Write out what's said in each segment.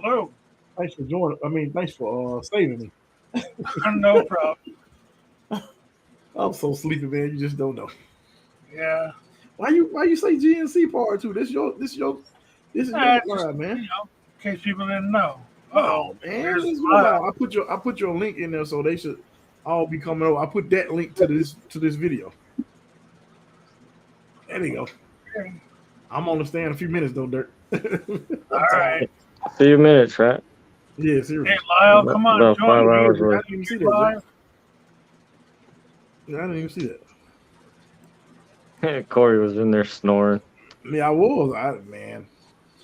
Hello. Thanks for joining. I mean, thanks for saving me. No problem. I'm so sleepy, man. You just don't know. Yeah. Why you say GNC part two? This is your Just, line, man. in case people didn't know. Uh-oh. No, man. Here's This is your Lyle. line. I put your link in there, so they should all be coming over. I put that link to this video. There you go. Okay. I'm on the stand a few minutes though, Dirt. All right. A few minutes, right? Yeah, Hey, seriously. Lyle, come on. About Join 5 hours me. I worth. didn't even see that. Lyle. I didn't even see that. Corey was in there snoring. Yeah, I was. Man.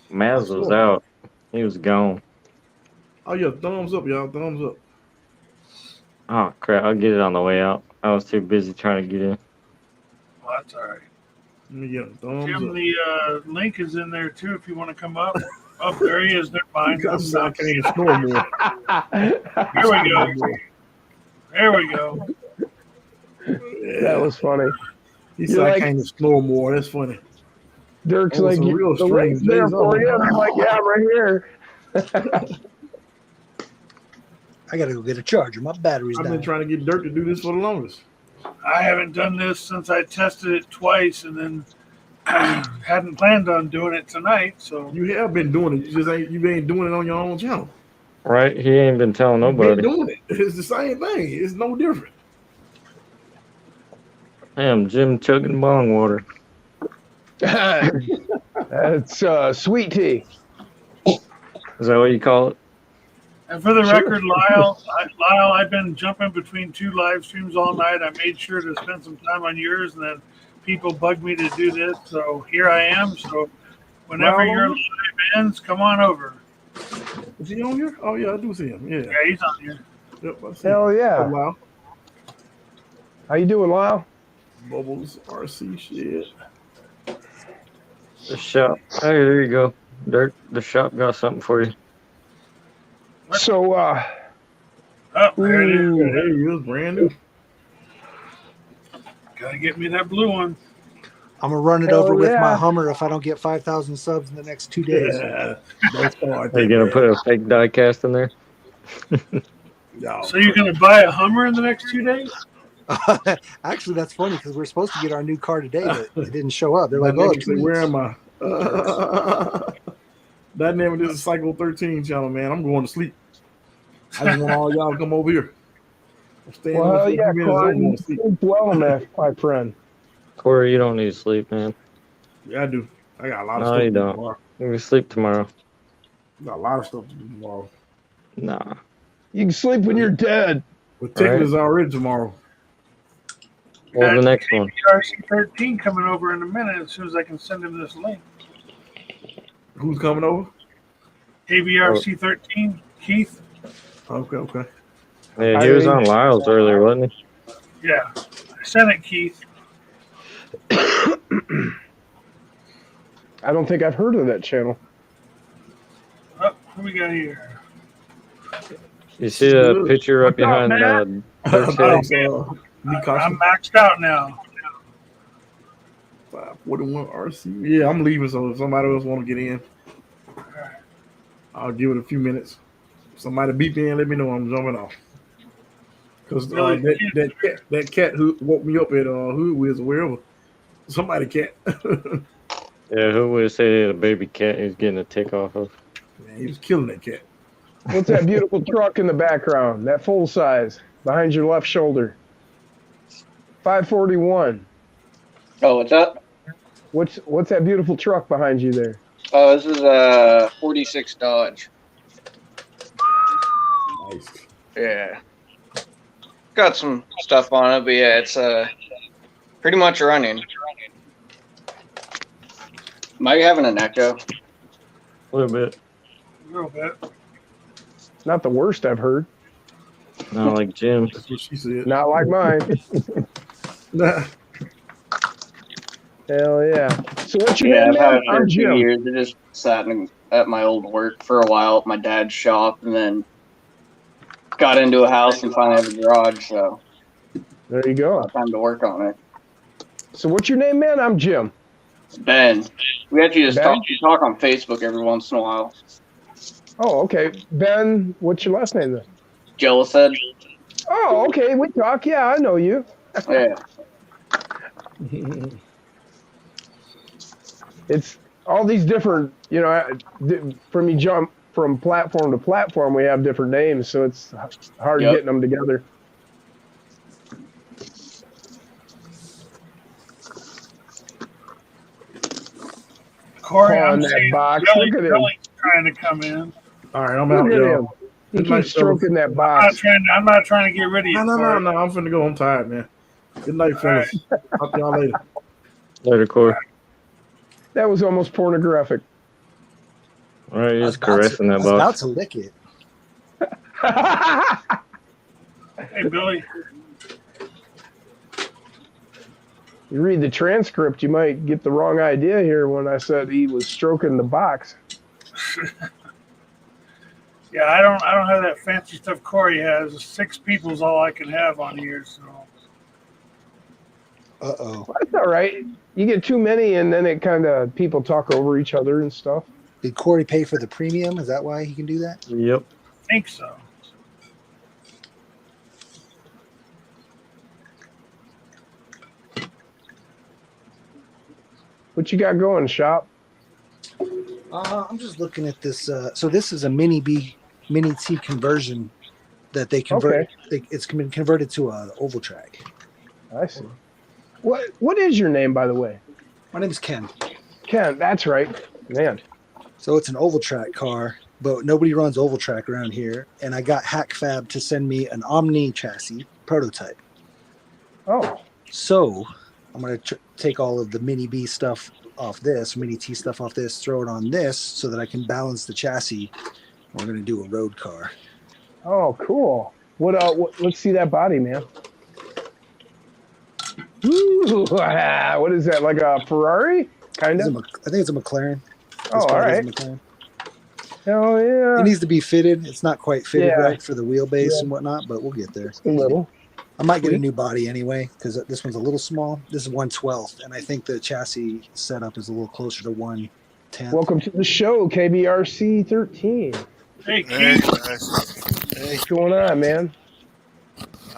Maz was out. He was gone. Oh yeah, thumbs up, y'all. Thumbs up. Oh, crap. I'll get it on the way out. I was too busy trying to get in. Well, that's all right. Let me get a thumbs Jim, up. the link is in there too if you want to come up. Oh, there he is. Never mind. Because I can't even snore more. Here we go. There we go. Yeah. That was funny. He said I can't even snore more. That's funny. Dirk's Oh, like, some real the strange link's there days for on. you. I'm like, yeah, I'm right here. I gotta go get a charger. My battery's I've down. been trying to get Dirk to do this for the longest. I haven't done this since I tested it twice and then hadn't planned on doing it tonight. So You have been doing it. You ain't doing it on your own channel. Right? He ain't been telling You've nobody. been doing it. It's the same thing. It's no different. Damn, Jim chugging bong water. That's sweet tea. Is that what you call it? And for the Sure. record, Lyle, I've been jumping between two live streams all night. I made sure to spend some time on yours, and then people bugged me to do this. So here I am. So whenever Lyle your on live ends, come on over. Is he on here? Oh yeah, I do see him. Yeah. Yeah, he's on here. Yep, I see Hell him. yeah. Oh, wow. How you doing, Lyle? Bubbles RC shit. The shop. Hey, there you go. Dirt. The shop got something for you. So, Oh, there it is. ooh, There he is, brand new. Gotta get me that blue one. I'm gonna run it Hell over with my yeah. Hummer if I don't get 5,000 subs in the next 2 days. Yeah. That's hard. Are you going to put a fake die cast in there? Y'all. So you're gonna buy a Hummer in the next 2 days? Actually, that's funny because we're supposed to get our new car today, but it didn't show up. They're That like, "Oh, nigga say, where am I? That name of this is Cycle 13 channel, man. I'm going to sleep. I just want all y'all to come over here. I'm staying well, on for yeah, a few minutes. Corey, I'm going you to sleep. sleep well, my friend. Corey, you don't need to sleep, man. Yeah, I do. I got a lot of No, stuff you to do don't. tomorrow. You can sleep tomorrow. Got a lot of stuff to do tomorrow. Nah. You can sleep when you're dead. But Tekken Right. is already tomorrow. What's the next one? PRC 13 coming over in a minute as soon as I can send him this link. Who's coming over? AVRC 13, Keith. Okay. Yeah, he was on Lyle's earlier, wasn't he? Yeah, I sent it, Keith. I don't think I've heard of that channel. Oh, what we got here? You see the Good. picture up What's up, behind Dirk's Thanks, head? I'm maxed out now. 541 RC. Yeah, I'm leaving, so if somebody else want to get in, I'll give it a few minutes. Somebody beep me and let me know I'm jumping off. Because that cat who woke me up at Hoodwiz or wherever, somebody cat. Yeah, who would say the baby cat he's getting a tick off of? Man, he was killing that cat. What's that beautiful truck in the background? That full size behind your left shoulder. 541. Oh, what's up? What's that beautiful truck behind you there? Oh, this is a 46 Dodge. Nice. Yeah. Got some stuff on it, but yeah, it's pretty much running. Am I having an echo? A little bit. A little bit. Not the worst I've heard. Not like Jim. That's what she said. Not like mine. Nah. Hell yeah. So what's your Yeah, name, I've had man? it for I'm a few Jim. years. I just sat at my old work for a while at my dad's shop, and then got into a house and finally have a garage, so There you go. time to work on it. So what's your name, man? I'm Jim. Ben, we actually just Ben? talk on Facebook every once in a while. Oh, okay. Ben, what's your last name then? Jealous said. Oh, okay. We talk. Yeah, I know you. Yeah. It's all these different, from you jump from platform to platform, we have different names, so it's hard Yep. getting them together. Corey, Paw I'm in that seeing box. Billy, Look at him. Billy's trying to come in. All right, I'm Look out, at y'all. him. He Good night, keeps stroking that box. I'm not trying to get rid of you, No, Corey. I'm finna go. I'm tired, man. Good night, fellas. Talk to y'all later. Later, Corey. That was almost pornographic. All right, I you're was just caressing that about box. to lick it. Hey, Billy. You read the transcript, you might get the wrong idea here when I said he was stroking the box. Yeah, I don't have that fancy stuff Corey has. 6 people's all I can have on here, so. Uh-oh. Well, that's all right. You get too many, and then it kind of people talk over each other and stuff. Did Corey pay for the premium? Is that why he can do that? Yep. I think so. What you got going, shop? I'm just looking at this. So this is a mini T conversion that they convert. Okay. It's been converted to a oval track. I see. What is your name, by the way? My name is Ken. Ken, that's right. Man. So it's an oval track car, but nobody runs oval track around here. And I got HackFab to send me an Omni chassis prototype. Oh. So I'm going to take all of the mini B stuff off this, mini T stuff off this, throw it on this so that I can balance the chassis. We're going to do a road car. Oh, cool. What let's see that body, man. Ooh, what is that? Like a Ferrari? Kind of? I think it's a McLaren. Oh, all right. Hell yeah. It needs to be fitted. It's not quite fitted right for the wheelbase and whatnot, but we'll get there. A little. I might get a new body anyway because this one's a little small. This is 1/12, and I think the chassis setup is a little closer to 1/10. Welcome to the show, KBRC 13. Hey, Hey, Keith. guys. Hey, What's going on, man?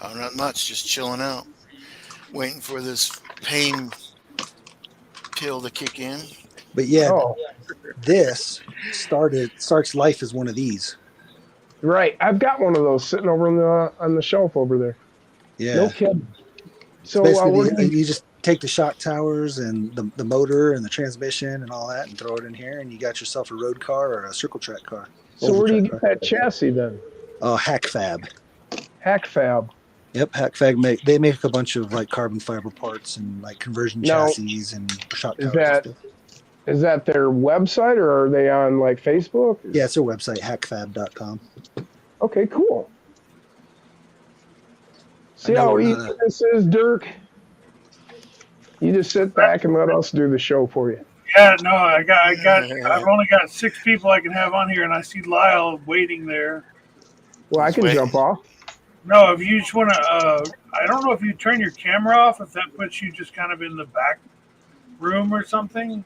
oh, not much. Just chilling out, waiting for this pain pill to kick in. But yeah, Oh, this starts life as one of these. right. I've got one of those sitting over on the shelf over there. Yeah. No kidding. So Basically, you just take the shock towers and the motor and the transmission and all that and throw it in here, and you got yourself a road car or a circle track car. so where do you get that chassis then? Oh, HackFab. HackFab. Yep, HackFab they make a bunch of like carbon fiber parts and like conversion chassis and shock towers. Is that their website or are they on like Facebook? Yeah, it's their website, hackfab.com. Okay, cool. See how easy this is, Dirk? You just sit back and let us do the show for you. Yeah, no, I've only got 6 people I can have on here, and I see Lyle waiting there. Well, I can jump off. No, if you just want to, I don't know if you turn your camera off, if that puts you just kind of in the back room or something.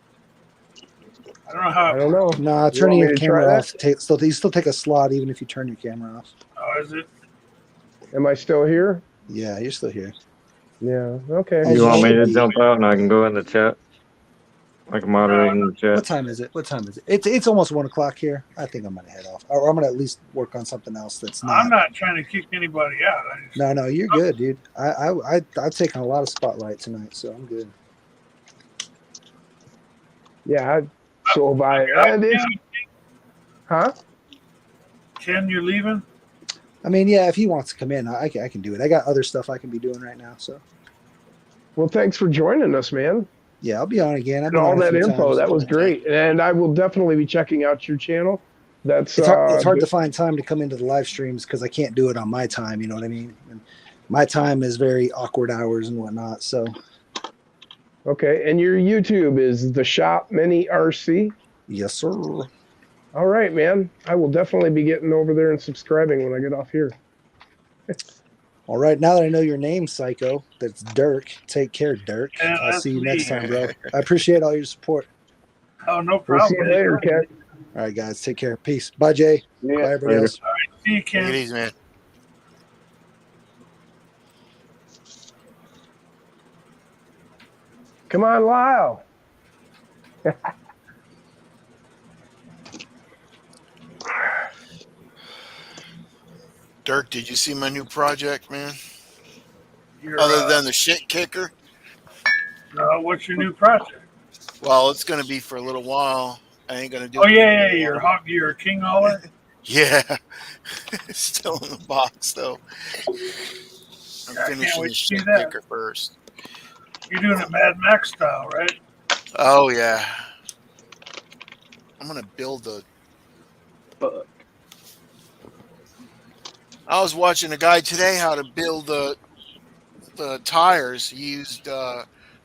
I don't know how. I don't know. Nah, turning your camera off. You still take a slot even if you turn your camera off. Oh, is it? Am I still here? Yeah, you're still here. Yeah. Okay. You want me to jump out and I can go in the chat? I can moderate in the What chat. time is it? It's almost 1 o'clock here. I think I'm gonna head off, or I'm gonna at least work on something else that's not. I'm not trying to kick anybody out. No, you're good, dude. I've taken a lot of spotlight tonight, so I'm good. Yeah. So huh? Ken, you're leaving? I mean, yeah, if he wants to come in, I can do it. I got other stuff I can be doing right now, so. Well, thanks for joining us, man. Yeah, I'll be on again. And all that info, that was great. And I will definitely be checking out your channel. It's hard to find time to come into the live streams because I can't do it on my time. You know what I mean? And my time is very awkward hours and whatnot. So. Okay, and your YouTube is the Shop Mini RC. Yes, sir. All right, man. I will definitely be getting over there and subscribing when I get off here. All right, now that I know your name, Psycho, that's Dirk. Take care, Dirk. Yeah, I'll see you next time, bro. I appreciate all your support. Oh, no We'll problem. see you later, Ken. All right, guys. Take care. Peace. Bye, Jay. Yeah. Bye, everybody Later. else. See you, Take it Ken. easy, man. Come on, Lyle. Dirk, did you see my new project, man? You're, Other than the shit kicker? what's your new project? Well, it's going to be for a little while. I ain't going to do Oh it. yeah, you're a king hauler. Yeah. It's still in the box, though. I'm Yeah, I can't finishing wait the to see shit that. kicker first. You're doing it Mad Max style, right? Oh, yeah. I'm going to build the. Fuck. I was watching a guy today how to build the tires. He used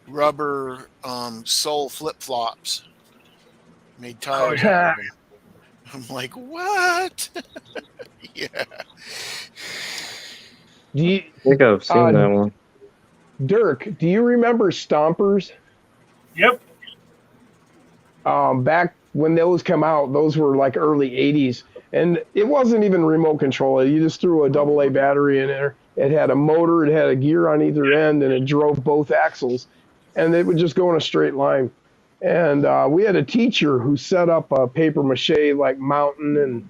rubber sole flip flops. Made tires yeah. out of them. I'm like, what? Yeah. Do you, I think I've seen that one. Dirk, do you remember Stompers? Yep. Back when those come out, those were like early 80s. And it wasn't even remote control. You just threw a AA battery in there. It had a motor, it had a gear on either end, and it drove both axles. And it would just go in a straight line. And we had a teacher who set up a paper mache like mountain and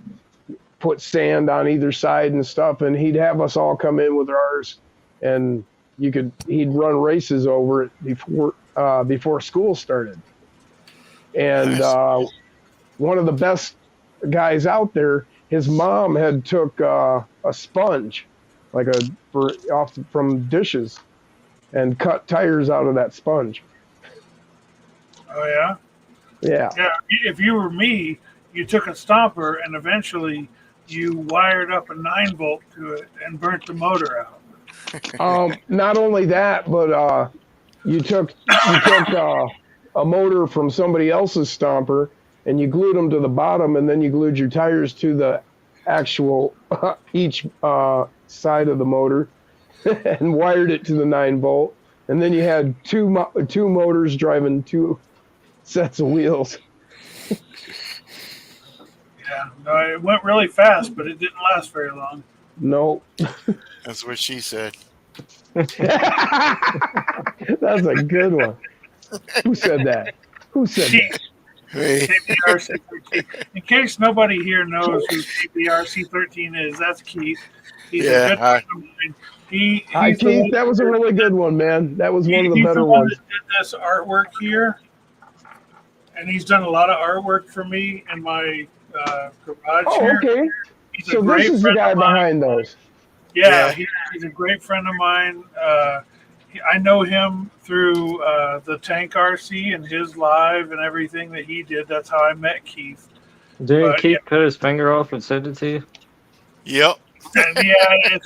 put sand on either side and stuff. And he'd have us all come in with ours. And he'd run races over it before school started. And one of the best guys out there, his mom had took a sponge, like from dishes, and cut tires out of that sponge. Oh yeah. Yeah. Yeah. If you were me, you took a stomper and eventually you wired up a 9-volt to it and burnt the motor out. Not only that, but you took a motor from somebody else's stomper and you glued them to the bottom, and then you glued your tires to the actual each side of the motor and wired it to the 9-volt, and then you had two motors driving two sets of wheels. Yeah. No, it went really fast, but it didn't last very long. No. That's what she said. That's a good one. Who said that? Who said that? Hey. KBRC 13. In case nobody here knows who KBRC 13 is, that's Keith. He's Yeah, a good hi. friend of mine. Hi, Keith. That was a really good one, man. That was one of the he's better one ones. that did this artwork here, and he's done a lot of artwork for me in my garage Oh, here. okay. He's a So great this is the friend guy of mine. behind those. Yeah, he's a great friend of mine. I know him through the Gncrc and his live and everything that he did. That's how I met Keith. Didn't But, Keith cut his finger off and send it to you? Yep. And yeah,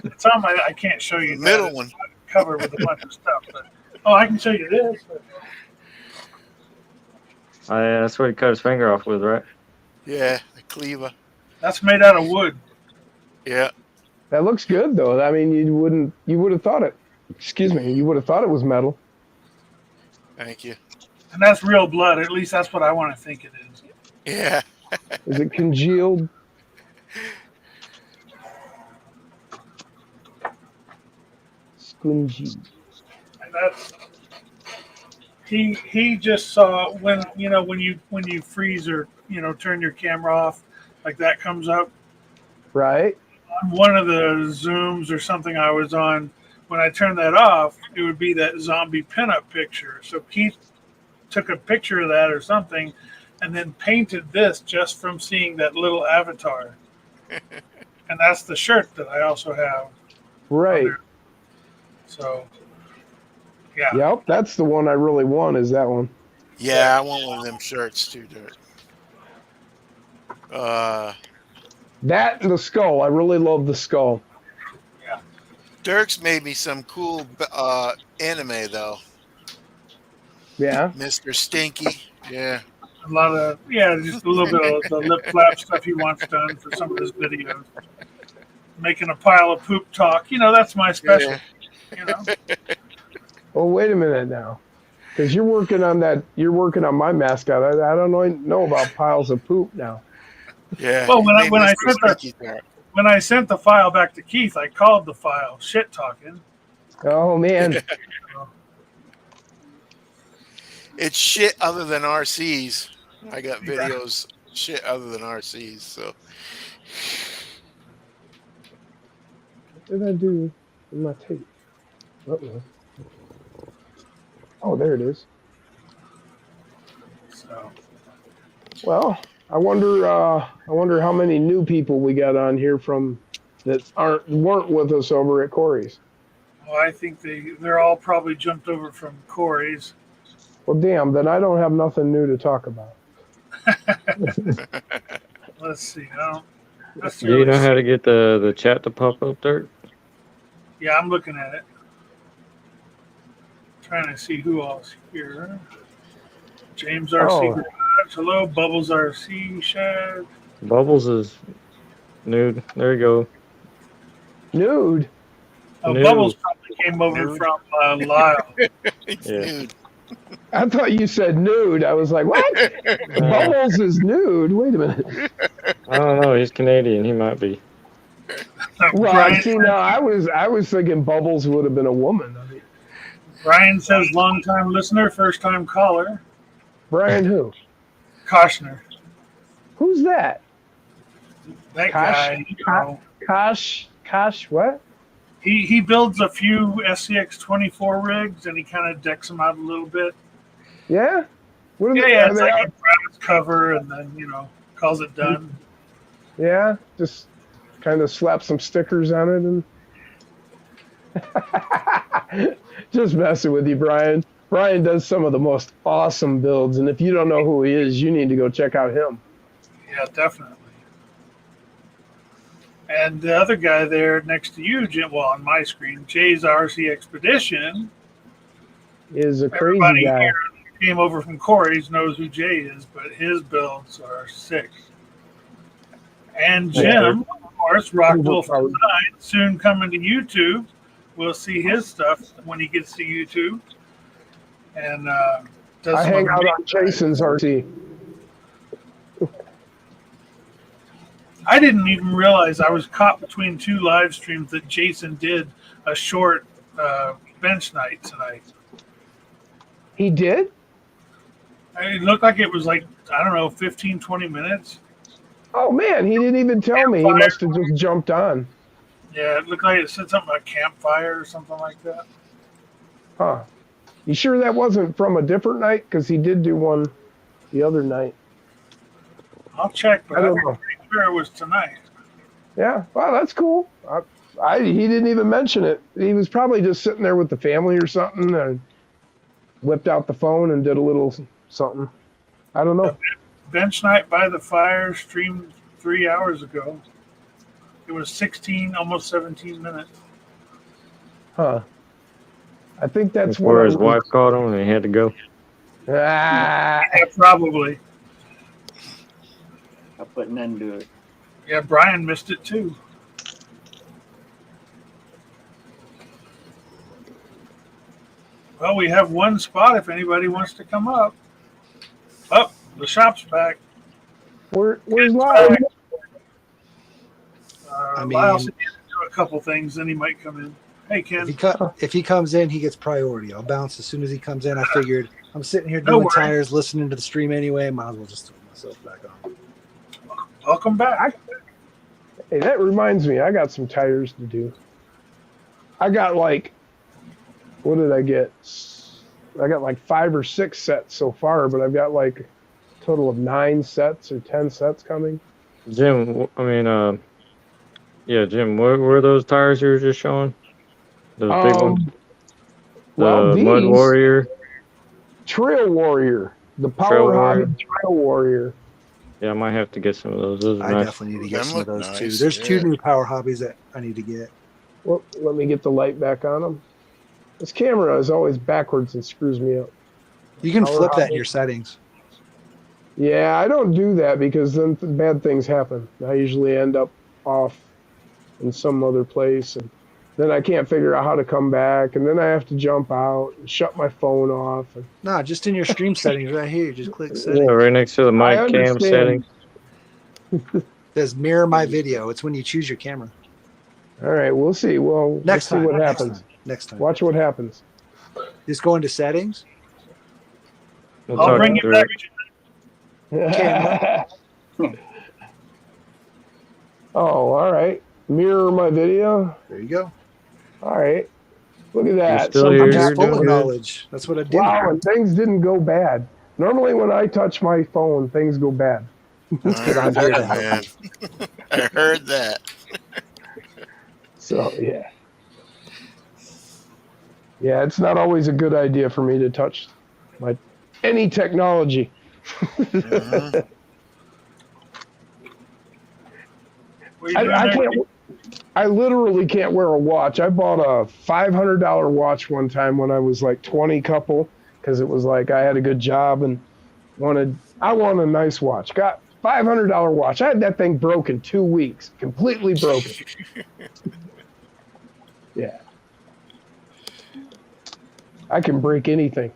it's on my. I can't show you The middle that. one. It's covered with a bunch of stuff. But I can show you this. But, Oh, yeah, that's what he cut his finger off with, right? Yeah, the cleaver. that's made out of wood. Yeah. That looks good, though. I mean, you would have thought it. Excuse me. You would have thought it was metal. Thank you. And that's real blood. At least that's what I want to think it is. Yeah. Is it congealed? Squingy. And that's he just saw when you freeze or turn your camera off, like that comes up Right? on one of the Zooms or something I was on. When I turned that off, it would be that zombie pinup picture. So Keith took a picture of that or something, and then painted this just from seeing that little avatar. And that's the shirt that I also have. Right. So, yeah. Yep. That's the one I really want. Is that one? Yeah, I want one of them shirts too, Dirk. That and the skull. I really love the skull. Dirk's made me some cool anime though. Yeah. Mr. Stinky. Yeah. A lot of, just a little bit of the lip flap stuff he wants done for some of his videos. Making a pile of poop talk. That's my specialty. Yeah. Oh, wait a minute now. Because you're working on that. You're working on my mascot. I don't know about piles of poop now. Yeah. Well, his name is Mr. Sneaky Thought. when I sent the file back to Keith, I called the file shit talking. Oh man. It's shit other than RCs. I got videos shit other than RCs. So What did I do in my tape? Uh-oh. Oh, there it is. So Well, I wonder how many new people we got on here from that weren't with us over at Corey's. well, I think they're all probably jumped over from Corey's. Well, damn, then I don't have nothing new to talk about. Let's see. I don't Do you necessarily know how to get the chat to pop up, Dirt? Yeah, I'm looking at it. Trying to see who else here. James RC Oh. Garage. Hello, Bubbles RC Shed. Bubbles is nude. There you go. Nude. Oh, Nude. Bubbles probably came over Nude. from Lyle. it's Yeah. nude. I thought you said nude. I was like, what? Bubbles is nude. Wait a minute. I don't know. He's Canadian. He might be. Well, Brian, see, now I was thinking Bubbles would have been a woman. I mean, Brian says long-time listener, first-time caller. Brian who? Koshner. Who's that? That Kosh- guy, you know, Kosh, what? he builds a few SCX 24 rigs and he kind of decks them out a little bit. Yeah? What are Yeah, they, yeah, are it's they like a graphics cover and then, calls it done. yeah, just kind of slap some stickers on it and just messing with you, Brian. Brian does some of the most awesome builds, and if you don't know who he is, you need to go check out him. Yeah, definitely. And the other guy there next to you, Jim, well, on my screen, Jay's RC Expedition. Is a crazy Everybody guy. here who came over from Corey's knows who Jay is, but his builds are sick. And Jim, of course, Rock Wolf Design, soon coming to YouTube. We'll see his stuff when he gets to YouTube. And does I some hang out amazing- on Jason's RC. I didn't even realize I was caught between two live streams that Jason did a short bench night tonight. He did? It looked like it was like, I don't know, 15, 20 minutes. Oh man, he didn't even tell me. He must have just jumped on. Yeah, it looked like it said something about campfire or something like that. Huh. You sure that wasn't from a different night? Because he did do one the other night. I'll check, but I don't I'm know. pretty sure it was tonight. Yeah, well, that's cool. He didn't even mention it. He was probably just sitting there with the family or something and whipped out the phone and did a little something. I don't know. Bench night by the fire streamed 3 hours ago. It was 16, almost 17 minutes. Huh. I think that's Where what his wife caught him and he had to go. Ah, Yeah, probably. I put an end to it. Yeah, Brian missed it too. Well, we have one spot if anybody wants to come up. Oh, the shop's back. where's Lyle? I Lyle mean- said he had to do a couple things, then he might come in. Hey, Ken. If he comes in, he gets priority. I'll bounce as soon as he comes in. I figured I'm sitting here No doing worries. tires, listening to the stream anyway. Might as well just throw myself back on. Welcome back. Hey, that reminds me, I got some tires to do. I got like, what did I get? I got like 5 or 6 sets so far, but I've got like a total of 9 sets or 10 sets coming. Jim, Jim, where were those tires you were just showing? Those big ones? Well, The Mud these- Warrior. Trail Warrior, the Trail Power Warrior. Hobby Trail Warrior. Yeah, I might have to get some of those. Those are I nice. definitely need to get Them some of look those too. nice, There's 2 yeah. new power hobbies that I need to get. Well, let me get the light back on them. This camera is always backwards and screws me up. You can Power flip that in hobby. your settings. Yeah, I don't do that because then bad things happen. I usually end up off in some other place. And then I can't figure out how to come back, and then I have to jump out and shut my phone off. And No, just in your stream settings right here. Just click Yeah, settings. right next to the I mic cam understand. settings. It says mirror my video. It's when you choose your camera. All right, we'll see. Well, Next we'll see time. what Next happens. time. Next time. Watch what happens. Just go into settings. We'll I'll talk bring you through back. it. Camera. Oh, all right. Mirror my video. There you go. All right. Look at that. still Something here. I'm just You're full doing of good. knowledge. That's what I did. Wow, and things didn't go bad. Normally, when I touch my phone, things go bad. That's good. I'm here to help Man. you. I heard that. So, yeah. Yeah, it's not always a good idea for me to touch any technology. Mhm. What are you doing I there? can't. I literally can't wear a watch. I bought a $500 watch one time when I was like 20 couple because it was like I had a good job and I wanted a nice watch. Got $500 watch. I had that thing broken 2 weeks, completely broken. Yeah. I can break anything.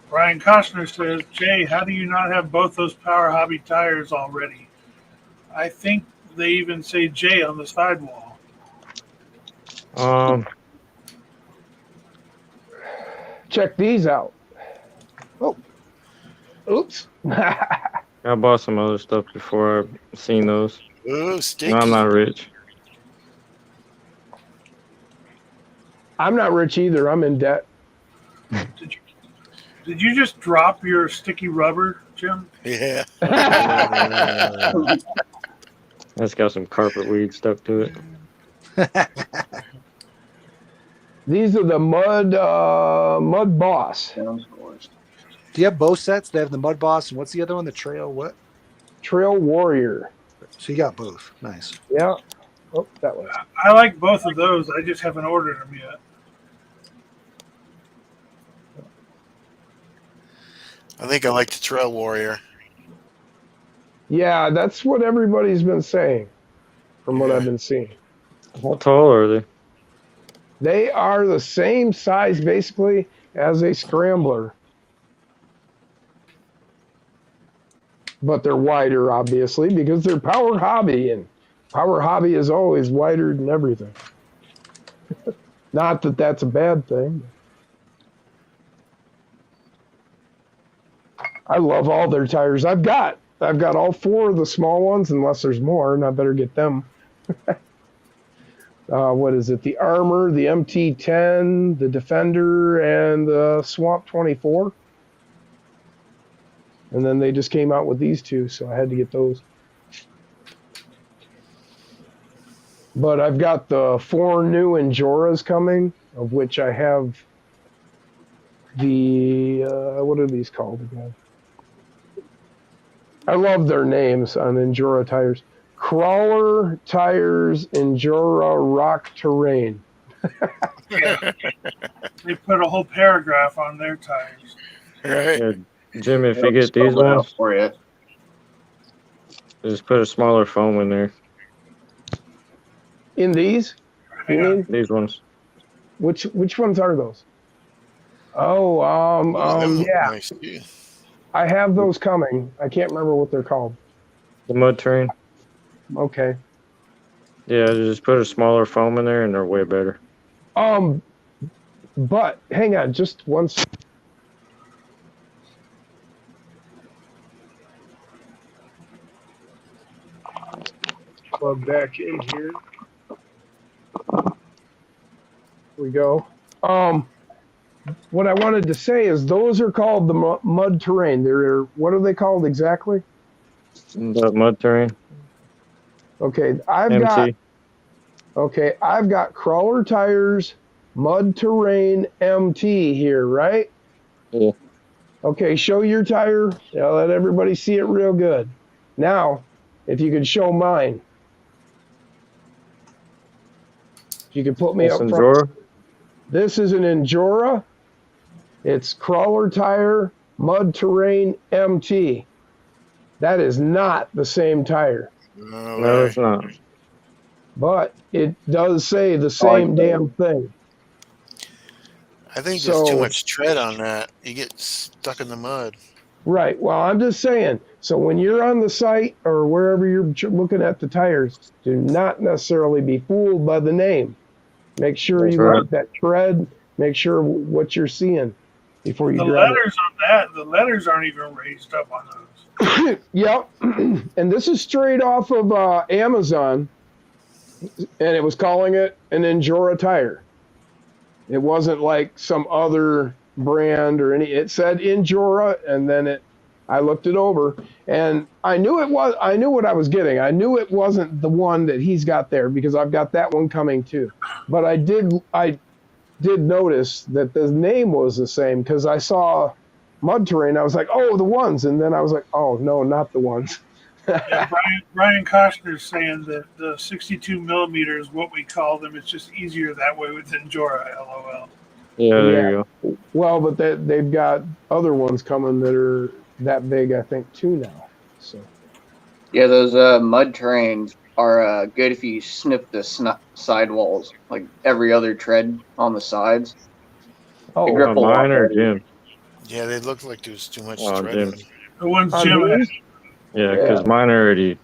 Brian Costner says, Jay, how do you not have both those Power Hobby tires already? I think they even say Jay on the sidewall. Check these out. Oh, oops. I bought some other stuff before I seen those. Ooh, sticky. No, I'm not rich. I'm not rich either. I'm in debt. Did you just drop your sticky rubber, Jim? Yeah. That's got some carpet weed stuck to it. These are the Mud Boss. Do you have both sets? They have the Mud Boss, and what's the other one? The Trail what? Trail Warrior. So you got both. Nice. Yeah. Oh, that one. I like both of those. I just haven't ordered them yet. I think I like the Trail Warrior. Yeah, that's what everybody's been saying from what I've been seeing. How tall are they? They are the same size basically as a Scrambler. But they're wider, obviously, because they're Power Hobby, and Power Hobby is always wider than everything. Not that that's a bad thing. I love all their tires. I've got all 4 of the small ones, unless there's more, and I better get them. What is it? The Armor, the MT10, the Defender, and the Swamp 24. And then they just came out with these 2, so I had to get those. But I've got the 4 new Enjoras coming, of which I have the, what are these called again? I love their names on Endura tires. Crawler Tires Endura Rock Terrain. Yeah. They put a whole paragraph on their tires. Right. Yeah, Jim, if Yeah, you get spell these that out ones, for you. just put a smaller foam in there. In these? You Yeah. mean? These ones. Which ones are those? Oh, Them look yeah. nice, too. I have those coming. I can't remember what they're called. The mud terrain. Okay. Yeah, just put a smaller foam in there and they're way better. But hang on, just one second. Plug back in here. Here we go. What I wanted to say is those are called the mud terrain. They're, what are they called exactly? The mud terrain. Okay, MT. I've got Crawler Tires Mud Terrain MT here, right? Yeah. Okay, show your tire. Yeah, let everybody see it real good. Now, if you could show mine. If you could put me That's up in front. drawer. This is an Endura. It's Crawler Tire Mud Terrain MT. That is not the same tire. No No, way. it's not. but it does say the Oh, same damn thing. I think there's too So, much tread on that. You get stuck in the mud. right. Well, I'm just saying. So when you're on the site or wherever you're looking at the tires, do not necessarily be fooled by the name. Make sure That's you right. look at that tread. Make sure what you're seeing before you The grab letters on that, the letters aren't even raised up on those. it. Yep. And this is straight off of Amazon, and it was calling it an Endura tire. It wasn't like some other brand or any. It said Endura, and then I looked it over, and I knew it was. I knew what I was getting. I knew it wasn't the one that he's got there because I've got that one coming too. But I did notice that the name was the same because I saw Mud Terrain. I was like, oh, the ones, and then I was like, oh no, not the ones. Yeah, Brian Costner's saying that the 62 millimeter is what we call them. It's just easier that way with Endura, LOL. Yeah, there you go. Well, but they've got other ones coming that are that big, I think, too now. So Yeah, those mud terrains are good if you snip the sidewalls, like every other tread on the sides. They oh, grip a lot Mine or better. Jim? Yeah, they look like there's too much Oh, tread. Jim. The ones on Jim had. these? Yeah, because mine are already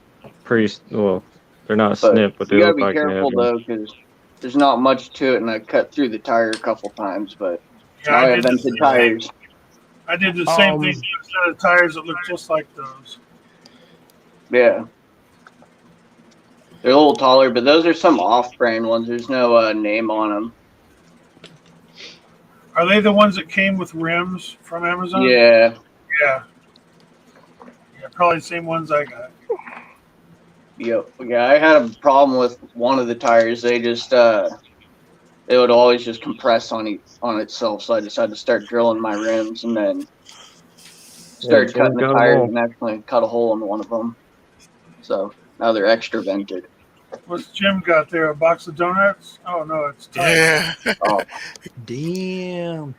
well, they're not But snip, but they you gotta look be like they have careful them. though, because there's not much to it, and I cut through the tire a couple times. But Yeah, now I I have did the vented same thing. tires. I did the same thing to a set of tires that look just like those. Yeah, they're a little taller, but those are some off-brand ones. There's no name on them. Are they the ones that came with rims from Amazon? Yeah, Yeah. Yeah, probably the same ones I got. yeah. I had a problem with one of the tires. They just it would always just compress on itself. So I decided to start drilling my rims, and then started Jim cutting the got 'em tires, all. and actually cut a hole in one of them. So now they're extra vented. What's Jim got there? A box of donuts? Oh no, it's tires. Yeah. Oh, Damn.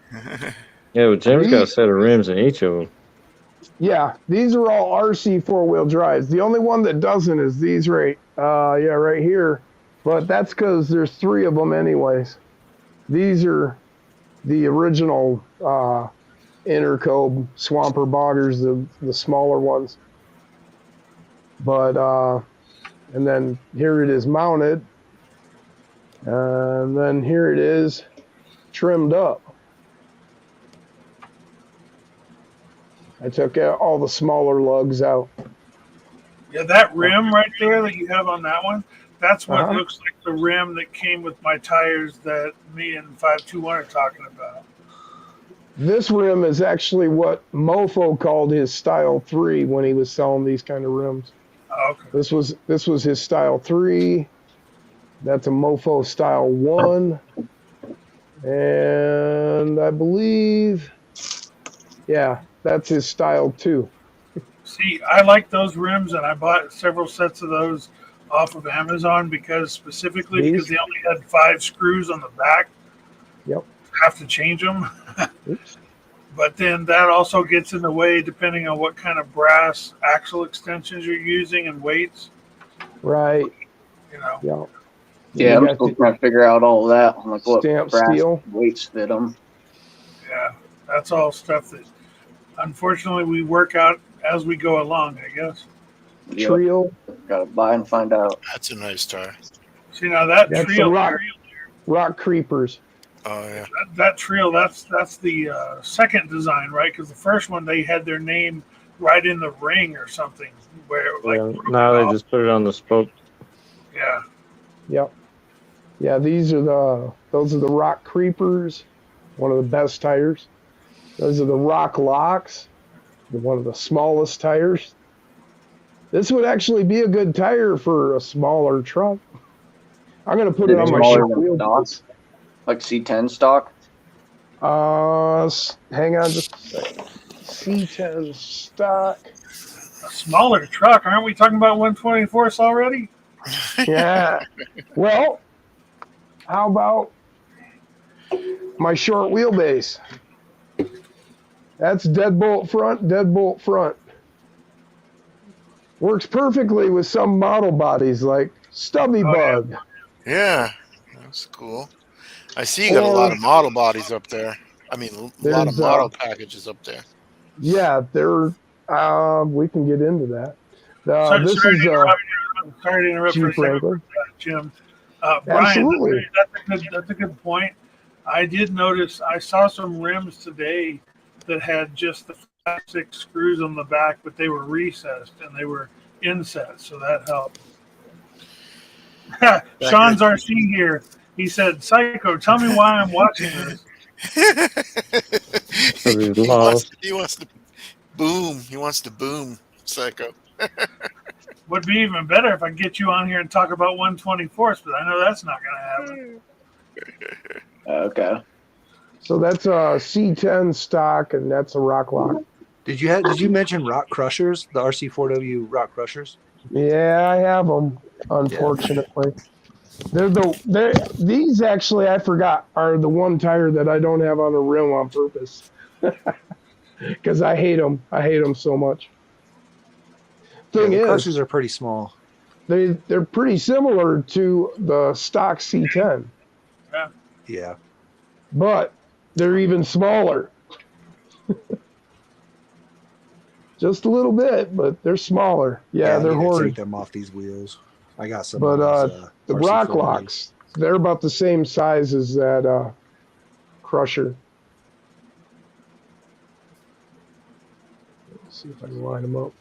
Yeah, but Jim's got a set of rims in each of them. Yeah, these are all RC four-wheel drives. The only one that doesn't is these right here. But that's because there's 3 of them anyways. These are the original Intercobe Swamper Boggers, the smaller ones. But and then here it is mounted, and then here it is trimmed up. I took all the smaller lugs out. Yeah, that rim right there that you have on that one, that's what Uh-huh. looks like the rim that came with my tires that me and 521 are talking about. This rim is actually what Mofo called his Style 3 when he was selling these kind of rims. Oh, okay. This was his Style 3. That's a Mofo Style 1. And I believe, yeah, that's his Style 2. See, I like those rims, and I bought several sets of those off of Amazon because These? they only had 5 screws on the back. Yep. Have to change them. Oops. But then that also gets in the way depending on what kind of brass axle extensions you're using and weights. Right. You know, Yeah. yeah. You I'm got still the trying to figure out all of that. Like what Stamp brass steel. weights fit them. yeah, that's all stuff that unfortunately we work out as we go along, I guess. Yep. Trio. Gotta buy and find out. That's a nice tire. See, now that That's trio, the rock creepers. Oh yeah. that trio, that's the second design, right? Because the first one they had their name right in the ring or something, where it, like Yeah, broke now they off. just put it on the spoke. Yeah. Yep. Yeah, those are the rock creepers, one of the best tires. Those are the rock locks, one of the smallest tires. This would actually be a good tire for a smaller truck. I'm gonna put Is it it on my smaller short than wheel. stock? Like C10 stock? Hang on just a second. C10 stock. A smaller truck. Aren't we talking about 124s already? Yeah. Well, how about my short wheelbase? That's deadbolt front, deadbolt front. Works perfectly with some model bodies like Stubby bug. Yeah, that's cool. I see you got a lot of model bodies up there. I mean, a lot of There's, model packages up there. Yeah, they're. We can get into that. Sorry, This sorry is to interrupt you. Sorry to interrupt for Chief a second, Wrangler. Jim. Brian, Absolutely. that's a good point. I did notice. I saw some rims today that had just the 5, 6 screws on the back, but they were recessed and they were inset, so that helped. Sean's RC here. He said, "Psycho, tell me why I'm watching this." He wants to boom. He wants to boom, Psycho. Would be even better if I get you on here and talk about 124s, but I know that's not going to happen. Okay. So that's a C10 stock, and that's a rock lock. Did you mention rock crushers? The RC4W rock crushers? Yeah, I have them. Unfortunately, these actually I forgot are the one tire that I don't have on a rim on purpose because I hate them. I hate them so much. Thing the is, crushers are pretty small. they're pretty similar to the stock C10. Yeah. But they're even smaller. Just a little bit, but they're smaller. Yeah, they're I need to horrid. take them off these wheels. I got some. But the rock RC4W. locks, they're about the same size as that crusher. Let's see if I can line them up.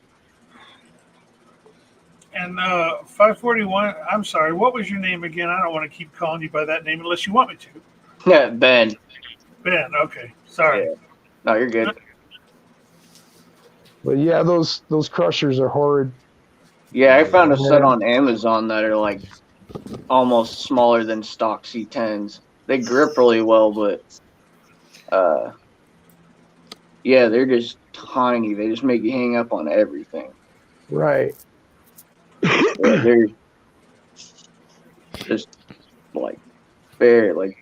And 541, I'm sorry, what was your name again? I don't want to keep calling you by that name unless you want me to. Yeah, Ben. Ben, okay. Sorry. Yeah. No, you're good. But yeah, those crushers are horrid. Yeah, I found a set on Amazon that are like almost smaller than stock C10s. They grip really well, but yeah, they're just tiny. They just make you hang up on everything. Right. Yeah, they're just like barely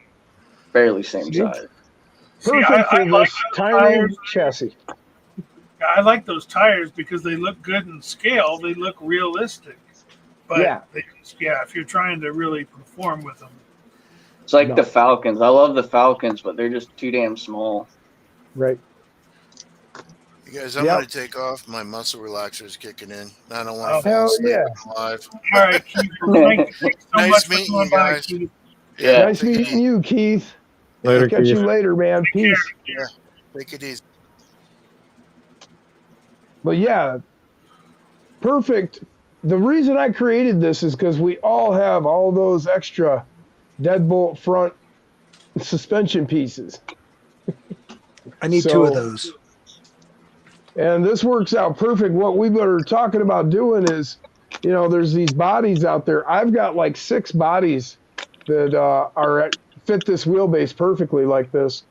same size. Perfect for this tiny chassis. I like those tires because they look good in scale. They look realistic. But Yeah. If you're trying to really perform with them. It's like the Falcons. I love the Falcons, but they're just too damn small. Right. You guys, I'm going to take off. My muscle relaxer is kicking in. I don't want to fall Hell asleep yeah. live. All right, Keith. Thanks so Nice much meeting for you coming by, guys. Keith. Yeah. Nice meeting you, Keith. Later, Catch you later, man. Peace. Yeah, take it easy. But yeah, perfect. The reason I created this is because we all have all those extra deadbolt front suspension pieces. I need 2 of those. And this works out perfect. What we were talking about doing is, there's these bodies out there. I've got like 6 bodies that fit this wheelbase perfectly like this.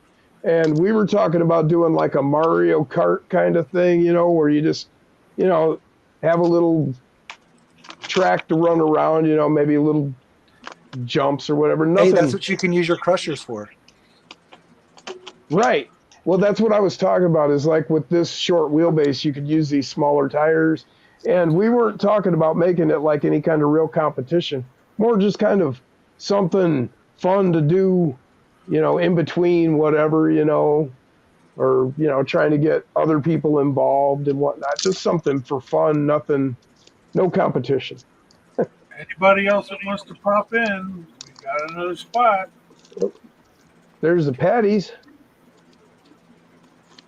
And we were talking about doing like a Mario Kart kind of thing, where you just, have a little track to run around, maybe little jumps or whatever. Nothing. Hey, that's what you can use your crushers for. Right. Well, that's what I was talking about is like with this short wheelbase, you could use these smaller tires. And we weren't talking about making it like any kind of real competition, more just kind of something fun to do, in between whatever, or, trying to get other people involved and whatnot. Just something for fun, no competition. Anybody else that wants to pop in, we got another spot. There's the Patties.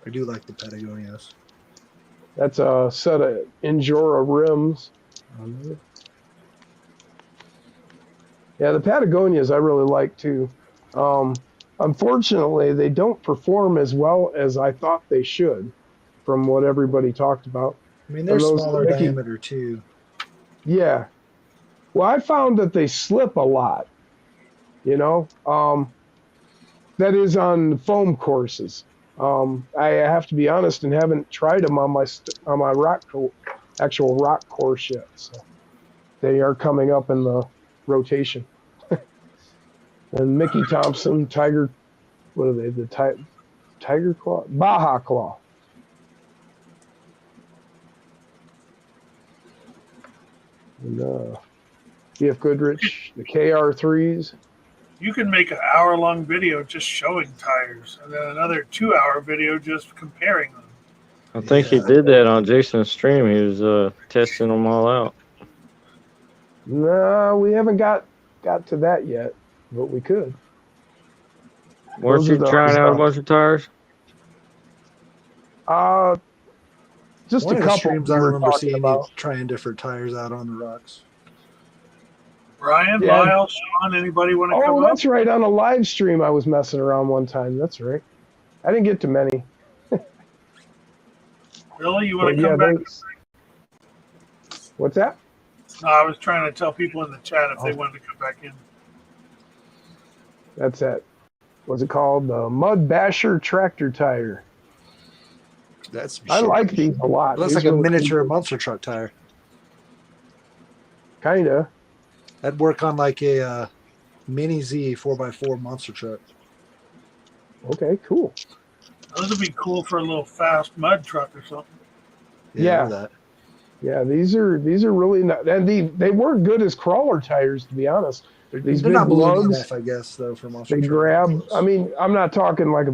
I do like the Patagonias. That's a set of Gncrc rims. Yeah, the Patagonias I really like too. Unfortunately, they don't perform as well as I thought they should, from what everybody talked about. I mean, they're those smaller Mickey- diameter too. Yeah. Well, I found that they slip a lot. That is on foam courses. I have to be honest and haven't tried them on my actual rock course yet. So they are coming up in the rotation. And Mickey Thompson, Tiger, what are they? The Tiger Claw, Baja Claw. And, BF Goodrich, the KR3s. You can make an hour-long video just showing tires, and then another 2-hour video just comparing them. I think he Yeah. did that on Jason's stream. He was testing them all out. No, we haven't got to that yet, but we could. Weren't you trying out a bunch of tires? Just One a of the couple streams we I were remember talking seeing about. you trying different tires out on the rocks. Brian, Yeah. Lyle, Sean, anybody want to come Oh, up? that's right. On a live stream, I was messing around one time. That's right. I didn't get to many. Billy, you want But to come back? What's that? No, I was trying to tell people in the chat if they wanted to come back in. That's it. What's it called? The Mud Basher tractor tire. I like these a lot. It looks like a miniature monster truck tire. Kinda. That'd work on like a mini Z 4x4 monster truck. Okay, cool. Those would be cool for a little fast mud truck or something. Yeah. That. Yeah, these are really not, and they work good as crawler tires, to be honest. These They're big not balloony lugs, enough, I guess, though, for monster they truck. grab. I mean, I'm not talking like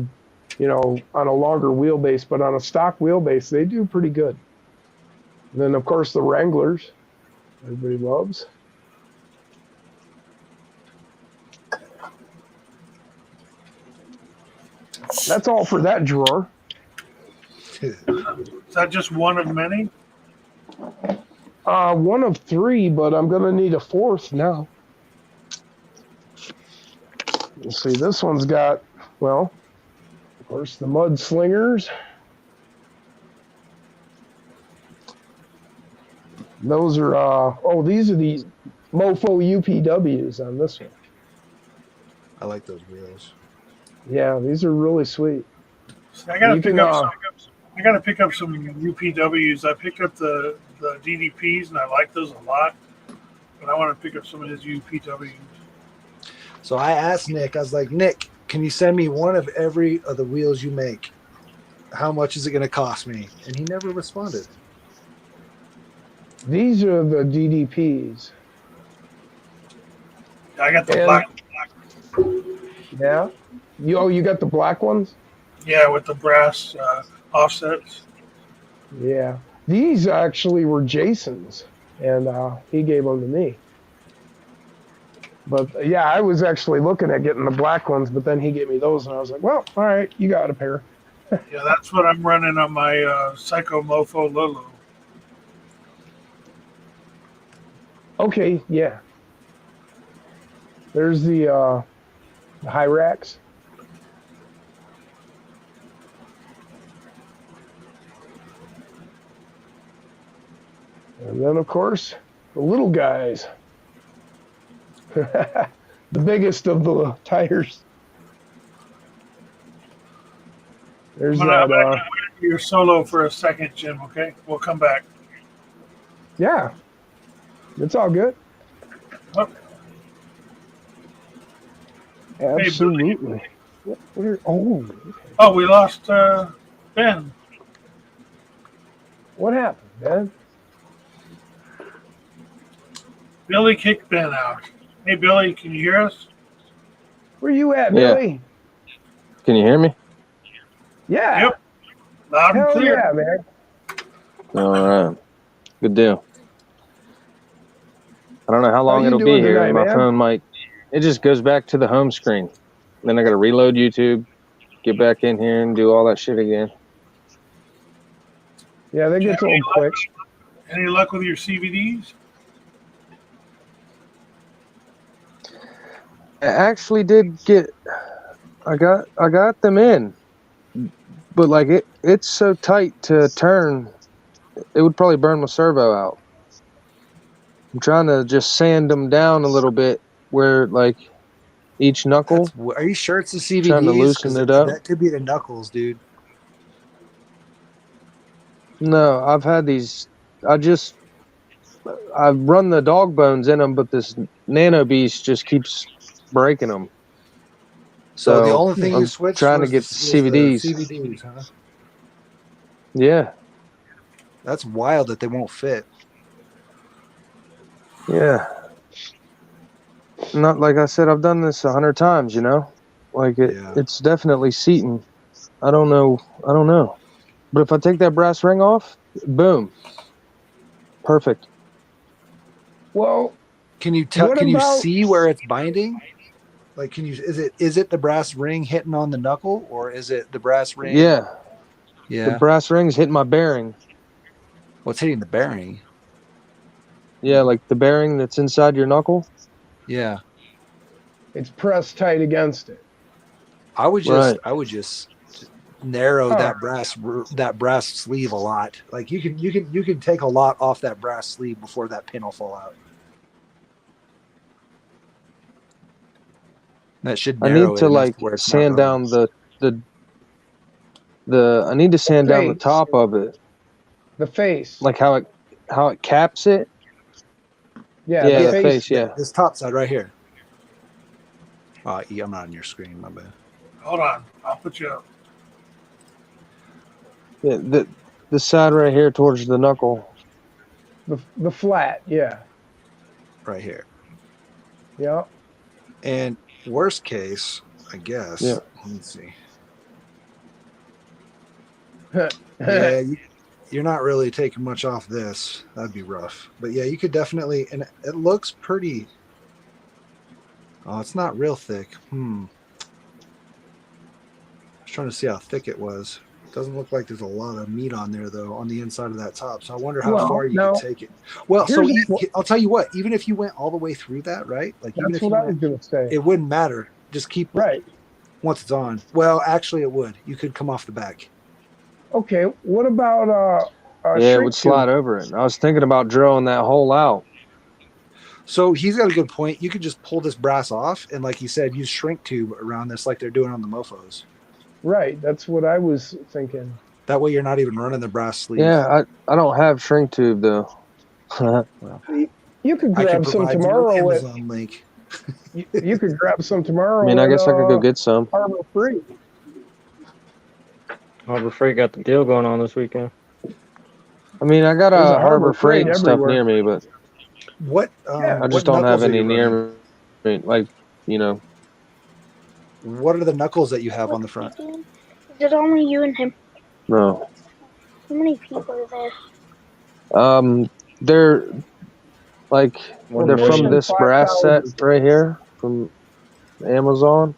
on a longer wheelbase, but on a stock wheelbase, they do pretty good. And then, of course, the Wranglers, everybody loves. That's all for that drawer. Is that just one of many? One of three, but I'm gonna need a fourth now. Let's see, this one's got, well, of course, the Mud Slingers. Those are, these are the Mofo UPWs on this one. I like those wheels. Yeah, these are really sweet. I gotta pick up some UPWs. I picked up the DDPs, and I like those a lot. But I want to pick up some of his UPWs. So I asked Nick, I was like, Nick, can you send me one of every of the wheels you make? How much is it going to cost me? And he never responded. These are the DDPs. I got the black. Yeah? You got the black ones? Yeah, with the brass offsets. Yeah. These actually were Jason's, and he gave them to me. But, yeah, I was actually looking at getting the black ones, but then he gave me those, and I was like, well, all right, you got a pair. Yeah, that's what I'm running on my Psycho Mofo Lolo. Okay, yeah. There's the Hyrax. And then, of course, the little guys. The biggest of the tires. There's I'm gonna do your solo for a second, Jim, okay? We'll come back. Yeah. It's all good. Oh. Absolutely. Oh, we lost Ben. What happened, Ben? Billy kicked Ben out. Hey, Billy, can you hear us? Where you at, Yeah. Billy? Can you hear me? Yeah. Yep. Loud and Hell clear. yeah, man. All right. Good deal. I don't know how long you it'll be doing here. tonight, My man? phone might. It just goes back to the home screen. Then I got to reload YouTube, get back in here, and do all that shit again. Yeah, they get old quick. Any luck with your CVDs? I actually did get. I got them in, but like it's so tight to turn, it would probably burn my servo out. I'm trying to just sand them down a little bit where like each knuckle. Are you sure it's the CVDs? Trying to loosen it up. That could be the knuckles, dude. No, I've had these. I've run the dog bones in them, but this nano beast just keeps breaking them. So the only thing I'm you switched trying was to get the CVDs. CVDs, huh? Yeah, That's wild that they won't fit. yeah. not like I said, I've done this 100 times. You know, like Yeah. it's definitely seating. I don't know. But if I take that brass ring off, boom, perfect. Well, Can you tell? what Can you about see where it's binding? Like, can you? Is it the brass ring hitting on the knuckle, or is it the brass ring? Yeah, the Yeah. brass ring's hitting my bearing. What's hitting the bearing? Yeah, like the bearing that's inside your knuckle. Yeah. it's pressed tight against it? I would Right. just narrow Huh. that brass sleeve a lot. Like you can take a lot off that brass sleeve before that pin will fall out. That should I narrow need it to enough like to where it's not sand rubbing. down the. I need to sand down the Face. top of it, The face. like how it caps it. Yeah, Yeah, the the face. face. Yeah. This top side right here. I'm not on your screen, my bad. Hold on, I'll put you up. Yeah, the side right here towards the knuckle. The flat. Yeah. Right here. Yeah. And worst case, I guess. Yeah. Let me see. Yeah, you're not really taking much off this. That'd be rough. But yeah, you could definitely, and it looks pretty. Oh, it's not real thick. I was trying to see how thick it was. It doesn't look like there's a lot of meat on there though, on the inside of that top. So I wonder how Well, far you no. could take it. Well, so Here's what- I'll tell you what. Even if you went all the way through that, right? Like even That's if you what I was went, gonna say. it wouldn't matter. Just keep Right. once it's on. Well, actually, it would. You could come off the back. Okay. What about Yeah, it shrink would slide tube? over it. I was thinking about drilling that hole out. So he's got a good point. You could just pull this brass off and, like he said, use shrink tube around this like they're doing on the mofos. Right. That's what I was thinking. That way you're not even running the brass sleeve. Yeah, I don't have shrink tube though. You could I can grab some provide you an tomorrow. Amazon link. You could grab some tomorrow. I mean, I guess I could go at, get some. Harbor Freight. Harbor Freight got the deal going on this weekend. I mean, I got There's a a Harbor Harbor Freight Freight and stuff everywhere. near me, but What? Yeah, I just what don't have knuckles are any you near running? me. Like, you know, What are the knuckles that you have on the front? Is it only you and him? no. How many people are there? They're like One they're from million. this brass set right here from Amazon.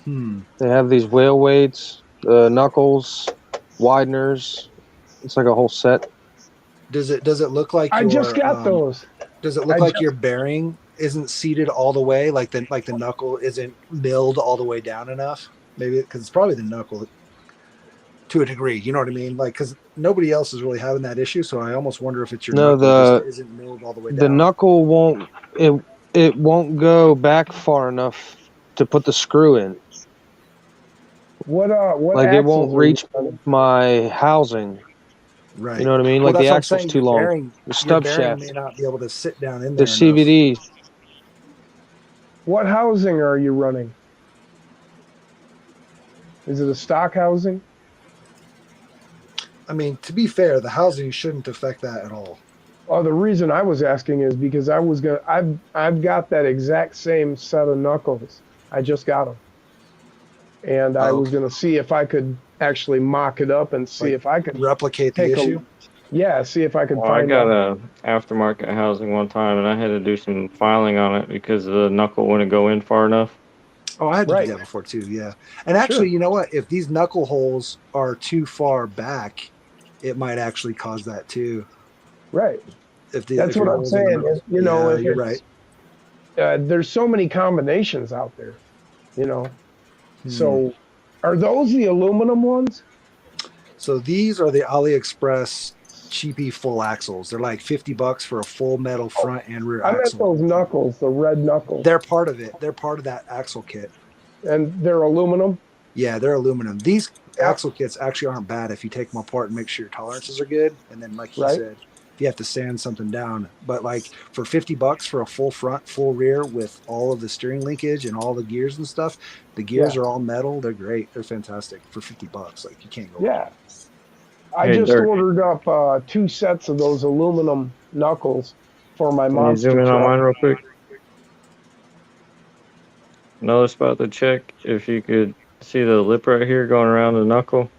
They have these whale weights, knuckles, wideners. It's like a whole set. Does it look like I just got those. Does it look I like just- your bearing isn't seated all the way, like the knuckle isn't milled all the way down enough? Maybe because it's probably the knuckle to a degree. You know what I mean? Like because nobody else is really having that issue, so I almost wonder if it's your No, knuckle just isn't milled all the way down. The knuckle won't it won't go back far enough to put the screw in. What Like it axles won't are you reach running? my housing. Right. You know what I mean? Well, Like the that's what I'm axle's saying, too your long. bearing- The stub your bearing shaft. may not be able to sit down in The there. enough. CVD. What housing are you running? Is it a stock housing? I mean, to be fair, the housing shouldn't affect that at all. Oh, the reason I was asking is because I've got that exact same set of knuckles. I just got them, and I was gonna see if I could actually mock it up and see Like, if I could replicate the take a- issue. Yeah, see if I could Well, I find got out. a aftermarket housing one time, and I had to do some filing on it because the knuckle wouldn't go in far enough. Oh, I had to Right. do that before too. Yeah, and actually, Sure. you know what? If these knuckle holes are too far back, it might actually cause that too. Right. If That's what your I'm holes in the saying. knuckles- You know, yeah, if you're it's- right. There's so many combinations out there. You know. Hmm. So, are those the aluminum ones? So these are the AliExpress cheapy full axles. They're like $50 for a full metal front and rear I meant axle. those knuckles, the red knuckles, They're part of it. They're part of that axle kit. and they're aluminum. Yeah, they're aluminum. These Yeah. axle kits actually aren't bad if you take them apart and make sure your tolerances are good. And then, like you Right. said, if you have to sand something down, but like for $50 for a full front, full rear with all of the steering linkage and all the gears and stuff, the gears Yeah. are all metal. They're great. They're fantastic for $50. Like you can't go wrong. Yeah. I Hey, just Dirk. ordered up 2 sets of those aluminum knuckles for my Can you monster zoom in on truck. mine real quick? another spot to check, if you could see the lip right here going around the knuckle.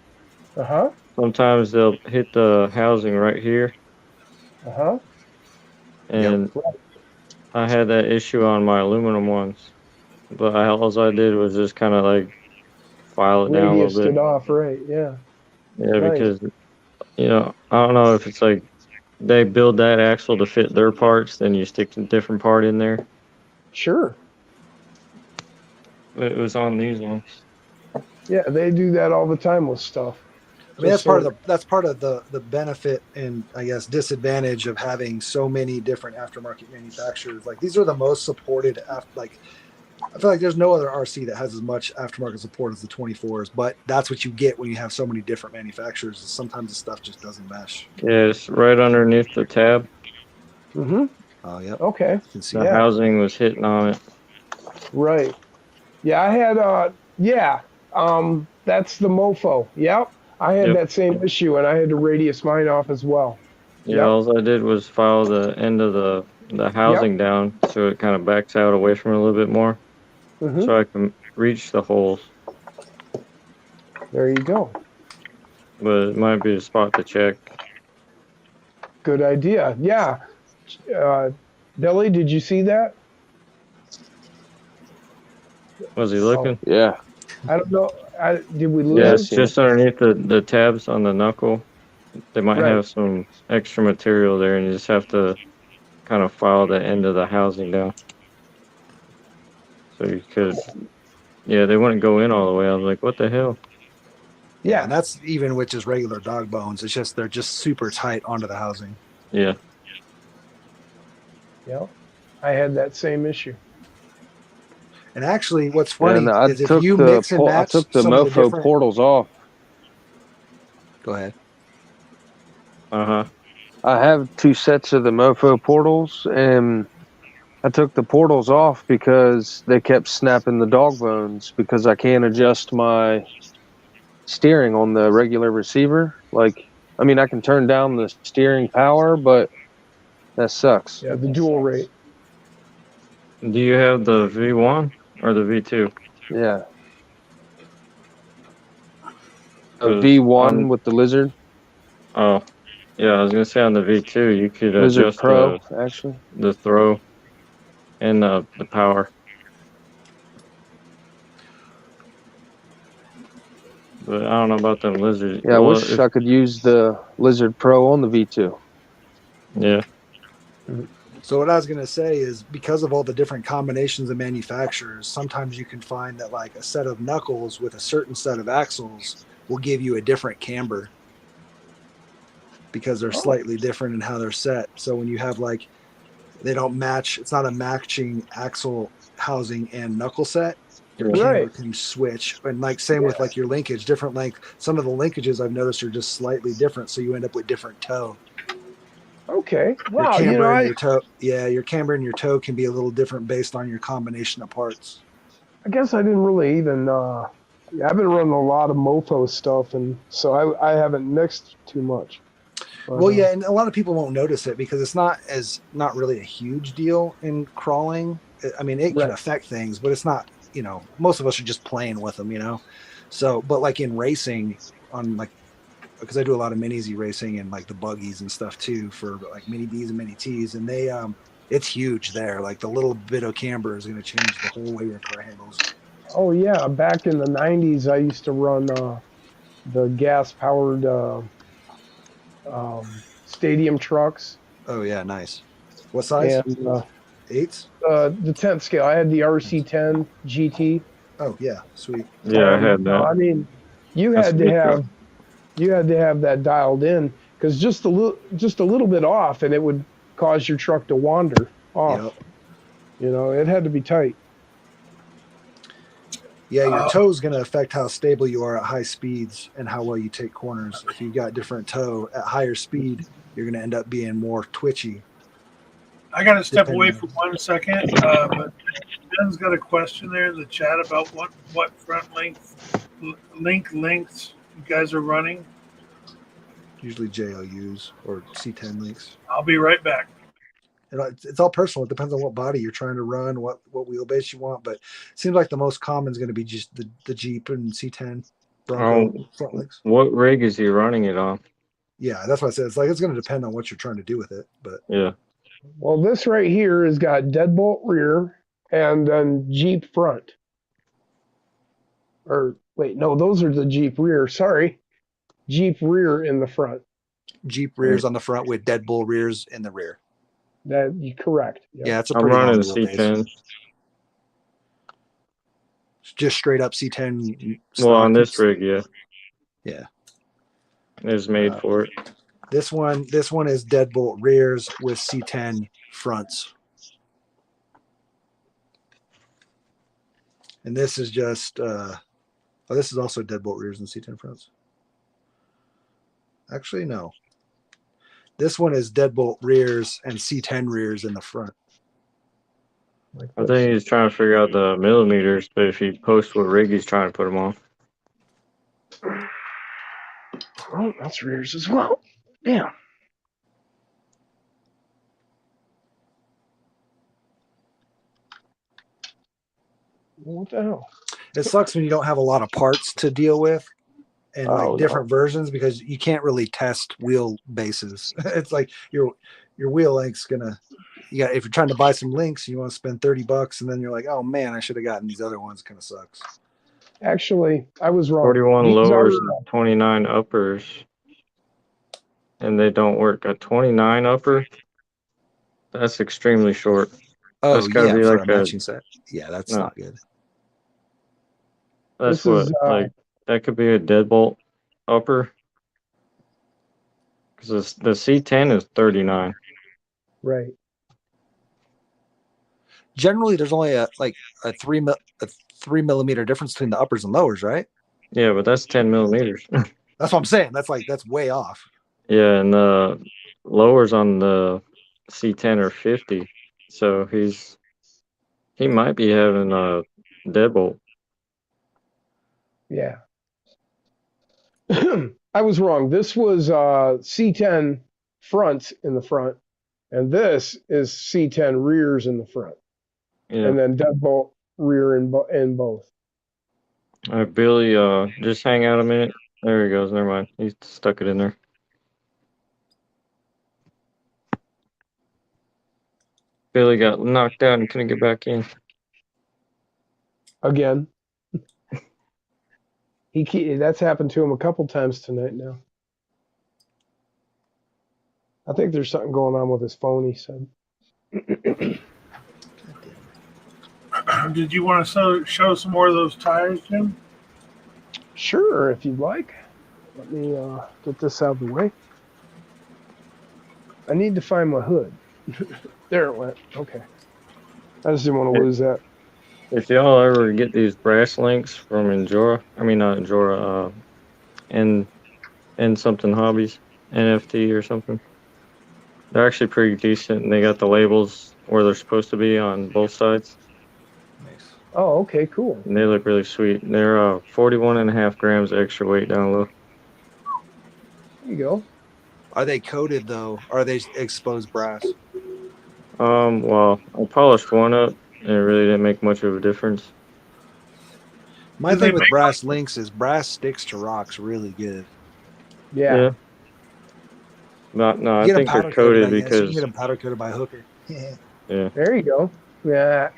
Sometimes they'll hit the housing right here, and I had that issue on my aluminum ones, but all I did was just kind of like file it down a Radiused little it bit. off, right? Yeah. Yeah, Nice. because I don't know if it's like they build that axle to fit their parts, then you stick a different part in there. Sure. But it was on these ones. Yeah, they do that all the time with stuff. I mean, that's part of the benefit and I guess disadvantage of having so many different aftermarket manufacturers. Like these are the most supported. Like I feel like there's no other RC that has as much aftermarket support as the 24s. But that's what you get when you have so many different manufacturers. Is sometimes the stuff just doesn't mesh. Yeah, it's right underneath the tab. Mm-hmm. Oh, yep. Okay. You can see The housing was hitting on it. Right. Yeah, I had that's the mofo. Yep. I had that same issue and I had to radius mine off as well. Yeah, all I did was file the end of the housing down so it kind of backs out away from it a little bit more, so I can reach the holes. There you go. But it might be a spot to check. Good idea. Yeah. Billy, did you see that? Was he looking? Yeah. I don't know. Did we lose Yeah, him? it's just underneath the tabs on the knuckle. They might Right. have some extra material there, and you just have to kind of file the end of the housing down. So they wouldn't go in all the way. I was like, what the hell? Yeah, and that's even with just regular dog bones. It's just they're just super tight onto the housing. Yeah. Yep. I had that same issue. And actually, what's funny I is if you mix and match I took the some of the mofo different... portals off. Go ahead. Uh-huh. I have 2 sets of the mofo portals, and I took the portals off because they kept snapping the dog bones because I can't adjust my steering on the regular receiver. Like, I mean, I can turn down the steering power, but that sucks. Yeah, the dual rate. Do you have the V1 or the V2? Yeah. A V1 with the lizard. Oh, yeah, I was gonna say on the V2 you could Lizard adjust Pro, actually. the throw and the power. But I don't know about them lizards. Yeah, I wish I could use the Lizard Pro on the V2. Yeah. So what I was going to say is because of all the different combinations of manufacturers, sometimes you can find that like a set of knuckles with a certain set of axles will give you a different camber because they're slightly different in how they're set. So when you have like, they don't match, it's not a matching axle housing and knuckle set. Your camber can switch. And like same with like your linkage, different length. Some of the linkages I've noticed are just slightly different. So you end up with different toe. Okay. Wow. Your camber and your toe can be a little different based on your combination of parts. I guess I didn't really even. I've been running a lot of mofo stuff, and so I haven't mixed too much. But, well, yeah, and a lot of people won't notice it because it's not really a huge deal in crawling. I mean, it can affect things, but it's not. Most of us are just playing with them. So, but like in racing, on like. Because I do a lot of mini Z racing and like the buggies and stuff too for like mini Bs and mini Ts, and they it's huge there. Like the little bit of camber is going to change the whole way your car handles. Oh yeah, back in the '90s, I used to run the gas-powered stadium trucks. Oh yeah, nice. What size? And, 8s? The 10th scale. I had the RC10 GT. Oh yeah, sweet. Yeah, I had that. I mean, you had to have that dialed in because just a little bit off, and it would cause your truck to wander off. Yep. It had to be tight. Yeah, your toe is going to affect how stable you are at high speeds and how well you take corners. If you've got different toe at higher speed, you're going to end up being more twitchy. I got to step away for 1 second, but Ben's got a question there in the chat about what front lengths you guys are running. Usually JLUs or C10 links. I'll be right back. It's all personal. It depends on what body you're trying to run, what wheelbase you want. But it seems like the most common is going to be just the Jeep and C10 Bronco front legs. What rig is he running it on? Yeah, that's what I said. It's like it's going to depend on what you're trying to do with it. But yeah. Well, this right here has got deadbolt rear and then Jeep front. Or wait, no, those are the Jeep rear. Sorry, Jeep rear in the front. Jeep rears on the front with deadbolt rears in the rear. That you correct. Yep. Yeah, it's a I'm pretty long running wheelbase. C10. Just straight up C10. Well, on this rig, yeah. Yeah. It's made for it. This one is deadbolt rears with C10 fronts. And this is just this is also deadbolt rears and C10 fronts. Actually, no. This one is deadbolt rears and C10 rears in the front. I think he's trying to figure out the millimeters, but if he posts what rig he's trying to put them on. Oh, that's rears as well. Damn. What the hell? It sucks when you don't have a lot of parts to deal with and like different no. versions because you can't really test wheel bases. It's like your wheel length's gonna if you're trying to buy some links, you want to spend $30 and then you're like, oh man, I should have gotten these other ones. Kind of sucks. Actually, I was wrong. 41 These lowers, are, 29 uppers, and they don't work. A 29 upper, that's extremely short. Oh That's gotta yeah, be for like a matching set. Yeah, that's not good. That's This is, like that could be a deadbolt upper. Because the C10 is 39. right. Generally, there's only a 3 millimeter difference between the uppers and lowers, right? Yeah, but that's 10 millimeters. That's what I'm saying. That's way off. Yeah, and the lowers on the C10 are 50. So he might be having a deadbolt. Yeah. I was wrong. This was C10 front in the front, and this is C10 rears in the front, Yeah. and then deadbolt rear in both. All right, Billy, just hang out a minute. There he goes. Never mind. He stuck it in there. Billy got knocked out and couldn't get back in. Again. That's happened to him a couple times tonight now. I think there's something going on with his phone, he said. Did you want to show some more of those tires, Jim? Sure, if you'd like. Let me get this out of the way. I need to find my hood. There it went. Okay. I just didn't want to lose that. If y'all ever get these brass links from Endura, and something hobbies, NFT or something, they're actually pretty decent, and they got the labels where they're supposed to be on both sides. Nice. Oh, okay, cool. And they look really sweet. They're 41.5 grams extra weight down low. There you go. Are they coated though? Are they exposed brass? Well, I polished one up, and it really didn't make much of a difference. My thing with brass links is brass sticks to rocks really good. Yeah. No, I think they're coated because you can get them powder coated by a hooker. yeah. There you go. Yeah.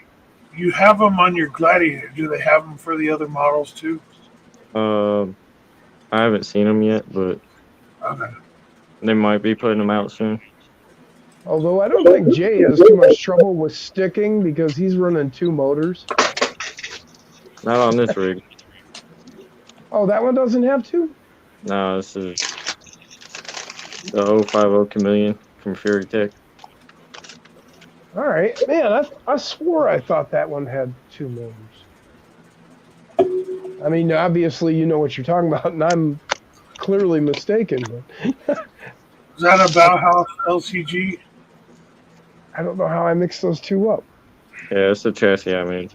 You have them on your Gladiator. Do they have them for the other models too? I haven't seen them yet, but Okay. they might be putting them out soon. Although I don't think Jay has too much trouble with sticking because he's running 2 motors. Not on this rig. Oh, that one doesn't have 2? No, this is the 050 Chameleon from Fury Tech. All right. Man, I swore I thought that one had 2 motors. I mean, obviously you know what you're talking about, and I'm clearly mistaken. But Is that a Bauhaus LCG? I don't know how I mixed those 2 up. Yeah, it's the chassis I made.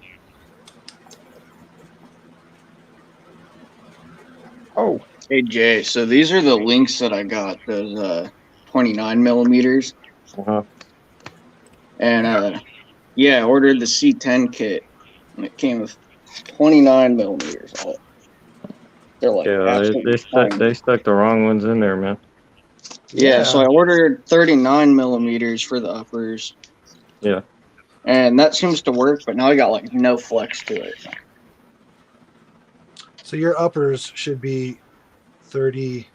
Oh. Hey Jay, so these are the links that I got. Those 29 millimeters. Uh-huh. And yeah, I ordered the C10 kit, and it came with 29 millimeters on it. They're like Yeah, absolutely they tiny. stuck the wrong ones in there, man. Yeah, so I ordered 39 millimeters for the uppers. Yeah. And that seems to work, but now I got like no flex to it. So your uppers should be 39,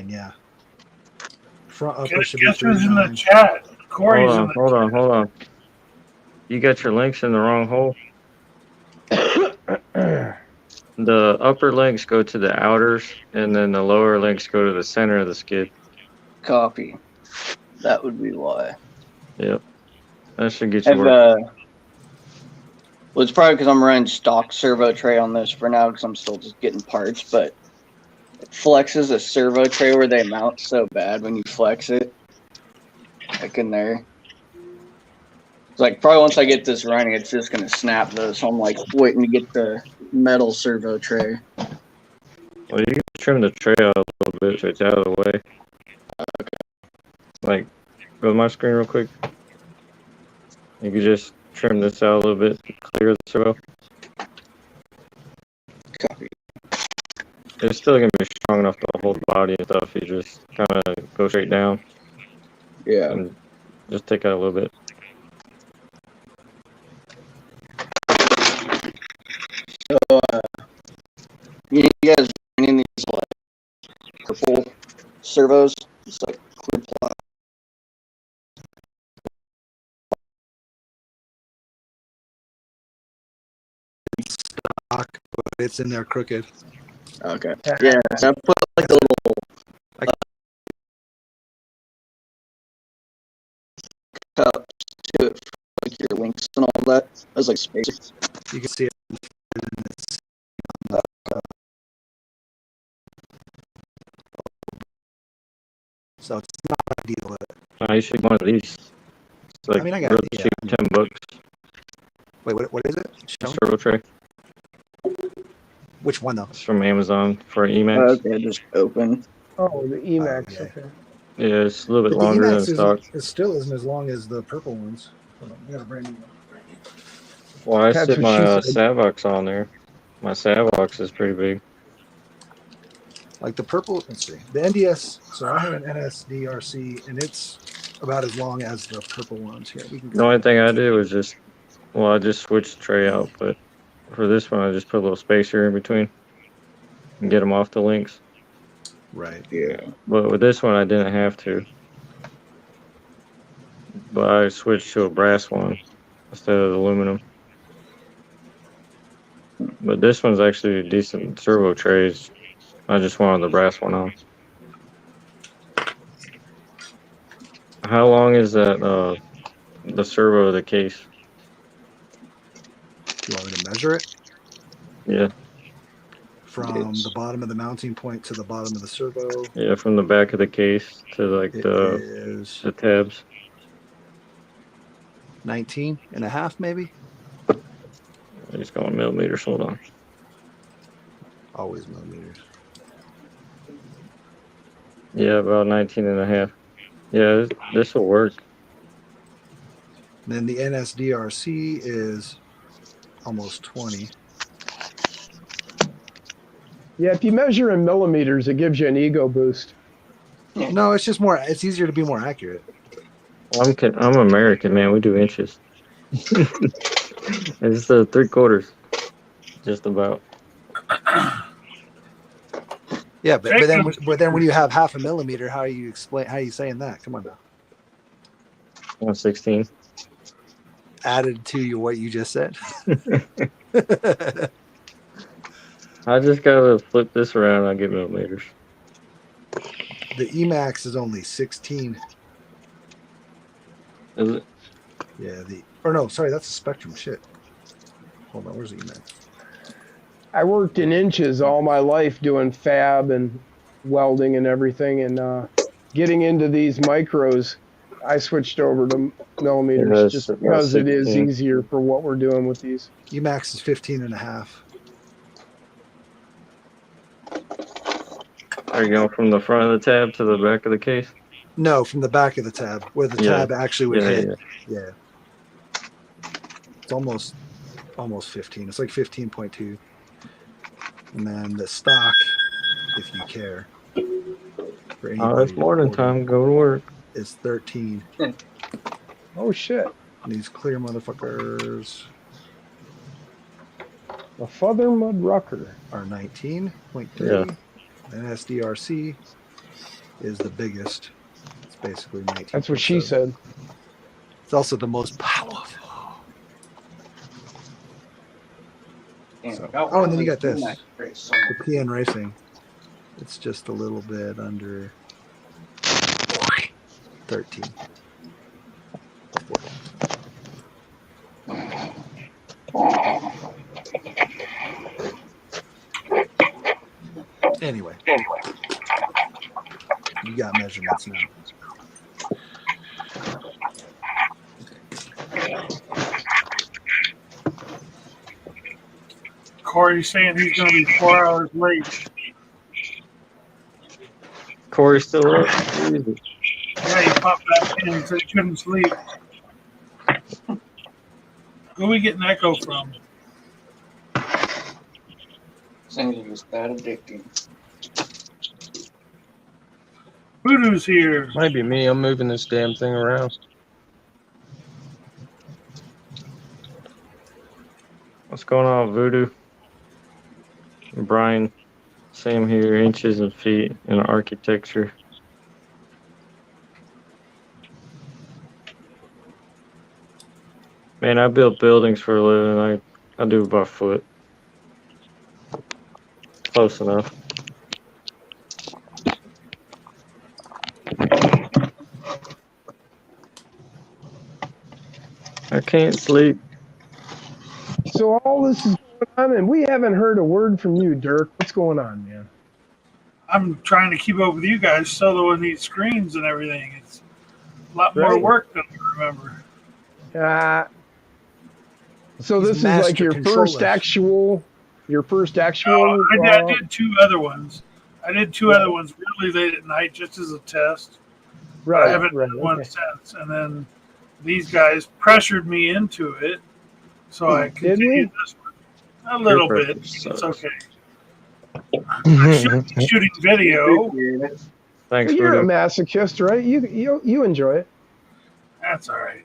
yeah. Front upper should be Guess who's in the 39. chat? Corey's in the Hold on. You got your links in the wrong hole. The upper links go to the outers, and then the lower links go to the center of the skid. Copy. That would be why. Yep. That should get you working. Well, it's probably because I'm running stock servo tray on this for now because I'm still just getting parts, but it flexes a servo tray where they mount so bad when you flex it. Like in there. It's like probably once I get this running, it's just going to snap though, so I'm like waiting to get the metal servo tray. Well, you can trim the tray out a little bit so it's out of the way. Like, go to my screen real quick. You can just trim this out a little bit to clear the servo. Copy. It's still going to be strong enough to hold the body and stuff. You just kind of go straight down. Yeah. And just take out a little bit. So, you guys running these like purple servos? It's like clear plastic. Stock, but it's in there crooked. Okay. Yeah, so I put like a little cups to it for like your links and all that. As like space. You can see it. So it's not ideal. You should get one of these. It's like I got real it, yeah. cheap, $10. Wait, what is it? Show me. Servo tray. Which one though? It's from Amazon for Emacs. Okay, just open. Oh, the Emacs. Okay. Okay. Yeah, it's a little bit But the longer than Emacs stock. it still isn't as long as the purple ones. Hold on, I got a brand new one. Well, I That's sit what my she said. Savox on there. My Savox is pretty big. Like the purple, let's see. The NDS, so I have an NSDRC, and it's about as long as the purple ones here. We can The only thing I did was I just switched the tray out, but for this one, I just put a little spacer in between and get them off the links. Right. Yeah. But with this one, I didn't have to. But I switched to a brass one instead of aluminum. But this one's actually a decent servo trays. I just wanted the brass one on. How long is that, the servo of the case? You want me to measure it? Yeah. From the bottom of the mounting point to the bottom of the servo. Yeah, from the back of the case to like It the is tabs. 19 and a half, maybe? He's going millimeters. Hold on. Always millimeters. Yeah, about 19 and a half. Yeah, this will work. Then the NSDRC is almost 20. Yeah, if you measure in millimeters, it gives you an ego boost. No, it's just more. It's easier to be more accurate. I'm American, man. We do inches. It's 3/4, just about. Yeah, but then when you have half a millimeter, how are you saying that? Come on now. 1/16. Added to what you just said. I just gotta flip this around. I get millimeters. The Emax is only 16. Is it? Yeah. Sorry, that's a Spectrum. Shit. Hold on, where's the Emax? I worked in inches all my life doing fab and welding and everything, and getting into these micros, I switched over to millimeters just because it is easier for what we're doing with these. Emax is 15 and a half. Are you going from the front of the tab to the back of the case? No, from the back of the tab, where the Yeah. tab actually would Yeah, hit. yeah. Yeah. It's almost 15. It's like 15.2. And then the stock, if you care, for Oh, anybody it's morning recording, time. Go to work. is 13. Oh shit! These clear motherfuckers A Father Mud Rucker. are 19.3. Yeah. And SDRC is the biggest. It's basically 19. That's what she said. It's also the most powerful. So, oh, and then you got this. The PN Racing. It's just a little bit under 13. Anyway, you got measurements now. Corey's saying he's going to be 4 hours late. Corey's still up. Easy. Yeah, he popped back in and said he couldn't sleep. Who are we getting echo from? Singing is that addicting. Voodoo's here. Might be me. I'm moving this damn thing around. What's going on, Voodoo? Brian, same here, inches and feet in architecture. Man, I build buildings for a living. I do it by foot. Close enough. I can't sleep. So all this is going on, and we haven't heard a word from you, Dirk. What's going on, man? I'm trying to keep up with you guys soloing these screens and everything. It's a lot more Right. work than I remember. So He's this is like master your controller. first actual. I did 2 other ones. I did 2 other ones really late at night just as a test. Right. I haven't done one since. And then these guys pressured me into it. So I continued this one. A little Peer bit. pressure It's sucks. okay. I should be shooting video. Thanks, You're a Voodoo. masochist, right? You enjoy it. That's all right.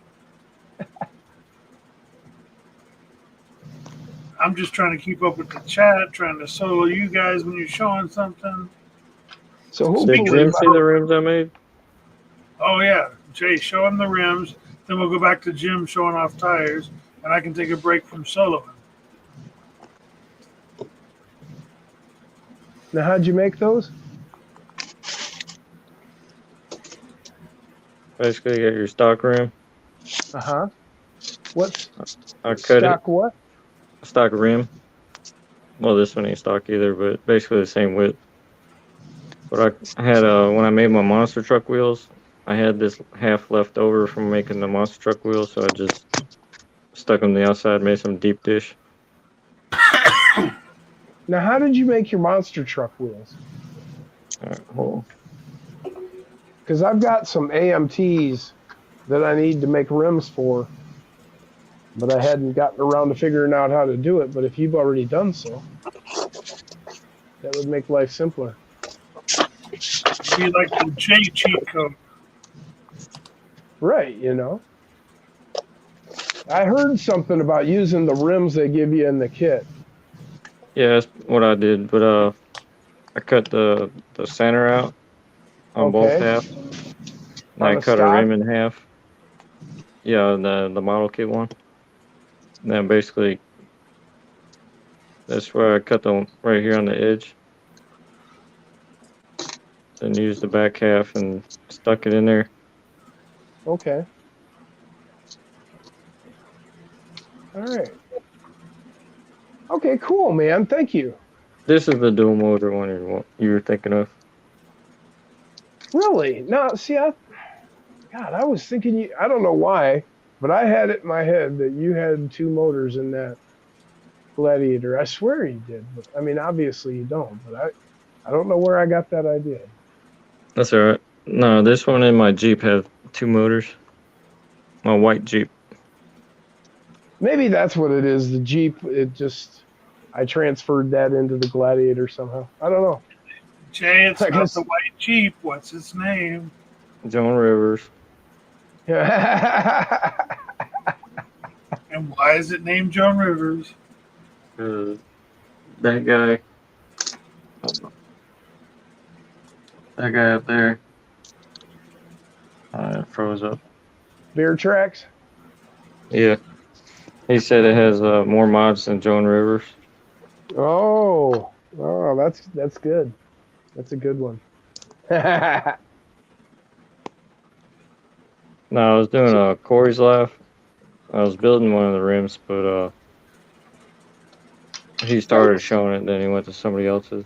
I'm just trying to keep up with the chat, trying to solo you guys when you're showing something. So Did hopefully, Jim see the rims I made? Oh, yeah. Jay, show him the rims. Then we'll go back to Jim showing off tires, and I can take a break from soloing. now how'd you make those? Basically, you got your stock rim. What's I cut stock? What? it. Stock rim. Well, this one ain't stock either, but basically the same width. But I had when I made my monster truck wheels, I had this half left over from making the monster truck wheels, so I just stuck them to the outside, made some deep dish. Now, how did you make your monster truck wheels? All right, hold on. Because I've got some AMTs that I need to make rims for, but I hadn't gotten around to figuring out how to do it. But if you've already done so, that would make life simpler. Be like the J cheat code. Right, you know. I heard something about using the rims they give you in the kit. Yeah, that's what I did, but I cut the center out on both halves. And I cut a rim in half. Yeah, the model kit one. And then basically, that's where I cut them right here on the edge. Then used the back half and stuck it in there. Okay. All right. Okay, cool, man. Thank you. This is the dual motor one you were thinking of. Really? No, see, God, I was thinking I don't know why, but I had it in my head that you had 2 motors in that Gladiator. I swear you did. But, I mean, obviously you don't, but I don't know where I got that idea. That's all right. No, this one in my Jeep have 2 motors. My white Jeep. Maybe that's what it is. The Jeep, I transferred that into the Gladiator somehow. I don't know. Jay, it's I not guess. the white Jeep. What's its name? Joan Rivers. And why is it named Joan Rivers? That guy. That guy up there. It froze up. Beer tracks? Yeah. He said it has more mods than Joan Rivers. Oh, that's good. That's a good one. No, I was doing Corey's Laugh. I was building one of the rims, but he started showing it, then he went to somebody else's.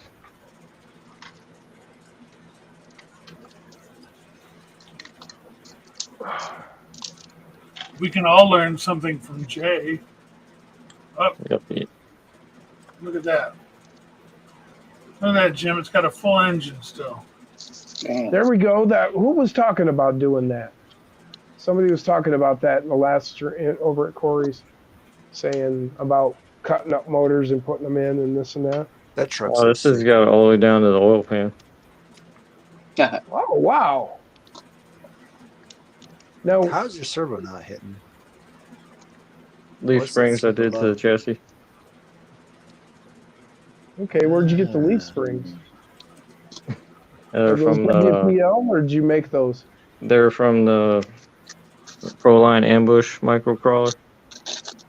We can all learn something from Jay. Oh, Yep. look at that. Look at that, Jim. It's got a full engine still. Damn. There we go. Who was talking about doing that? Somebody was talking about that in the last over at Corey's, saying about cutting up motors and putting them in and this and that. That truck's Oh, this has got it all the way down to the oil pan. Oh wow! Now, how's your servo not hitting? Leaf What's springs that I did to above? the chassis. okay, where'd you get the leaf springs? They're Are those from the WPL, or did you make those? Proline Ambush microcrawler.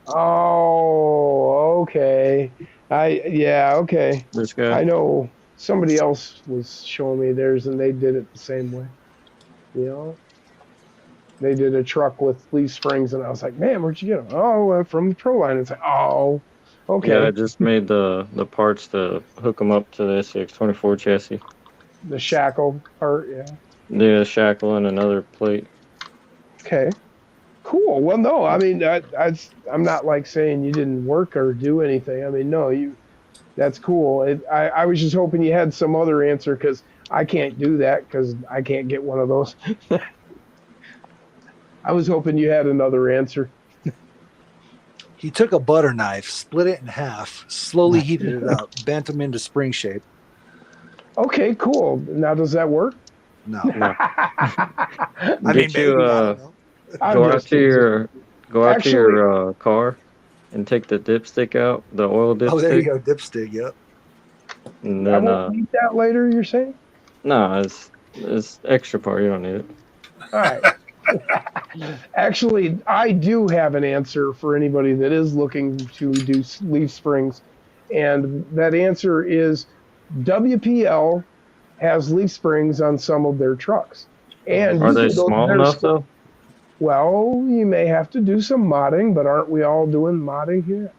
Oh, okay. Okay. This guy. I know somebody else was showing me theirs, and they did it the same way. You know, they did a truck with leaf springs, and I was like, man, where'd you get them? Oh, from the Proline. It's like, oh, okay. Yeah, I just made the parts to hook them up to the SCX-24 chassis. The shackle part, yeah. The shackle and another plate. Okay. Cool. Well, no, I mean, I'm not like saying you didn't work or do anything. I mean, no, that's cool. I was just hoping you had some other answer, because I can't do that because I can't get one of those. I was hoping you had another answer. He took a butter knife, split it in half, slowly heated it up, bent them into spring shape. Okay, cool. Now, does that work? No. I I mean, maybe. I don't know. Go out to your car and take the dipstick out, the oil dipstick. Oh, there you go, dipstick. Yep. And I then won't need that later, you're saying? no, it's extra part. You don't need it. All right. Actually, I do have an answer for anybody that is looking to do leaf springs, and that answer is WPL has leaf springs on some of their trucks. And Are they small enough though? Well, you may have to do some modding, but aren't we all doing modding here?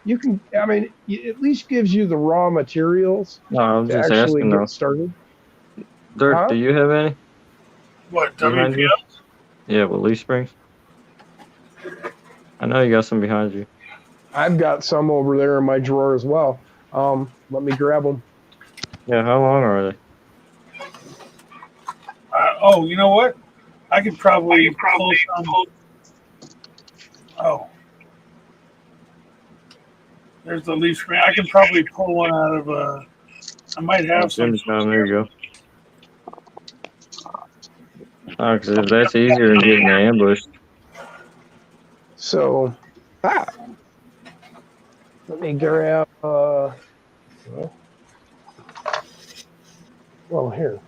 You can, I mean, it at least gives you the raw materials No, I'm to just actually asking get though. started. Dirk, Huh? do you have any? What, Behind you? WPL? Yeah, with leaf springs. I know you got some behind you. I've got some over there in my drawer as well. Let me grab them. Yeah, how long are they? Oh, you know what? I could probably pull some. Oh. There's the leaf spring. I could probably pull one out of I might have some. Jim's down there. You go. Oh, because if that's easier than getting ambushed. So, let me grab, well, here.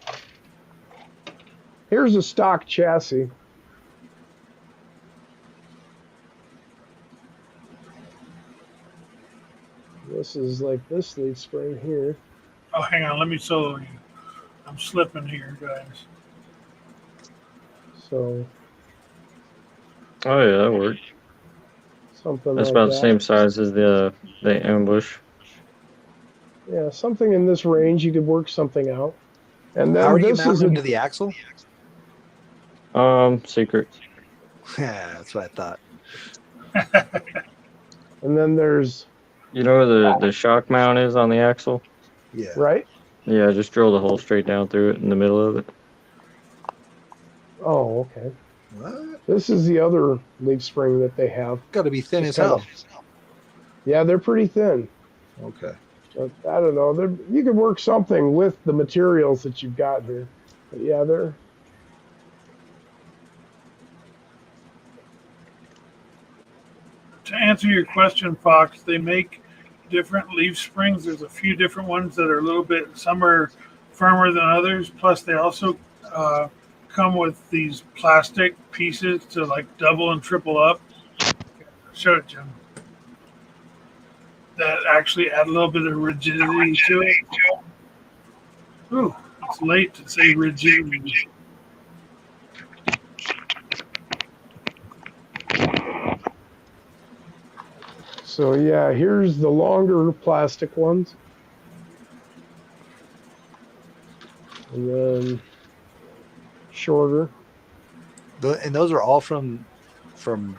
Here's a stock chassis. This is like this leaf spring here. Oh, hang on. Let me solo you. I'm slipping here, guys. So, Oh yeah, that works. something That's like about that. the same size as the ambush. Yeah, something in this range. You could work something out. And then How are you this is mounting them to the axle? Secret. Yeah, that's what I thought. and then there's, You know where the shock mount is on the axle? Yeah. right? Yeah, just drill the hole straight down through it in the middle of it. Oh, okay. What? This is the other leaf spring that they have. Got to be thin Just as hell. Yeah, they're pretty thin. Okay. But I don't know. You could work something with the materials that you've got here. But yeah, they're. To answer your question, Fox, they make different leaf springs. There's a few different ones that are a little bit, some are firmer than others. Plus, they also come with these plastic pieces to like double and triple up. Show it, Jim. That actually add a little bit of rigidity to it. Ooh, it's late to say rigidity. So yeah, here's the longer plastic ones. And then shorter. And those are all from from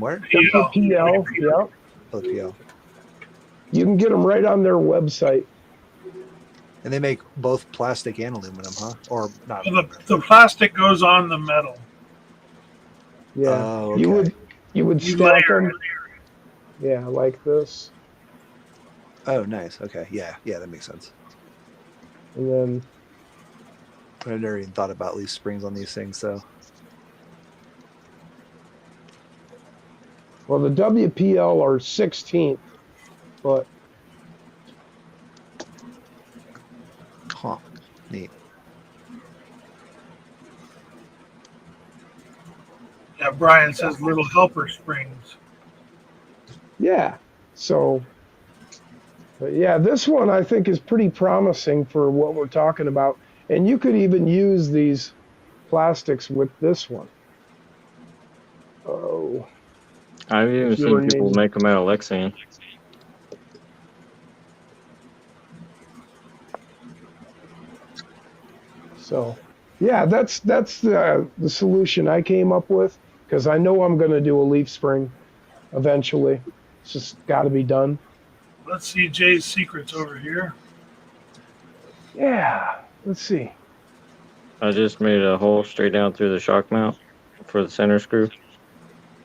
where? WPL, yeah. LPL. You can get them right on their website. And they make both plastic and aluminum, huh? Or not? Well, the plastic goes on the metal. Yeah. Oh, okay. You would You stack layer them. Yeah, like this. Oh, nice. Okay. Yeah, that makes sense. And then I never even thought about leaf springs on these things, so. well, the WPL are 16th, but Huh. Neat. Yeah, Brian says little helper springs. yeah. So, but yeah, this one I think is pretty promising for what we're talking about. And you could even use these plastics with this one. Oh, I've even if you were seen people needing- make them out of Lexan. So, yeah, that's the solution I came up with because I know I'm going to do a leaf spring eventually. It's just got to be done. Let's see Jay's secrets over here. Yeah, let's see. I just made a hole straight down through the shock mount for the center screw.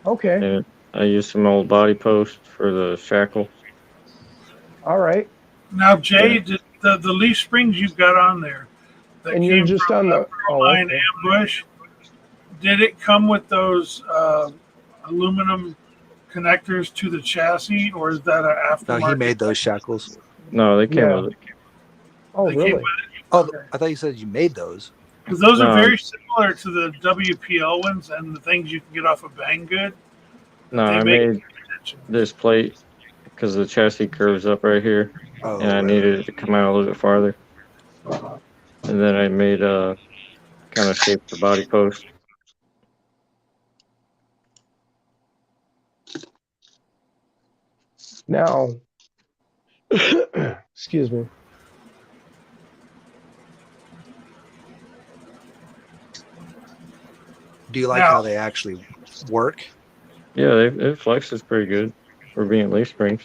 Okay. And I used some old body posts for the shackle. All right. Now, Jay, the leaf springs you've got on there that And you're came just from on the Line okay. Ambush, did it come with those aluminum connectors to the chassis, or is that an aftermarket? No, he made those shackles. No, they came Yeah. with it. Oh, They came really? with it? Oh, Okay. I thought you said you made those. Because those No. are very similar to the WPL ones and the things you can get off of Banggood. No, They I make made this plate because the chassis curves up right here, Oh, and I right. needed it to come out a little bit farther. And then I made kind of shaped the body post. Now, excuse me. Do you like Now- how they actually work? Yeah, it flexes pretty good for being leaf springs.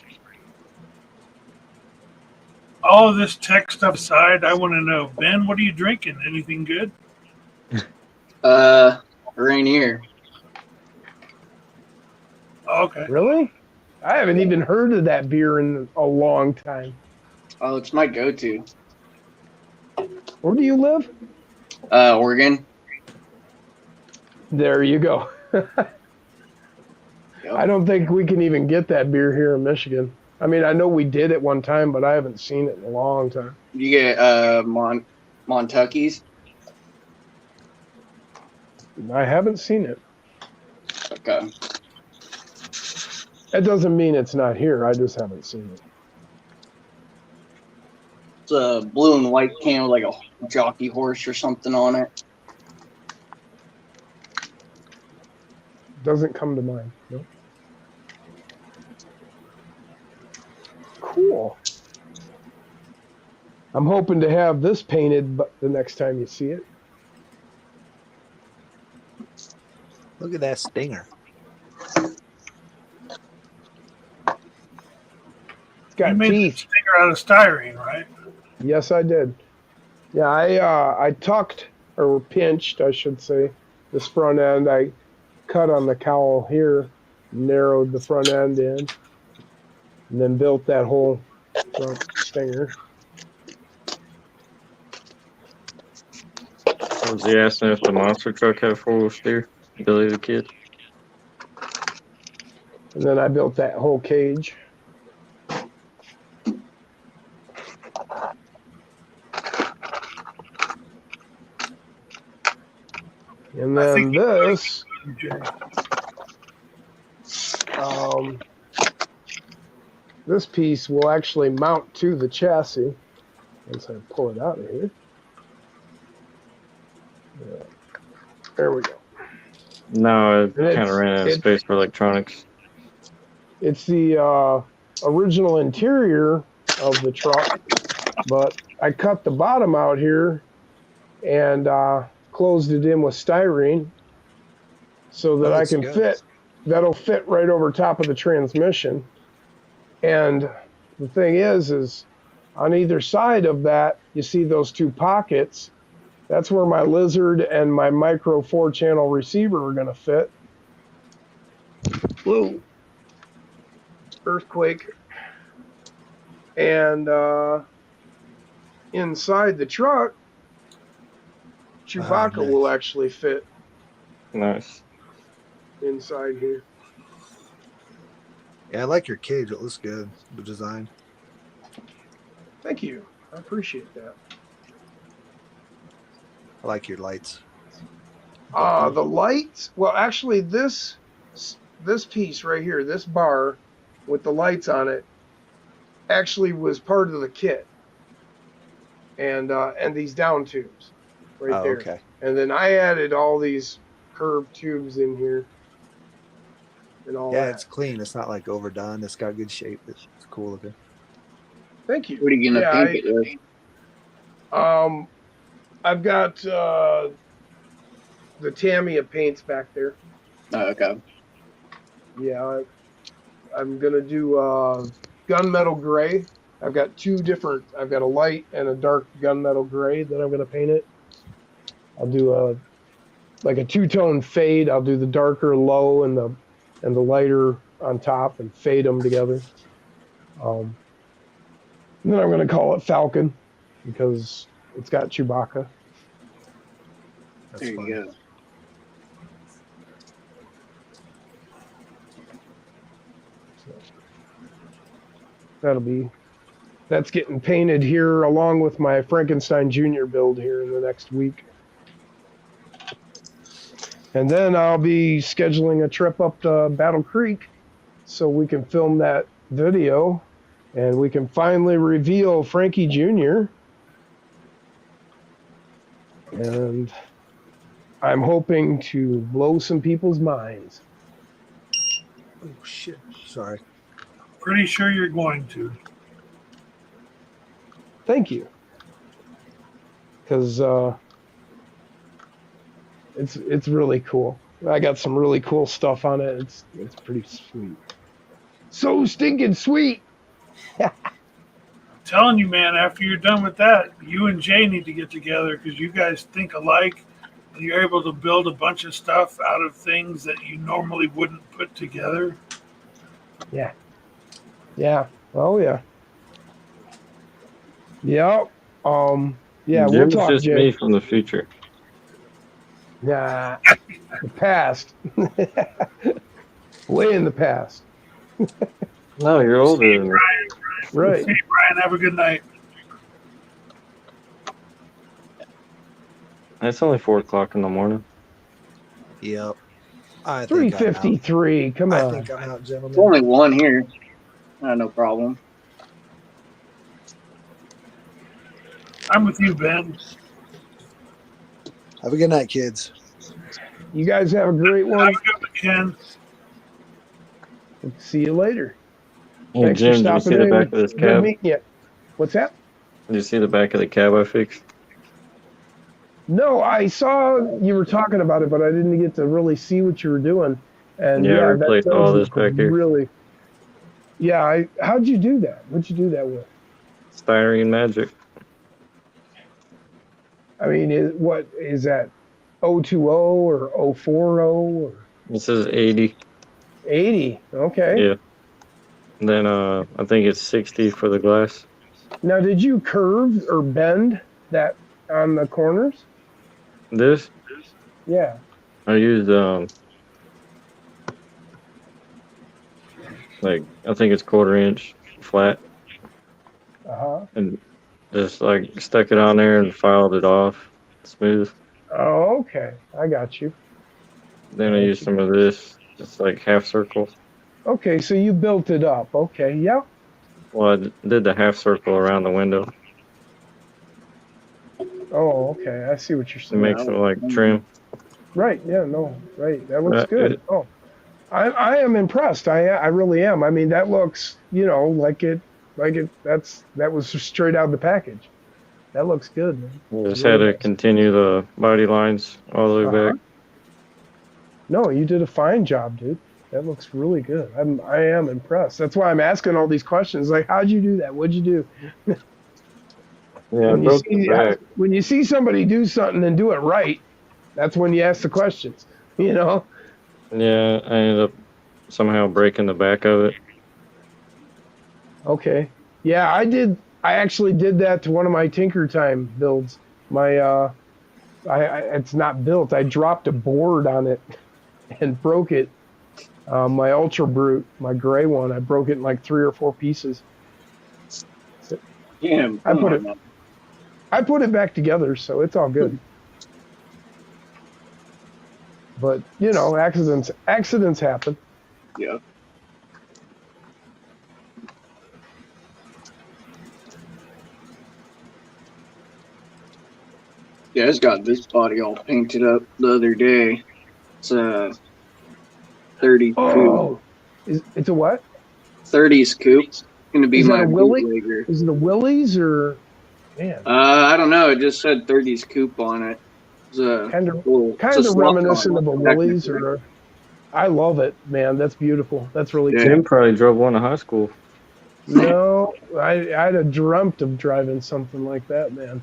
All of this tech stuff aside, I want to know, Ben, what are you drinking? Anything good? Rainier. Okay. Really? I haven't even heard of that beer in a long time. Oh, it's my go-to. Where do you live? Oregon. There you go. Yep. I don't think we can even get that beer here in Michigan. I mean, I know we did at one time, but I haven't seen it in a long time. You get Montucky's. I haven't seen it. Okay. That doesn't mean it's not here. I just haven't seen it. It's a blue and white can with like a jockey horse or something on it. Doesn't come to mind. No. Cool. I'm hoping to have this painted, but the next time you see it. Look at that stinger. It's got You made the teeth. stinger out of styrene, right? Yes, I did. Yeah, I tucked or pinched, I should say, this front end. I cut on the cowl here, narrowed the front end in, and then built that whole front stinger. Was he asking if the monster truck had 4-wheel steer? Billy the Kid. And then I built that whole cage. And then this, this piece will actually mount to the chassis once I pull it out of here. Yeah. There we go. No, it kind of ran out of space for electronics. It's the original interior of the truck, but I cut the bottom out here and closed it in with styrene so that I can fit. That'll fit right over top of the transmission. And the thing is on either side of that, you see those two pockets. That's where my Lizard and my micro 4-channel receiver are going to fit. Whoa. Earthquake. And inside the truck, Chewbacca will actually fit. Nice. Inside here. Yeah, I like your cage. It looks good. The design. Thank you. I appreciate that. I like your lights. The lights. Well, actually, this piece right here, this bar with the lights on it, actually was part of the kit. And these down tubes, right there. Okay. And then I added all these curved tubes in here. And all that. It's clean. It's not like overdone. It's got good shape. It's cool looking. Thank you. What are you gonna paint it with? I've got the Tamiya paints back there. Oh, okay. Yeah, I'm gonna do gunmetal gray. I've got two different. I've got a light and a dark gunmetal gray that I'm gonna paint it. I'll do like a two-tone fade. I'll do the darker low and the lighter on top and fade them together. And then I'm going to call it Falcon because it's got Chewbacca. There you go. So that's getting painted here along with my Frankenstein Jr. build here in the next week. And then I'll be scheduling a trip up to Battle Creek so we can film that video and we can finally reveal Frankie Jr. And I'm hoping to blow some people's minds. Oh, shit. Sorry. Pretty sure you're going to. Thank you. Because it's really cool. I got some really cool stuff on it. It's pretty sweet. So stinking sweet. I'm telling you, man, after you're done with that, you and Jay need to get together because you guys think alike and you're able to build a bunch of stuff out of things that you normally wouldn't put together. Yeah. Yeah. Oh yeah. Yep. Yeah, we'll talk, just Jay. me from the future. Nah, the past. Way in the past. No, you're older than me. Right. Hey, Brian, have a good night. It's only 4 o'clock in the morning. Yep. I think 3:53. Come I on. think I'm out, gentlemen. There's only one here. No problem. I'm with you, Ben. Have a good night, kids. You guys have a great one. Have a good one, Ken. See you later. Hey, Thanks for Jim, did you stopping see the in. back of this Good cab? meeting you. What's that? Did you see the back of the cab I fixed? No, I saw you were talking about it, but I didn't get to really see what you were doing. And Yeah, I that replaced all does this back here. really. Yeah, how'd you do that? What'd you do that with? Styrene magic. I mean, what is that? 020 or 040 or It says 80. 80? Okay. Yeah. And then I think it's 60 for the glass. Now, did you curve or bend that on the corners? This Yeah. I used like I think it's 1/4 inch flat, Uh-huh. and just like stuck it on there and filed it off smooth. Oh, okay. I got you. Then I used some of this. It's like half circle. Okay, so you built it up. Okay, yeah. Well, I did the half circle around the window. Oh, okay. I see what you're It saying. makes it like trim. Right. Yeah. No. Right. That looks good. It, Oh, I am impressed. I really am. I mean, that looks, that was just straight out of the package. That looks good, man. just had to continue the body lines all the way back. No, you did a fine job, dude. That looks really good. I am impressed. That's why I'm asking all these questions. Like, how'd you do that? What'd you do? Yeah, I broke the back. When you see somebody do something and do it right, that's when you ask the questions. Yeah, I ended up somehow breaking the back of it. Okay. Yeah, I actually did that to one of my Tinker Time builds. My it's not built. I dropped a board on it and broke it. My Ultra Brute, my gray one, I broke it in like 3 or 4 pieces. Damn, I put it back together, so it's all good. But accidents happen. Yeah. Yeah, I just got this body all painted up the other day. It's a 30 coupe. It's a what? 30s coupe. It's gonna be my bootlegger. Is it a Willys or? Man. I don't know. It just said 30s coupe on it. Kind of reminiscent of a Willys or. I love it, man. That's beautiful. That's really cool. Jim probably drove one in high school. No, I'd have dreamt of driving something like that, man.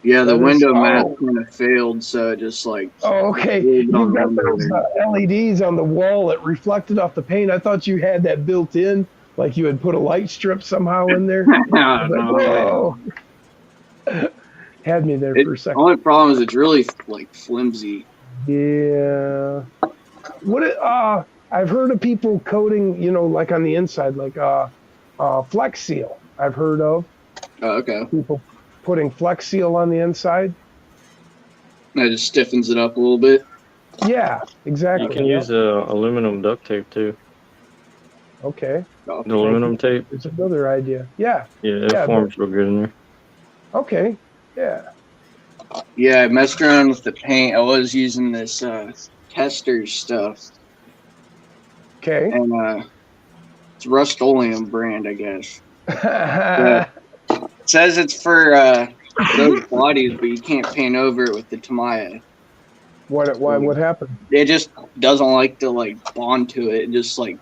Yeah, the window mask kind of failed, so it just like. Oh, okay. You've got those LEDs on the wall that reflected off the paint. I thought you had that built in, like you had put a light strip somehow in there. No. Had me there for a second. The only problem is it's really like flimsy. Yeah. I've heard of people coating, like on the inside, like Flex Seal. I've heard of. Oh, okay. People putting Flex Seal on the inside. That just stiffens it up a little bit. Yeah, exactly. You can use aluminum duct tape too. Okay. The aluminum tape. It's another idea. Yeah. Yeah, it forms real good in there. Okay. Yeah. Yeah, I messed around with the paint. I was using this tester stuff. Okay. And it's Rust-Oleum brand, I guess. It says it's for those bodies, but you can't paint over it with the Tamiya. What happened? It just doesn't like to bond to it. Just like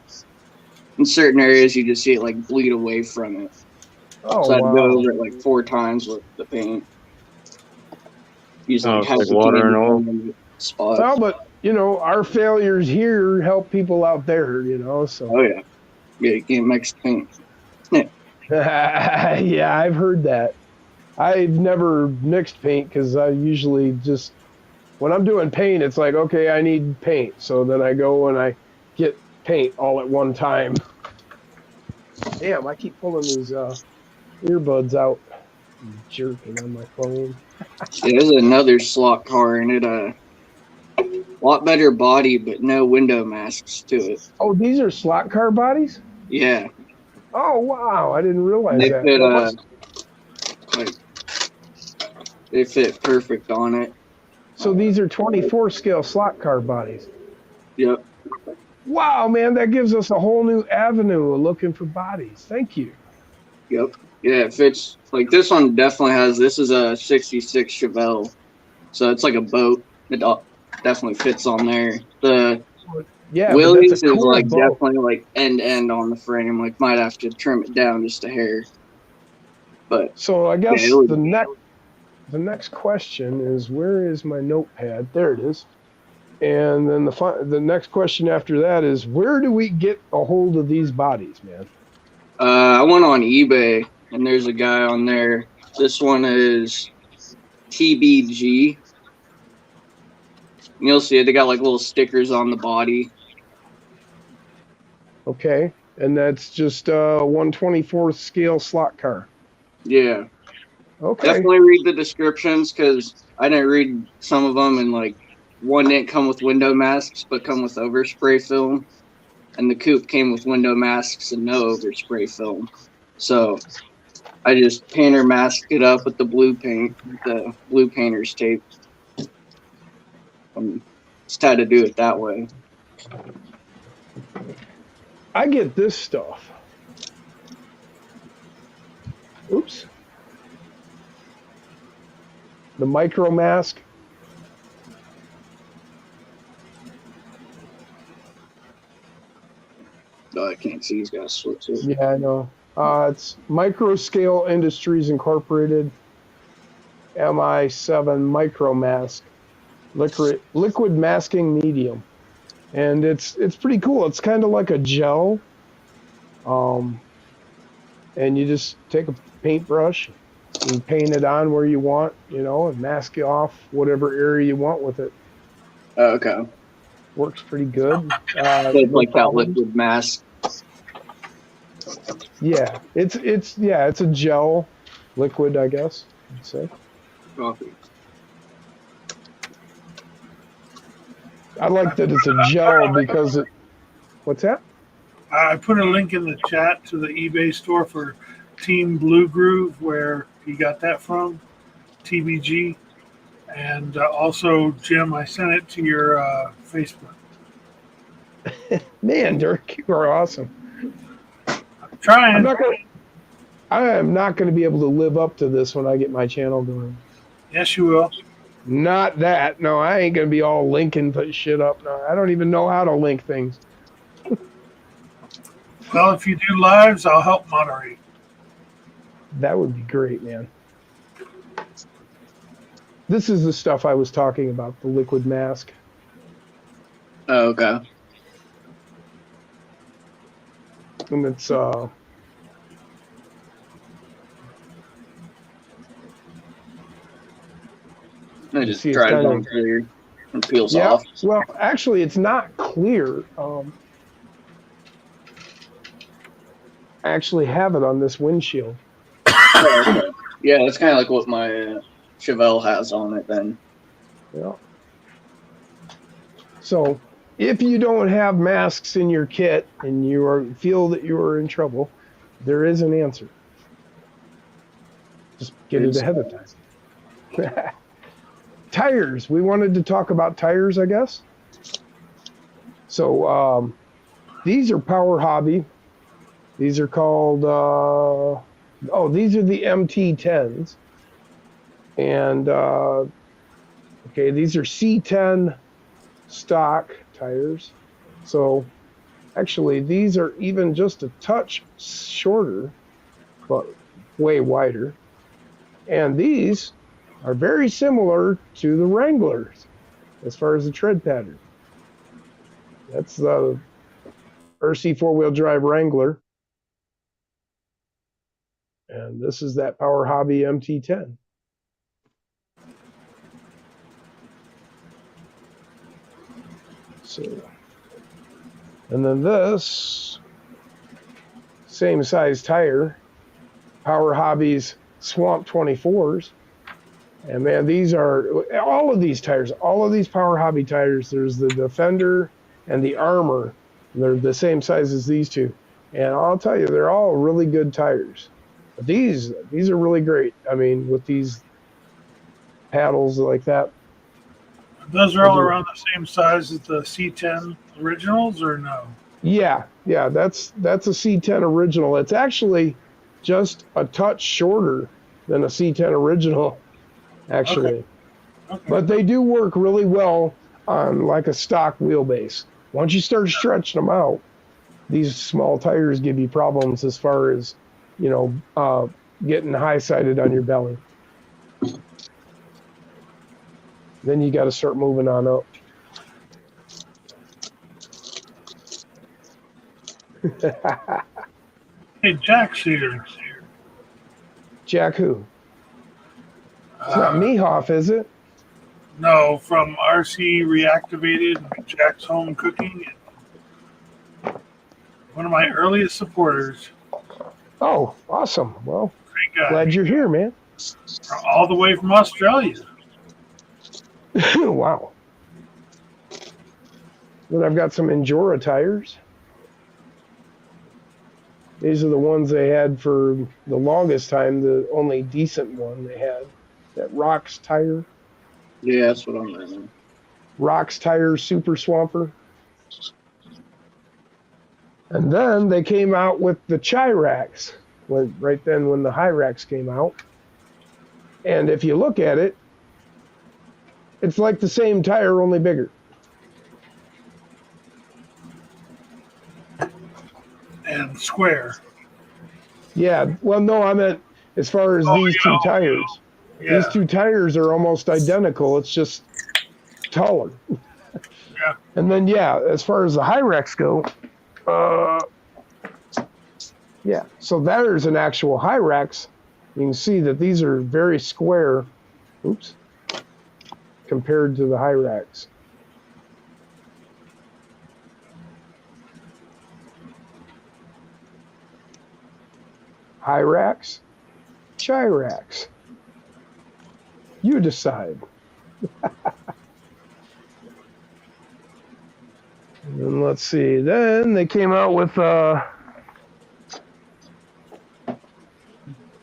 in certain areas, you just see it bleed away from it. Oh, so I'd go over it 4 times with the paint. Using water and oil. Spots. Well, but our failures here help people out there. So. Oh yeah, you can't mix paint. Yeah, I've heard that. I've never mixed paint because I usually just, when I'm doing paint, it's like, okay, I need paint. So then I go and I get paint all at one time. Damn, I keep pulling these earbuds out. I'm jerking on my phone. Yeah, there's another slot car and it a lot better body, but no window masks to it. Oh, these are slot car bodies? Yeah. Oh wow, I didn't realize that. They fit perfect on it. So these are 24 scale slot car bodies. Yep. Wow, man, that gives us a whole new avenue of looking for bodies. Thank you. Yep. Yeah, it fits. This one definitely has. This is a '66 Chevelle, so it's like a boat. It definitely fits on there. The Willys is boat. Definitely end to end on the frame. Might have to trim it down just a hair. But so I guess the the next question is, where is my notepad? There it is. And then the next question after that is, where do we get a hold of these bodies, man? I went on eBay, and there's a guy on there. This one is TBG. And you'll see it. They got like little stickers on the body. Okay. And that's just a 1/24th scale slot car. Yeah. Okay. Definitely read the descriptions, because I didn't read some of them, and like one didn't come with window masks but come with overspray film, and the coupe came with window masks and no overspray film. So I just painter masked it up with the blue paint, the blue painter's tape. Just had to do it that way. I get this stuff. Oops. The micro mask. Oh, I can't see. He's got to switch it. Yeah, I know. It's Microscale Industries Incorporated MI7 Micro Mask, liquid masking medium, and it's pretty cool. It's kind of like a gel, and you just take a paintbrush and paint it on where you want, and mask it off whatever area you want with it. Okay. Works pretty good. Like that liquid mask. Yeah, it's a gel, liquid, I guess you'd say. Coffee. I like that it's a gel because it. What's that? I put a link in the chat to the eBay store for Team Blue Groove, where he got that from, TBG. And also, Jim, I sent it to your Facebook. Man, Dirk, you are awesome. I'm trying. I am not going to be able to live up to this when I get my channel going. Yes, you will. Not that. No, I ain't going to be all linking shit up. No, I don't even know how to link things. Well, if you do lives, I'll help moderate. That would be great, man. This is the stuff I was talking about, the liquid mask. Oh, okay. And it's It just dries on clear and peels off. Well, actually, it's not clear. I actually have it on this windshield. Yeah, that's kind of like what my Chevelle has on it then. Yeah. So if you don't have masks in your kit and you feel that you are in trouble, there is an answer. Just get it ahead of time. Tires. We wanted to talk about tires, I guess. So these are Power Hobby. These are called, these are the MT10s. And, okay, these are C10 stock tires. So actually, these are even just a touch shorter, but way wider. And these are very similar to the Wranglers as far as the tread pattern. That's the Gncrc four-wheel drive Wrangler. And this is that Power Hobby MT10. So, and then this same size tire, Power Hobby's Swamp 24s. And man, these are all of these tires, all of these Power Hobby tires. There's the Defender and the Armor. They're the same size as these two. And I'll tell you, they're all really good tires. But these are really great. I mean, with these paddles like that. Those are all around the same size as the C10 originals, or no? Yeah, that's a C10 original. It's actually just a touch shorter than a C10 original, actually. Okay. But they do work really well on like a stock wheelbase. Once you start stretching them out, these small tires give you problems as far as, getting high-sided on your belly. Then you got to start moving on up. Hey, Jack's here. Jack who? It's not Mehoff, is it? No, from RC Reactivated, Jack's Home Cooking. One of my earliest supporters. Oh, awesome. Well, Great guy. glad you're here, man. All the way from Australia. Wow. Then I've got some Gncrc tires. These are the ones they had for the longest time, the only decent one they had. That Rocks tire. Yeah, that's what I'm running. Rocks tire Super Swamper. And then they came out with the Chirax, right then when the Hyrax came out. And if you look at it, it's like the same tire, only bigger. And square. Yeah, well, no, I meant as far as these two tires. Yeah. These two tires are almost identical. It's just taller. Yeah. And then, yeah, as far as the Hyrax go, yeah, so there's an actual Hyrax. You can see that these are very square, oops, compared to the Hyrax. Hyrax, Chirax. You decide. And let's see. Then they came out with the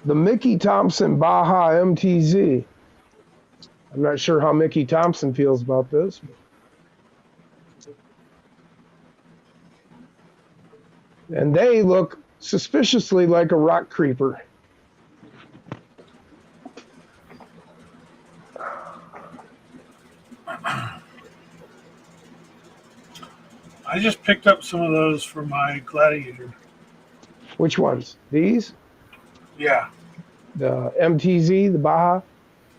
Mickey Thompson Baja MTZ. I'm not sure how Mickey Thompson feels about this. And they look suspiciously like a rock creeper. I just picked up some of those for my Gladiator. Which ones? These? Yeah. The MTZ, the Baja?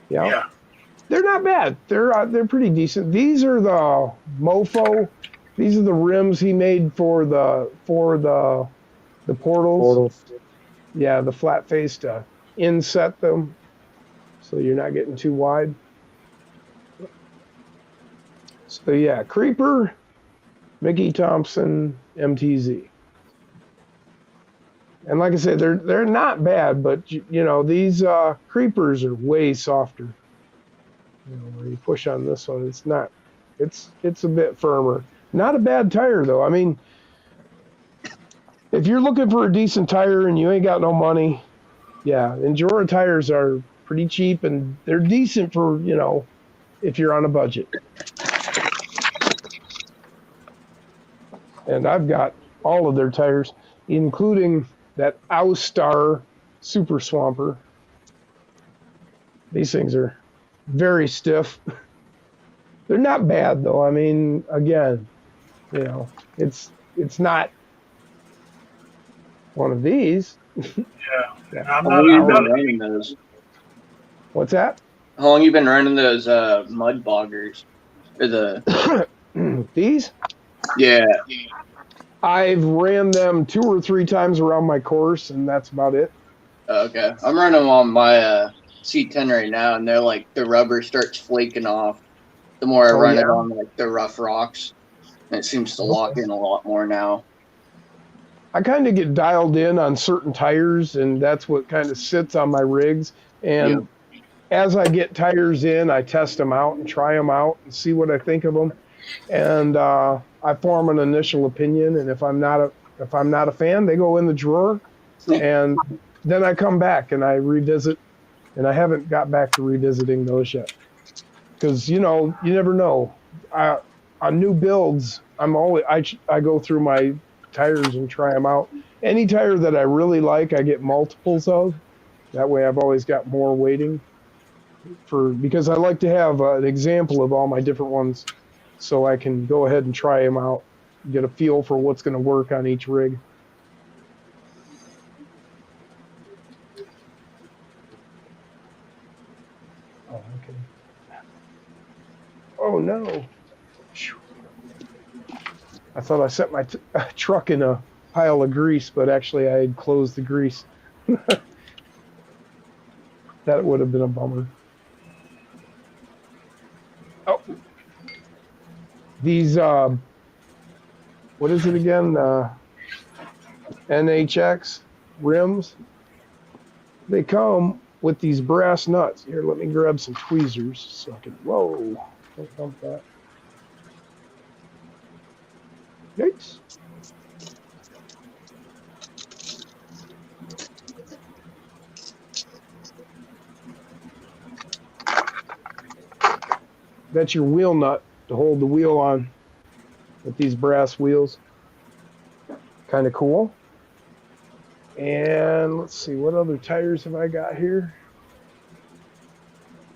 Yeah. They're not bad. They're pretty decent. These are the Mofo. These are the rims he made for the portals. Yeah, the flat face to inset them so you're not getting too wide. So yeah, Creeper, Mickey Thompson, MTZ. And like I said, they're not bad, but you know, these Creepers are way softer. You know, where you push on this one, it's not. It's a bit firmer. Not a bad tire though. I mean, if you're looking for a decent tire and you ain't got no money, yeah, Gncrc tires are pretty cheap and they're decent for, you know, if you're on a budget. And I've got all of their tires, including that Austar Super Swamper. These things are very stiff. They're not bad though. I mean, again, you know, it's not one of these. Yeah. I'm How not. long you been running those? What's that? How long you been running those mud boggers? Or the These? Yeah. I've ran them 2 or 3 times around my course, and that's about it. Okay. I'm running them on my C10 right now, and they're like the rubber starts flaking off the more I run it on like the rough rocks. And it seems to lock in a lot more now. I kind of get dialed in on certain tires, and that's what kind of sits on my rigs. And as I get tires in, I test them out and try them out and see what I think of them. And I form an initial opinion. And if I'm not a fan, they go in the drawer. And then I come back and I revisit. And I haven't got back to revisiting those yet, because you know, you never know. On new builds, I go through my tires and try them out. Any tire that I really like, I get multiples of. That way I've always got more waiting because I like to have an example of all my different ones so I can go ahead and try them out, get a feel for what's going to work on each rig. Oh, okay. Oh no. I thought I set my truck in a pile of grease, but actually I had closed the grease. That would have been a bummer. Oh, these, what is it again? NHX rims. They come with these brass nuts. Here, let me grab some tweezers so I can, whoa, don't dump that. Yikes. That's your wheel nut to hold the wheel on with these brass wheels. Kind of cool. And let's see, what other tires have I got here?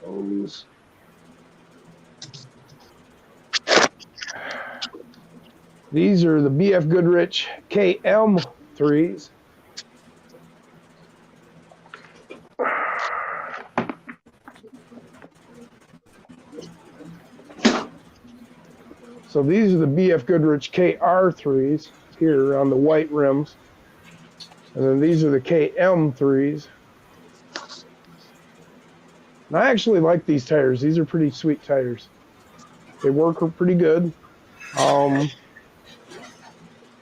Those. These are the BF Goodrich KM3s. So these are the BF Goodrich KR3s here on the white rims. And then these are the KM3s. And I actually like these tires. These are pretty sweet tires. They work pretty good.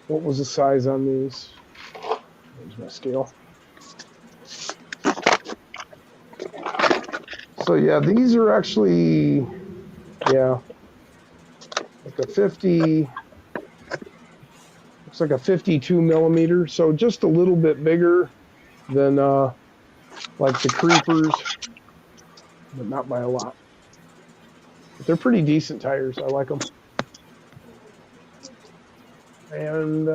What was the size on these? There's my scale. So yeah, these are actually, yeah, like a 50, looks like a 52 millimeter. So just a little bit bigger than like the Creepers, but not by a lot. But they're pretty decent tires. I like them. And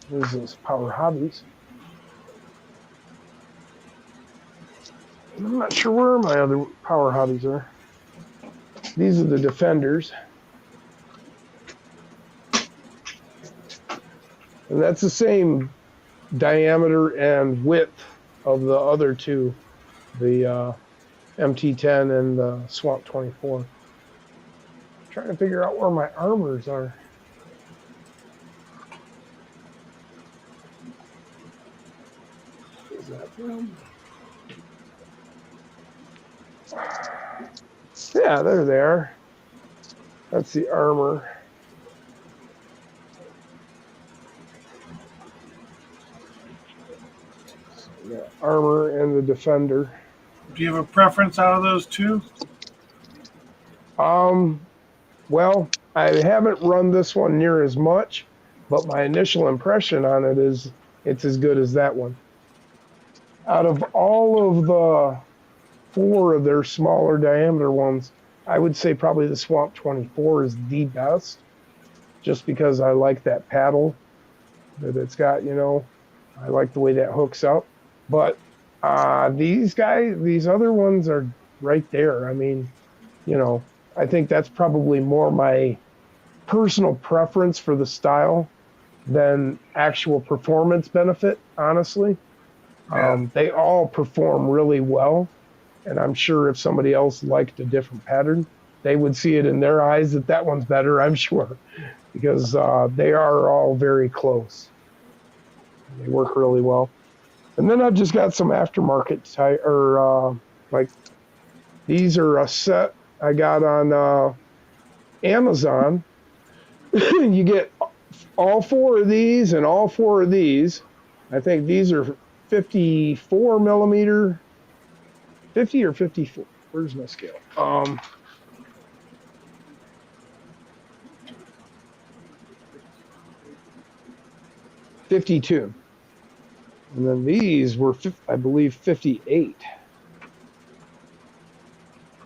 there's those Power Hobbies. I'm not sure where my other Power Hobbies are. These are the Defenders. And that's the same diameter and width of the other two, the MT10 and the Swamp 24. I'm trying to figure out where my armors are. Is that them? Yeah, there they are. That's the armor. So the armor and the Defender. Do you have a preference out of those two? Well, I haven't run this one near as much, but my initial impression on it is it's as good as that one. Out of all of the 4 of their smaller diameter ones, I would say probably the Swamp 24 is the best, just because I like that paddle that it's got, you know. I like the way that hooks up. But these other ones are right there. I mean, you know, I think that's probably more my personal preference for the style than actual performance benefit, honestly. Yeah. They all perform really well. And I'm sure if somebody else liked a different pattern, they would see it in their eyes that that one's better, I'm sure, because they are all very close. They work really well. And then I've just got some aftermarket tire, like these are a set I got on Amazon. You get all 4 of these and all 4 of these. I think these are 54 millimeter. 50 or 54? Where's my scale? 52. And then these were, I believe, 58.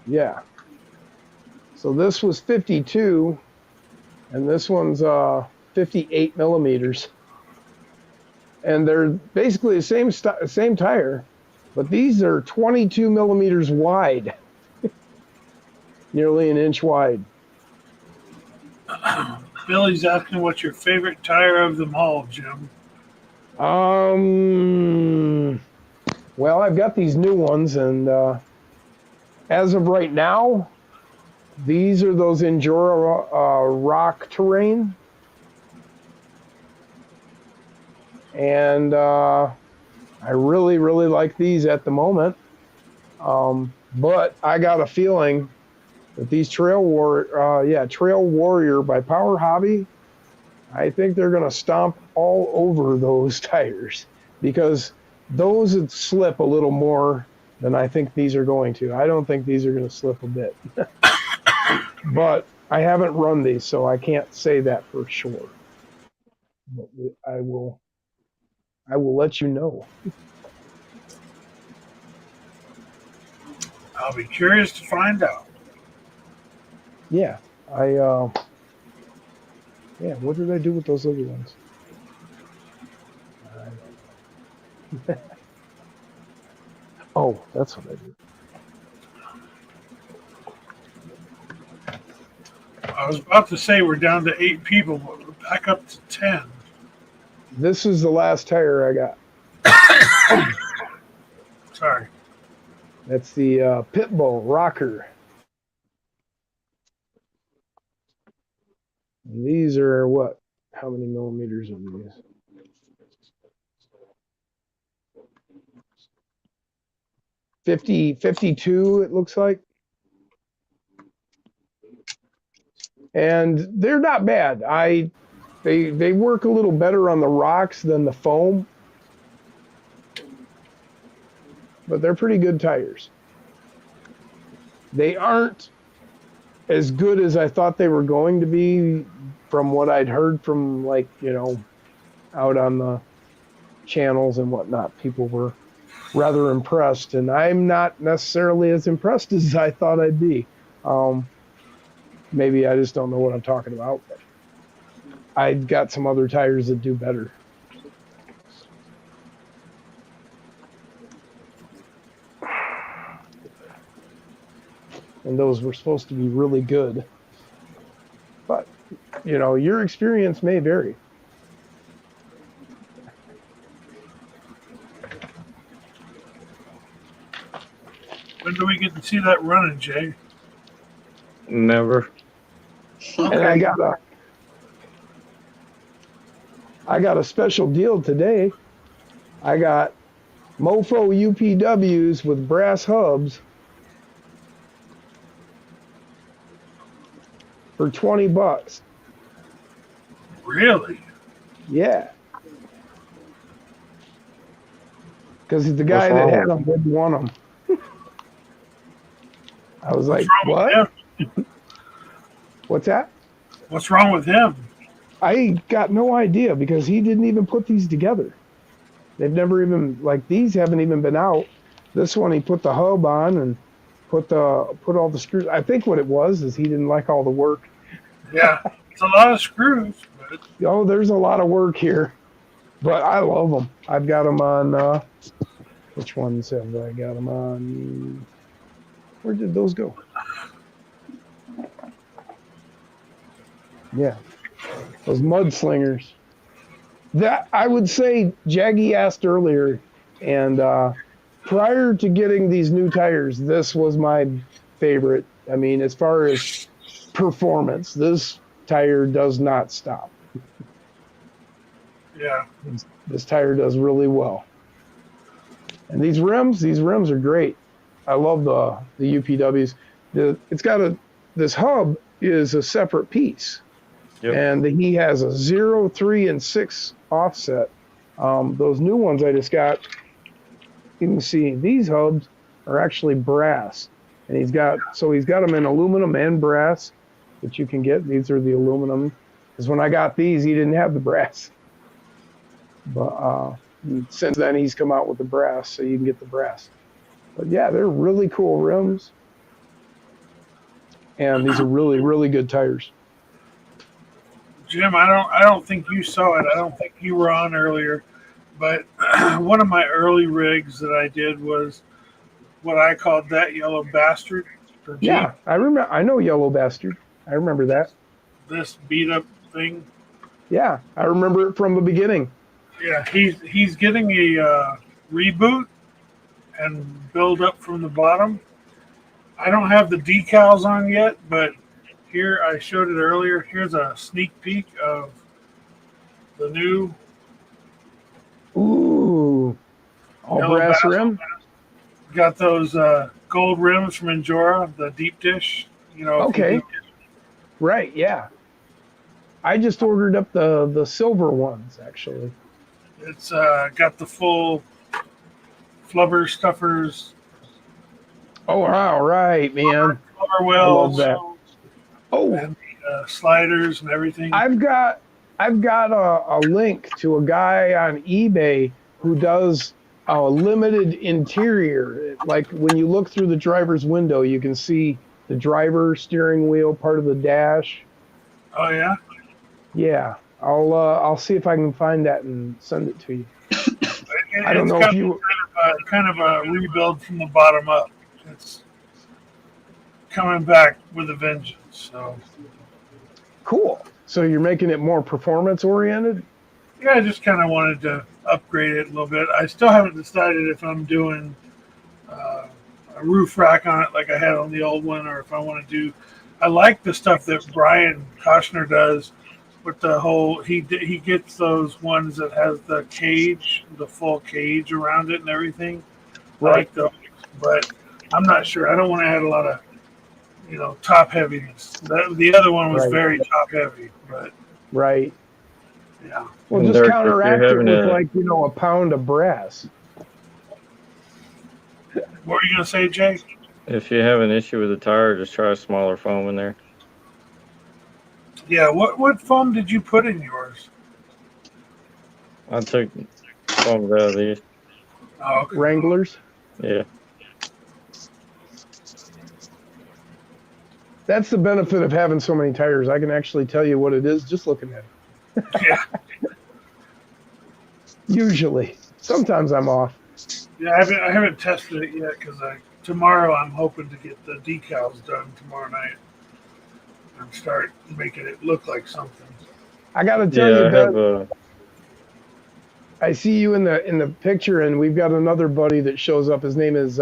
Yeah. So this was 52, and this one's 58 millimeters. And they're basically the same tire, but these are 22 millimeters wide, nearly an inch wide. Billy's asking what's your favorite tire of them all, Jim. Well, I've got these new ones, and as of right now, these are those Endura rock terrain. And I really, really like these at the moment. But I got a feeling that these Trail Warrior by Power Hobby, I think they're going to stomp all over those tires because those would slip a little more than I think these are going to. I don't think these are going to slip a bit. But I haven't run these, so I can't say that for sure. But I will let you know. I'll be curious to find out. Yeah, what did I do with those other ones? I don't know. Oh, that's what I did. I was about to say we're down to 8 people, but we're back up to 10. This is the last tire I got. Sorry. That's the Pitbull Rocker. And these are what? How many millimeters are these? 52, it looks like. And they're not bad. They work a little better on the rocks than the foam. But they're pretty good tires. They aren't as good as I thought they were going to be from what I'd heard from, like, out on the channels and whatnot. People were rather impressed, and I'm not necessarily as impressed as I thought I'd be. Maybe I just don't know what I'm talking about, but I've got some other tires that do better. And those were supposed to be really good. But, your experience may vary. When do we get to see that running, Jay? Never. And I got a special deal today. I got Mofo UPWs with brass hubs for $20. Really? Yeah. Because the guy that had them didn't want them. I was like, what? What's that? What's wrong with him? I got no idea because he didn't even put these together. They've never even, these haven't even been out. This one he put the hub on and put all the screws. I think what it was is he didn't like all the work. Yeah, it's a lot of screws. But... Oh, there's a lot of work here, but I love them. I've got them on, which ones have I got them on? Where did those go? Yeah, those mudslingers. That I would say, Jaggy asked earlier, and prior to getting these new tires, this was my favorite. I mean, as far as performance, this tire does not stop. Yeah. This tire does really well. And these rims are great. I love the UPWs. It's got this hub is a separate piece. Yep. And he has a 0, 3, and 6 offset. Those new ones I just got, you can see these hubs are actually brass. And he's got them in aluminum and brass that you can get. These are the aluminum. Because when I got these, he didn't have the brass. But since then, he's come out with the brass, so you can get the brass. But yeah, they're really cool rims. And these are really, really good tires. Jim, I don't think you saw it. I don't think you were on earlier, but one of my early rigs that I did was what I called that yellow bastard. Yeah, I remember. I know Yellow Bastard. I remember that. This beat up thing. Yeah, I remember it from the beginning. Yeah, he's getting a reboot, and build up from the bottom. I don't have the decals on yet, but here I showed it earlier. Here's a sneak peek of the new Ooh, all yellow brass bass. rim. Got those gold rims from Njora, the deep dish. You know, if you Okay. deep dish. Right, yeah. I just ordered up the silver ones actually. It's got the full flubber stuffers, Oh wow, right, man. flubber I love wells, that. Oh, and the sliders and everything. I've got a link to a guy on eBay who does a limited interior. Like when you look through the driver's window, you can see the driver, steering wheel, part of the dash. Oh yeah. Yeah, I'll see if I can find that and send it to you. I don't It's know got if you. kind of a rebuild from the bottom up. It's coming back with a vengeance. So Cool. So you're making it more performance oriented? yeah, I just kind of wanted to upgrade it a little bit. I still haven't decided if I'm doing a roof rack on it like I had on the old one, or if I want to do. I like the stuff that Brian Koshner does with the whole. He gets those ones that has the cage, the full cage around it and everything. I like those, but I'm not sure. I don't want to add a lot of top heaviness. The other one was very top heavy, but right. Yeah. Well, And just Dirk, if counteract you're it having with a- like a pound of brass. What were you gonna say, Jay? If you have an issue with the tire, just try a smaller foam in there. Yeah. What foam did you put in yours? I took foams out of these. Oh, okay. Wranglers. Yeah. That's the benefit of having so many tires. I can actually tell you what it is just looking at it. Yeah. Usually. Sometimes I'm off. Yeah, I haven't tested it yet because tomorrow I'm hoping to get the decals done tomorrow night and start making it look like something. I got to tell Yeah, you, I Ben, have a. I see you in the picture, and we've got another buddy that shows up. His name is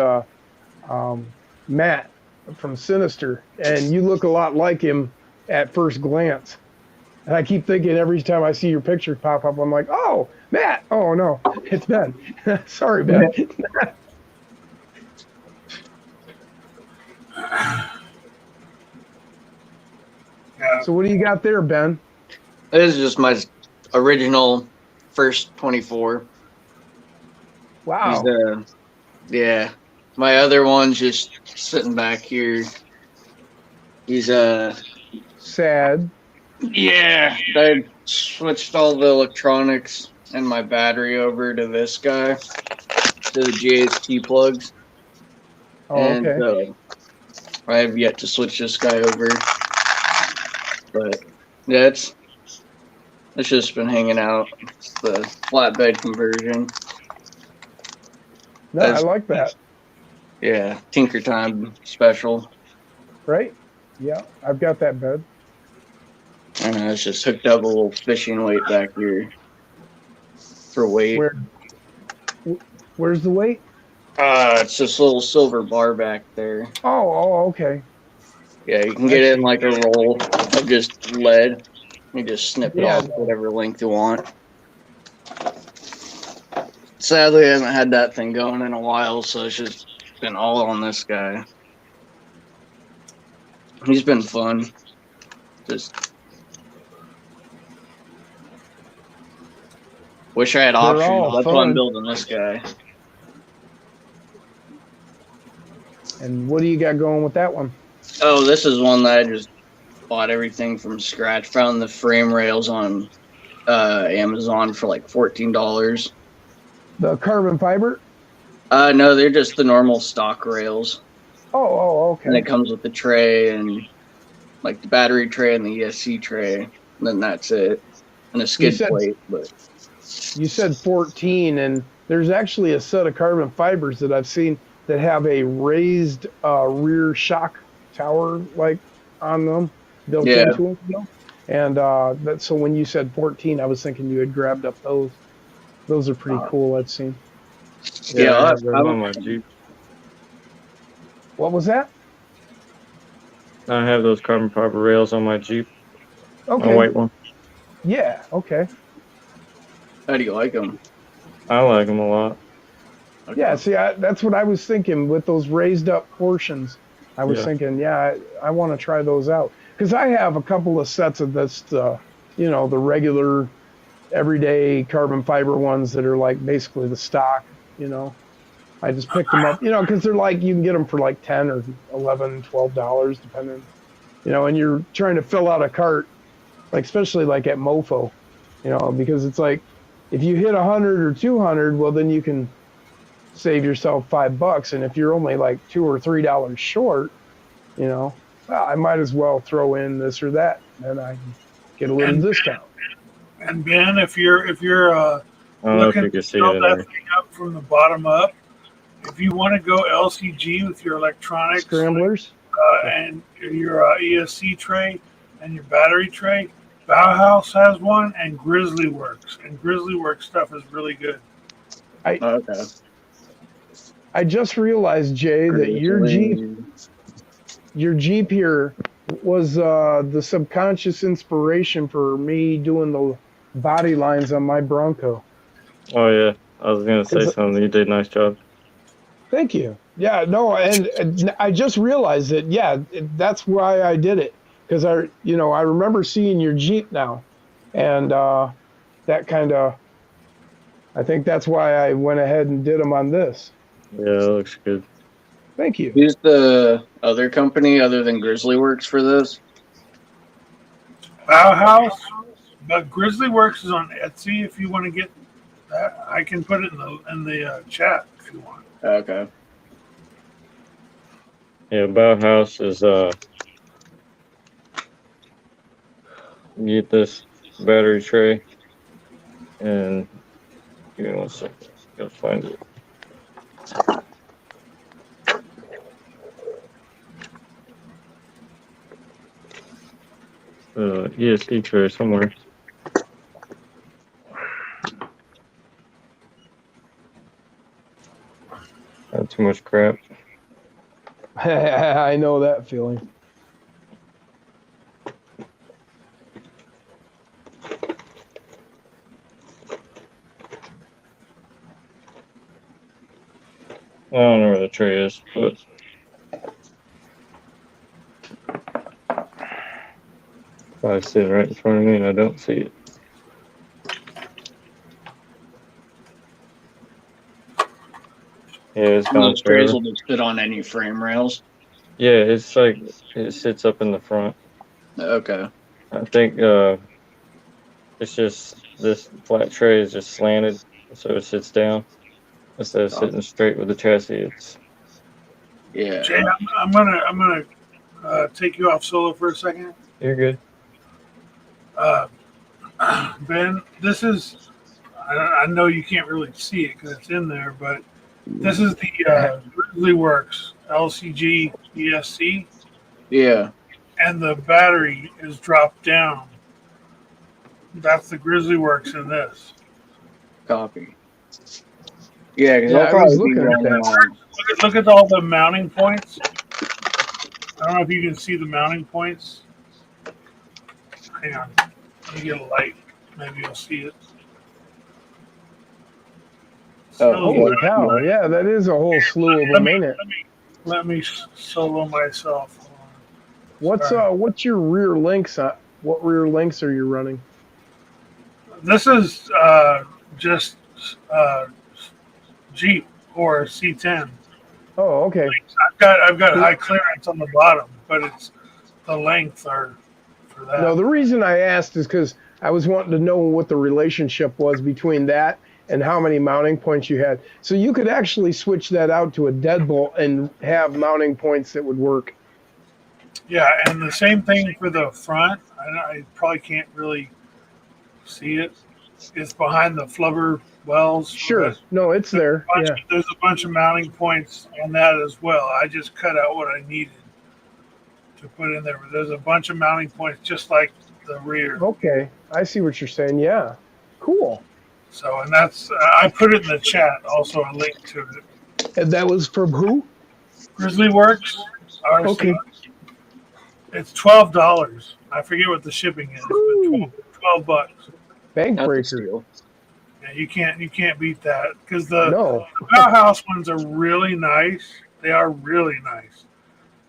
Matt from Sinister, and you look a lot like him at first glance. And I keep thinking every time I see your picture pop up, I'm like, oh, Matt. Oh, no, it's Ben. Sorry, Ben. Yeah. So what do you got there, Ben? This is just my original first 24. Wow. Yeah. My other one's just sitting back here. He's Sad. yeah. I switched all the electronics and my battery over to this guy, to the GHT plugs. Oh, And okay. I have yet to switch this guy over. But yeah, it's just been hanging out. It's the flatbed conversion. No, I like that. Yeah, Tinker Time special. Right? Yeah, I've got that bed. And it's just hooked up a little fishing weight back here for weight. Where's the weight? It's this little silver bar back there. Oh, okay. Yeah, you can get it in like a roll of just lead. You just snip it off whatever length you want. Sadly, I haven't had that thing going in a while, so it's just been all on this guy. He's been fun. Just wish I had options. That's why I'm building this guy. And what do you got going with that one? Oh, this is one that I just bought everything from scratch. Found the frame rails on Amazon for like $14. The carbon fiber? No, they're just the normal stock rails. Oh, okay. And it comes with the tray and like the battery tray and the ESC tray. And then that's it. And a skid plate. But you said 14, and there's actually a set of carbon fibers that I've seen that have a raised rear shock tower like on them built into them. And so when you said 14, I was thinking you had grabbed up those. Those are pretty cool, I've seen. Yeah, I Yeah, have them on my Jeep. What was that? I have those carbon fiber rails on my Jeep. My Okay. white one. Yeah. Okay. how do you like them? I like them a lot. Yeah. See, that's what I was thinking with those raised up portions. I was Yeah. thinking, yeah, I want to try those out because I have a couple of sets of this, you know, the regular everyday carbon fiber ones that are like basically the stock, you know. I just picked them up, you know, because they're like you can get them for like 10 or 11, $12 depending, you know, and you're trying to fill out a cart, like especially like at Mofo, you know, because it's like if you hit 100 or 200, well then you can save yourself $5, and if you're only like $2 or $3 short, you know, well, I might as well throw in this or that, and I can get a little And discount. Ben, if you're I don't know if looking you to can see build it in that there. thing up from the bottom up, if you want to go LCG with your electronics Scramblers. and your ESC tray and your battery tray, Bauhaus has one, and Grizzly Works. And Grizzly Works stuff is really good. Okay. I just realized, Jay, that your Jeep here was the subconscious inspiration for me doing the body lines on my Bronco. Oh yeah, I was gonna say 'Cause- something. You did a nice job. Thank you. Yeah, no, and I just realized that. Yeah, that's why I did it because I remember seeing your Jeep now, and that kind of. I think that's why I went ahead and did them on this. Yeah, it looks good. Thank you. Who's the other company other than Grizzly Works for this? Bauhaus, but Grizzly Works is on Etsy. If you want to get that, I can put it in the chat if you want. Okay. Yeah, Bauhaus is you get this battery tray and give me 1 second. Gotta find it. ESC tray somewhere. Not too much crap. I know that feeling. I don't know where the tray is, but I see it right in front of me and I don't see it. Yeah, it's Some of gone those trays forever. will just fit on any frame rails. Yeah, it's like it sits up in the front. Okay. I think it's just this flat tray is just slanted, so it sits down instead of sitting straight with the chassis. It's Yeah. Jay, I'm gonna take you off solo for a second. you're good. Uh, Ben, this is I know you can't really see it because it's in there, but this is the Grizzly Works LCG ESC, Yeah. and the battery is dropped down. That's the Grizzly Works in this. Copy. Yeah, because Yeah, I'll I was probably be looking at running that. Look at all the mounting points. I don't know if you can see the mounting points. Hang on. Let me get a light. Maybe you'll see it. Holy cow! Yeah, that is a whole slew of them, ain't it? Let me solo myself. What's your rear links? What rear links are you running? This is just Jeep or C10. Oh, okay. I've got high clearance on the bottom, but it's the length are for that. No, the reason I asked is because I was wanting to know what the relationship was between that and how many mounting points you had. So you could actually switch that out to a deadbolt and have mounting points that would work. Yeah, and the same thing for the front. I probably can't really see it. It's behind the flubber wells. Sure. No, it's there. Yeah. There's a bunch of mounting points on that as well. I just cut out what I needed to put in there. But there's a bunch of mounting points just like the rear. Okay. I see what you're saying. Yeah. Cool. So, and that's I put it in the chat. Also, a link to it. And that was from who? Grizzly Works, RC. Okay. It's $12. I forget what the shipping is, Ooh. but $12. Bank That's a breaker. steal. Yeah, you can't beat that because the No. Bauhaus ones are really nice. They are really nice,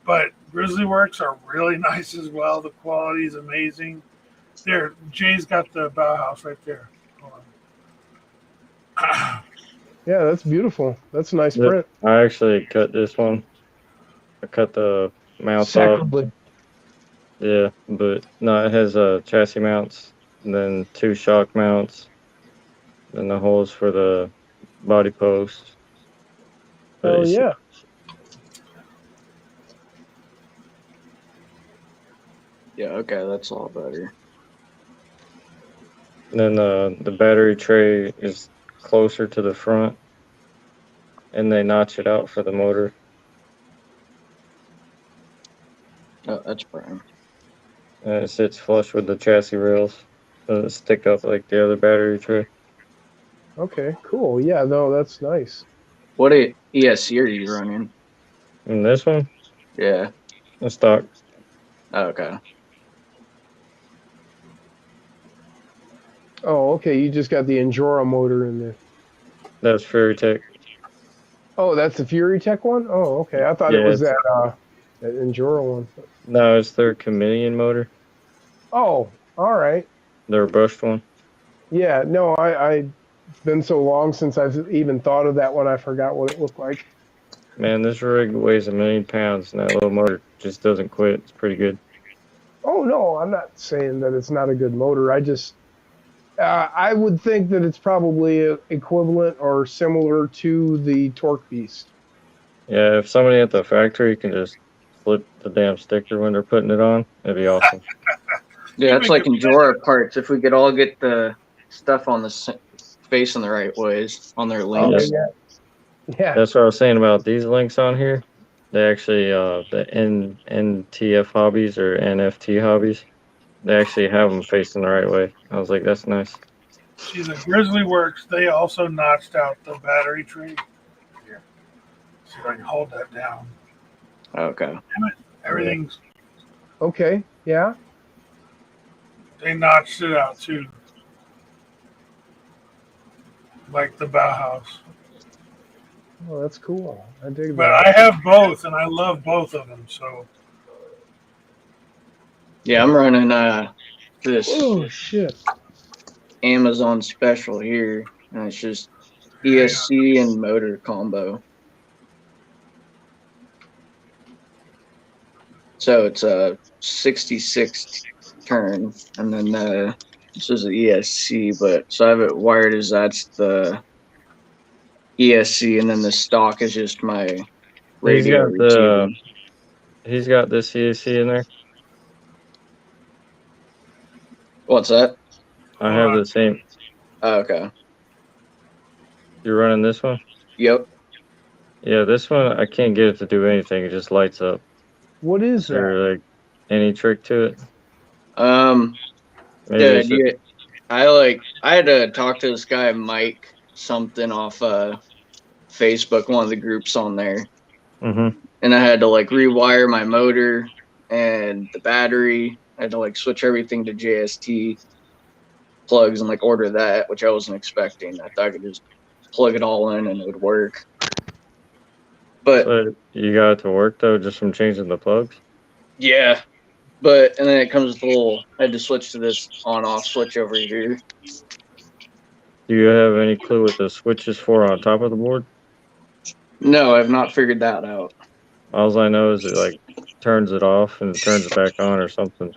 but Grizzly Works are really nice as well. The quality is amazing. There, Jay's got the Bauhaus right there. Hold on. Yeah, that's beautiful. That's a nice print. I actually cut this one. I cut the mounts off. Sacrilege. Yeah, but no, it has chassis mounts, and then 2 shock mounts, and the holes for the body post. But Oh yeah. Yeah, okay, that's a lot better. then the battery tray is closer to the front, and they notch it out for the motor. Oh, that's prime. And it sits flush with the chassis rails. Doesn't stick up like the other battery tray. Okay, cool. Yeah, no, that's nice. What ESC are you running? And this one, Yeah. the stock. Oh, okay. Oh, okay. You just got the Endura motor in there. That's Fury Tech. Oh, that's the Fury Tech one? Oh, okay. I thought it Yeah, was that Endura one. No, it's their Chameleon motor. Oh, all right. Their brushed one. Yeah, no, I it's been so long since I've even thought of that one. I forgot what it looked like. Man, this rig weighs 1,000,000 pounds, and that little motor just doesn't quit. It's pretty good. Oh no, I'm not saying that it's not a good motor. I just I would think that it's probably equivalent or similar to the Torque Beast. Yeah, if somebody at the factory can just flip the damn sticker when they're putting it on, it'd be awesome. Yeah, it's like Gncrc parts. If we could all get the stuff on the facing the right ways on their links. Oh, yeah. That's what I was saying about these links on here. They actually, the NTF hobbies or NFT hobbies, they actually have them facing the right way. I was like, that's nice. See, the Grizzly Works, they also notched out the battery tray. Here. See if I can hold that down. Okay. Damn it. Everything's. Okay, yeah. They notched it out too. Like the Bauhaus. Oh, that's cool. I dig But that. I have both, and I love both of them. So. Yeah, I'm running this Oh shit. Amazon special here, and it's just ESC and motor combo. So it's a 66 turn, and then this is an ESC, but so I have it wired as that's the ESC, and then the stock is just my radio receiver. He's got this CAC in there. What's that? I have the same. Oh, okay. You're running this one? Yep. Yeah, this one, I can't get it to do anything. It just lights up. What is there like any trick to it? Dude, I had to talk to this guy Mike something off Facebook, one of the groups on there, Mm-hmm. and I had to like rewire my motor and the battery. I had to like switch everything to JST plugs and like order that, which I wasn't expecting. I thought I could just plug it all in and it would work. But so you got it to work though, just from changing the plugs? Yeah. And then it comes with a little, I had to switch to this on-off switch over here. Do you have any clue what the switch is for on top of the board? No, I've not figured that out. All I know is it like turns it off and turns it back on or something.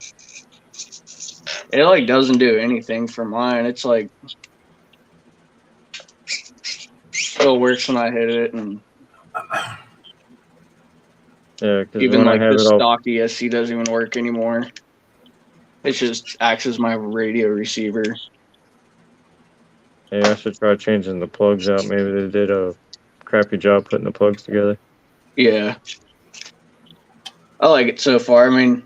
It like doesn't do anything for mine. It's like still works when I hit it, and yeah, because even when like I have the it all, stock ESC doesn't even work anymore. It just acts as my radio receiver. yeah, I should try changing the plugs out. Maybe they did a crappy job putting the plugs together. Yeah, I like it so far. I mean,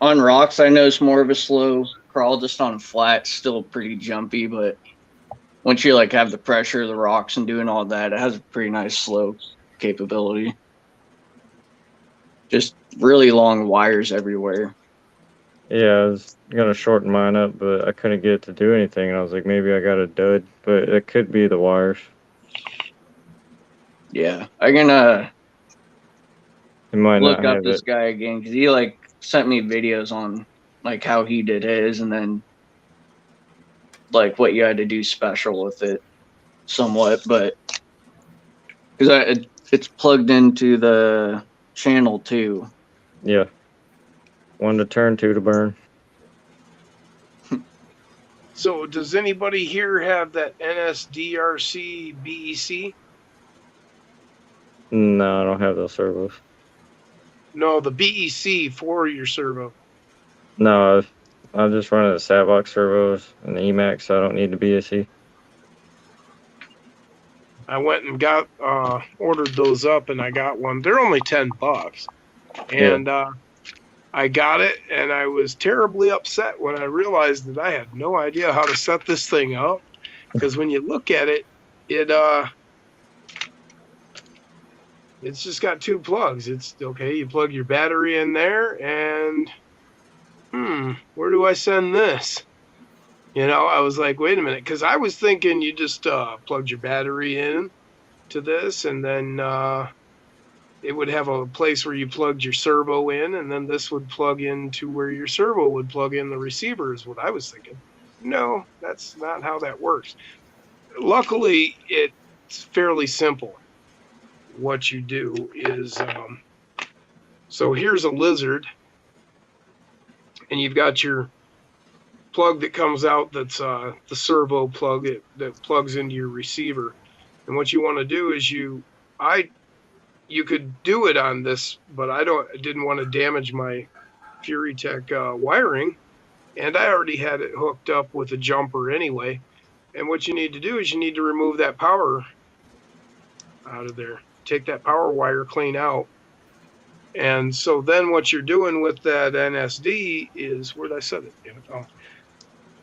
on rocks, I know it's more of a slow crawl. Just on flat, still pretty jumpy, but once you like have the pressure of the rocks and doing all that, it has a pretty nice slow capability. Just really long wires everywhere. Yeah, I was gonna shorten mine up, but I couldn't get it to do anything. And I was like, maybe I got a dud, but it could be the wires. Yeah, I'm gonna It might look not up have this it. guy again because he like sent me videos on like how he did his and then like what you had to do special with it somewhat, but because it's plugged into the channel too. Yeah, one to turn, two to burn. So, does anybody here have that NSDRC BEC? No, I don't have those servos. No, the BEC for your servo. No, I just run the Savox servos and the Emacs, so I don't need the BSE. I went and got ordered those up, and I got one. They're only $10, and I got it, and I was terribly upset when I realized that I had no idea how to set this thing up. Because when you look at it, it's just got two plugs. It's okay. You plug your battery in there, and where do I send this? I was like, wait a minute, because I was thinking you just plugged your battery in to this, and then it would have a place where you plugged your servo in, and then this would plug into where your servo would plug in the receiver, is what I was thinking. No, that's not how that works. Luckily, it's fairly simple. What you do is, so here's a lizard, and you've got your plug that comes out that's the servo plug that plugs into your receiver. And what you want to do is you could do it on this, but I didn't want to damage my Fury Tech wiring, and I already had it hooked up with a jumper anyway. And what you need to do is you need to remove that power out of there. Take that power wire clean out. And so then what you're doing with that NSD is, where did I set it? Oh.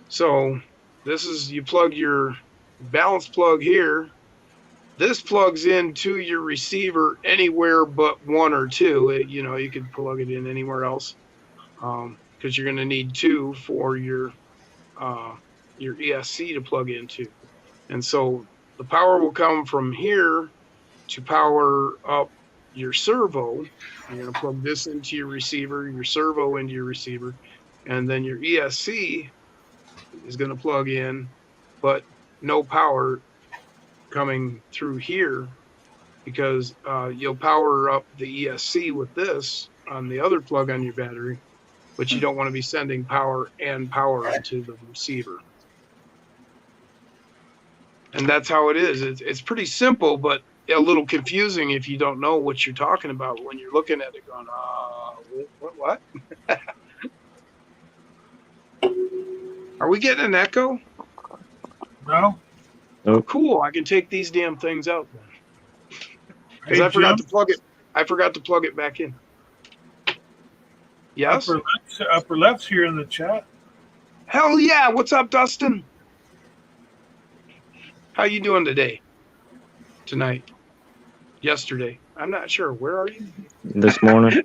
So this is, you plug your balance plug here. This plugs into your receiver anywhere but one or two. You could plug it in anywhere else, because you're going to need two for your ESC to plug into. And so the power will come from here to power up your servo. You're going to plug this into your receiver, your servo into your receiver, and then your ESC is going to plug in, but no power coming through here, because you'll power up the ESC with this on the other plug on your battery, but you don't want to be sending power into the receiver. And that's how it is. It's pretty simple, but a little confusing if you don't know what you're talking about when you're looking at it going, what? Are we getting an echo? No. Oh, cool. I can take these damn things out then. Because Hey, I forgot Jim? to plug it. I forgot to plug it back in. Yes? Upper left's here in the chat. Hell yeah. What's up, Dustin? How you doing today? Tonight? Yesterday? I'm not sure. Where are you? This morning.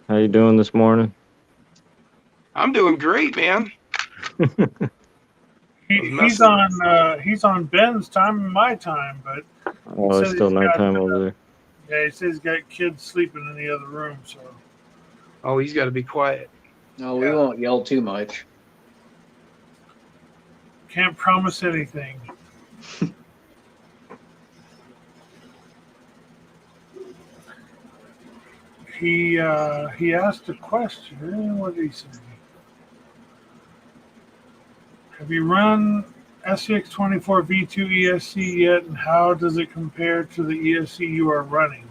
How you doing this morning? I'm doing great, man. He's on Ben's time and my time, but Oh, it's still nighttime over there. Yeah, he says he's got kids sleeping in the other room, so. Oh, he's got to be quiet. No, we won't yell too much. Can't promise anything. He asked a question. What did he say? Have you run SCX24 V2 ESC yet, and how does it compare to the ESC you are running?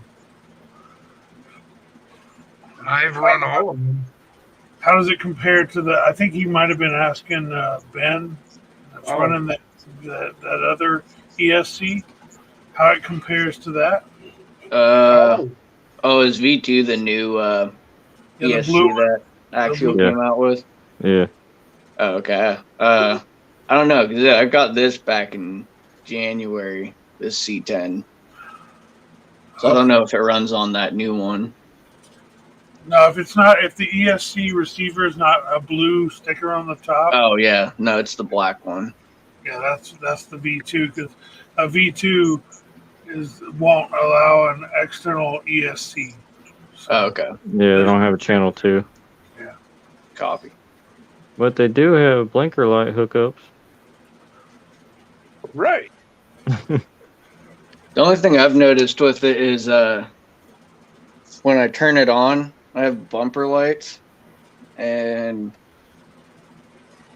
I've run all of them. How does it compare to the? I think he might have been asking Ben, that's running that other ESC, how it compares to that. Is V2 the new ESC that Axial came out with? Yeah. Oh, okay. I don't know, because I got this back in January, this C10. So I don't know if it runs on that new one. No, if the ESC receiver is not a blue sticker on the top, Oh, yeah. No, it's the black one. yeah, that's the V2 because a V2 won't allow an external ESC. So, Oh, okay. Yeah, they don't have a channel 2. Yeah. Copy. But they do have blinker light hookups. Right. The only thing I've noticed with it is when I turn it on, I have bumper lights, and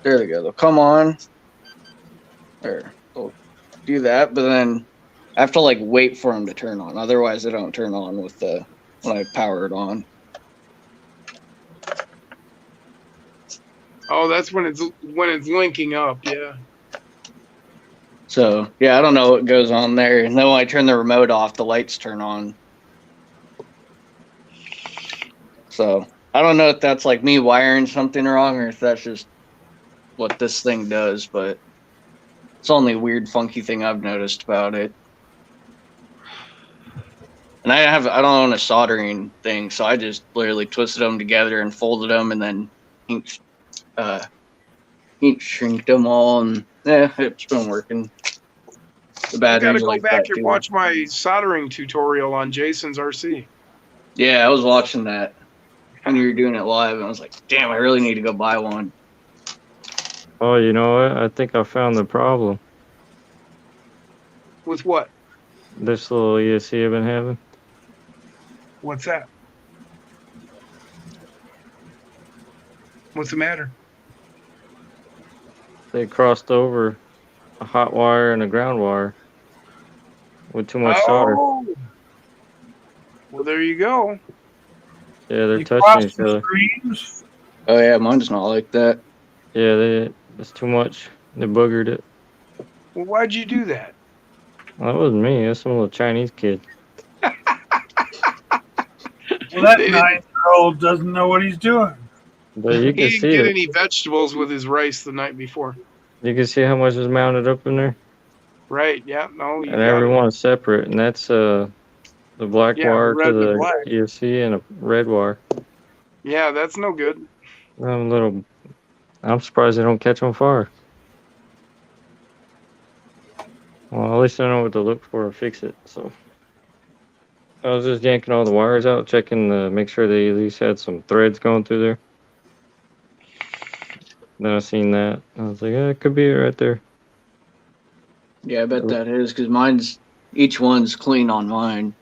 there they go. They'll come on, or they'll do that, but then I have to like wait for them to turn on. Otherwise, they don't turn on when I power it on. Oh, that's when it's linking up. Yeah. So yeah, I don't know what goes on there. And then when I turn the remote off, the lights turn on. So I don't know if that's like me wiring something wrong or if that's just what this thing does, but it's the only weird, funky thing I've noticed about it. And I don't own a soldering thing, so I just literally twisted them together and folded them and then heat shrinked them all, and it's been working. The I batteries gotta go like back that and too. watch my soldering tutorial on Jason's RC. Yeah, I was watching that when you were doing it live, and I was like, damn, I really need to go buy one. Oh, you know what? I think I found the problem. With what? This little ESC I've been having. What's that? What's the matter? They crossed over a hot wire and a ground wire with too much solder. Oh. Well, there you go. Yeah, they're You touching cross each the other. screens. Oh yeah, mine's not like that. Yeah, it's too much. They boogered it. Well, why'd you do that? Well, that wasn't me. That's some little Chinese kid. Well, that They didn't- 9-year-old doesn't know what he's doing. But you He can didn't see get it. any vegetables with his rice the night before. You can see how much is mounted up in there, Right? Yeah. No. You and got it. everyone's separate. And that's the black Yeah, wire red to and the black. ESC and a red wire. Yeah, that's no good. I'm surprised they don't catch on fire. Well, at least I know what to look for and fix it. So I was just yanking all the wires out, checking to make sure they at least had some threads going through there. Then I seen that. I was like, yeah, it could be it right there. Yeah, I bet that is, because each one's clean on mine.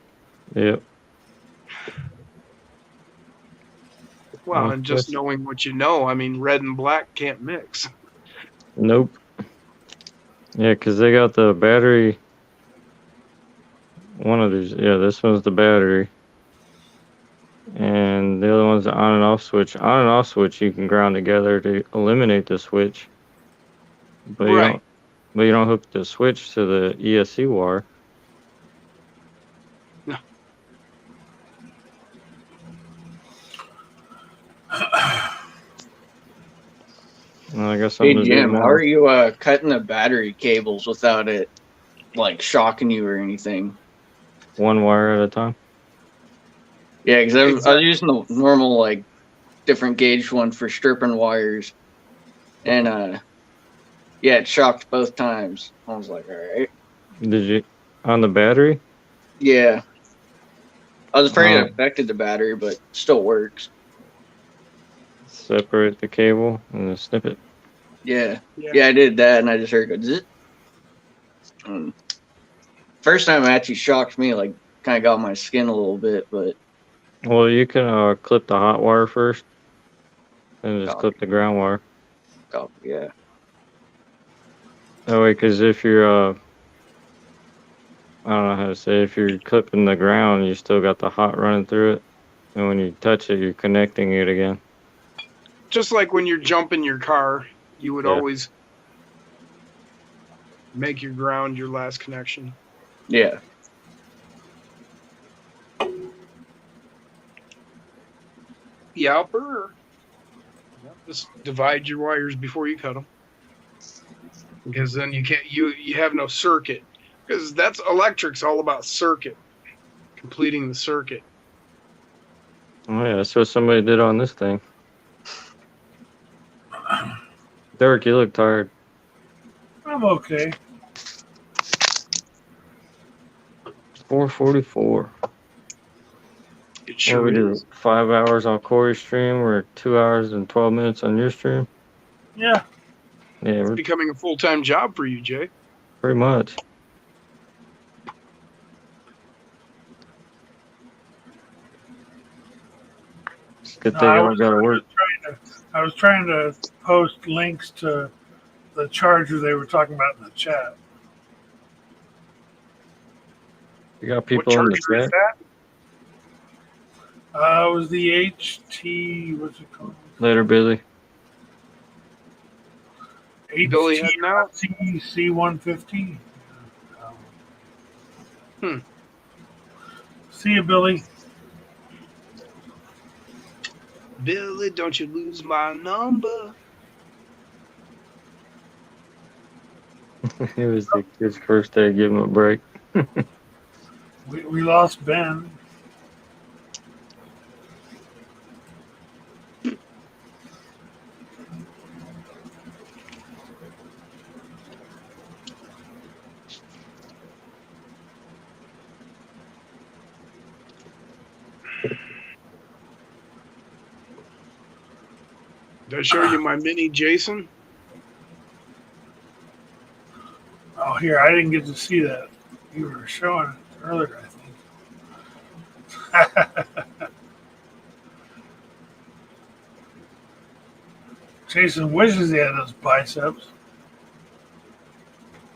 Yep. Well, Well, and just that's- knowing what you know, I mean, red and black can't mix. Nope. Yeah, because they got the battery. One of these. Yeah, this one's the battery. And the other one's the on and off switch. On and off switch you can ground together to eliminate the switch. But Right. you don't hook the switch to the ESC wire. No. Well, I guess Hey I'm gonna do Jim, how more. are you cutting the battery cables without it like shocking you or anything? One wire at a time. Yeah, because I was Exactly. using the normal like different gauge one for stripping wires, and yeah, it shocked both times. I was like, all right, Did you on the battery? yeah. I was afraid Oh. it affected the battery, but it still works. Separate the cable and then snip it. Yeah, Yeah. yeah, I did that, and I just heard it go zit. First time it actually shocked me, like kind of got my skin a little bit, but Well, you can clip the hot wire first, and just clip the ground wire. yeah. That way, because if you're I don't know how to say, if you're clipping the ground, you still got the hot running through it, and when you touch it, you're connecting it again. Just like when you're jumping your car, you would Yeah. always make your ground your last connection. Yeah. Yelper. Just divide your wires before you cut them. because then you have no circuit, because that's electric's all about circuit, completing the circuit. Oh yeah, that's what somebody did on this thing. Derek, you look tired. I'm okay. 4:44. It What sure we do? is. 5 hours on Corey's stream, or 2 hours and 12 minutes on your stream? Yeah. Yeah, It's we're becoming a full-time job for you, Jay. pretty much. It's a good No, thing I don't gotta work. I was trying to post links to the charger they were talking about in the chat. You got What people in the charger is chat? that? It was the HT, what's it called? Later, Billy. Billy heading out? C115. Hmm. See you, Billy. Billy, don't you lose my number. It was the kid's first day. Give him a break. We lost Ben. Did I show you my mini Jason? Oh, here, I didn't get to see that. You were showing it earlier, I think. Jason wishes he had those biceps.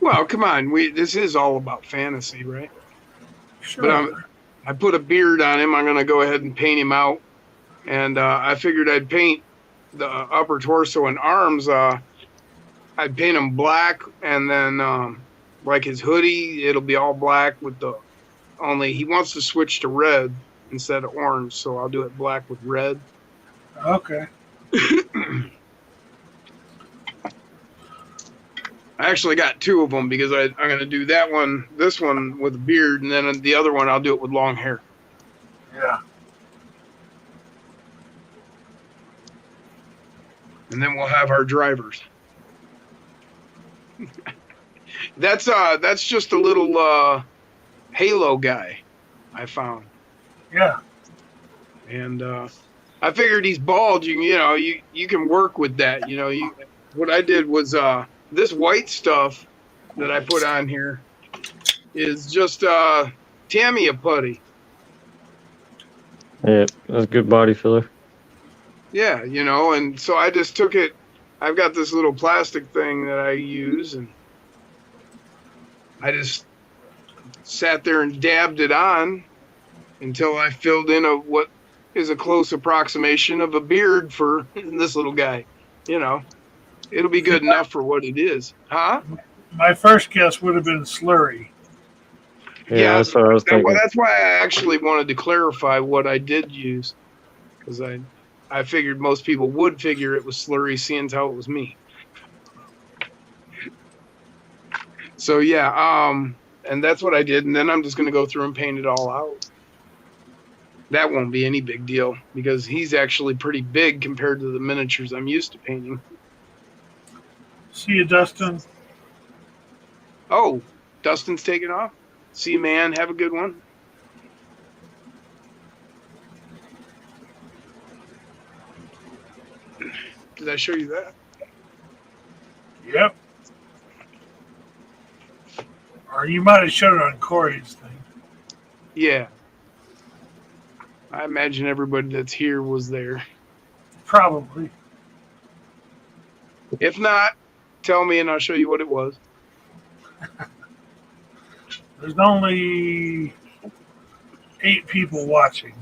Well, come on. This is all about fantasy, right? Sure. But I put a beard on him. I'm going to go ahead and paint him out. And I figured I'd paint the upper torso and arms. I'd paint them black, and then like his hoodie, it'll be all black with only he wants to switch to red instead of orange, so I'll do it black with red. Okay. I actually got two of them because I'm going to do this one with a beard, and then the other one I'll do it with long hair. Yeah. And then we'll have our drivers. That's just a little Halo guy I found. Yeah. And I figured he's bald. You can work with that. What I did was this white stuff that I put on here is just Tamiya putty. Yeah, that's good body filler. Yeah, and so I just took it. I've got this little plastic thing that I use, and I just sat there and dabbed it on until I filled in what is a close approximation of a beard for this little guy. It'll be good enough for what it is. Huh? My first guess would have been slurry. Yeah, that's what I was thinking. That's why I actually wanted to clarify what I did use, because I figured most people would figure it was slurry, seeing how it was me. So yeah, and that's what I did, and then I'm just going to go through and paint it all out. That won't be any big deal because he's actually pretty big compared to the miniatures I'm used to painting. See you, Dustin. Oh, Dustin's taking off. See you, man. Have a good one. Did I show you that? Yep. Or you might have showed it on Corey's thing. Yeah. I imagine everybody that's here was there. Probably. If not, tell me and I'll show you what it was. There's only 8 people watching.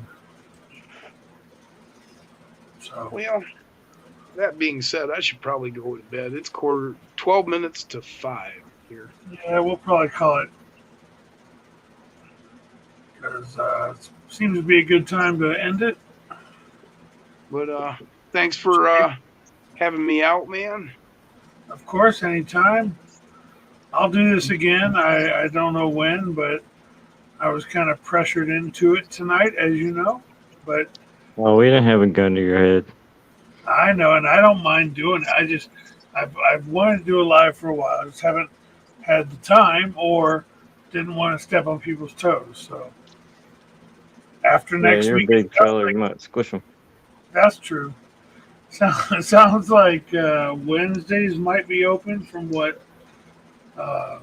So. Well, that being said, I should probably go to bed. It's 12 minutes to 5 here. Yeah, we'll probably call it. Because it seems to be a good time to end it. But thanks for having me out, man. Of course, anytime. I'll do this again. I don't know when, but I was kind of pressured into it tonight, as you know. But Well, we didn't have a gun to your head. I know, and I don't mind doing it. I've wanted to do a live for a while. I just haven't had the time or didn't want to step on people's toes. So after Yeah, next you're a week, big fella. You might squish them. that's true. Sounds like Wednesdays might be open from what uh,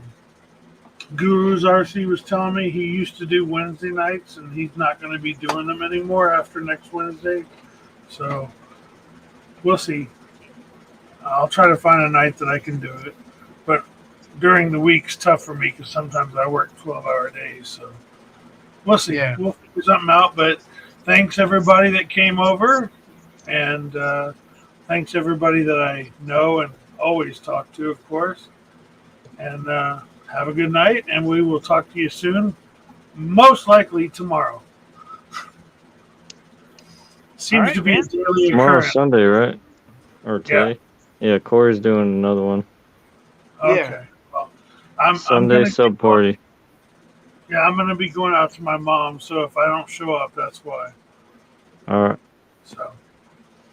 Guru's RC was telling me. He used to do Wednesday nights, and he's not going to be doing them anymore after next Wednesday. So we'll see. I'll try to find a night that I can do it. But during the week's tough for me because sometimes I work 12-hour days. So we'll see. Yeah. We'll figure something out. But thanks everybody that came over, and thanks everybody that I know and always talk to, of course. And have a good night, and we will talk to you soon. Most likely tomorrow. Seems right, to be man. a daily Tomorrow's occurrence. Sunday, right? Or today? Yeah, Corey's doing another one. Okay. Well, I'm Sunday gonna sub party. Yeah, I'm gonna be going out to my mom, so if I don't show up, that's why. All right. So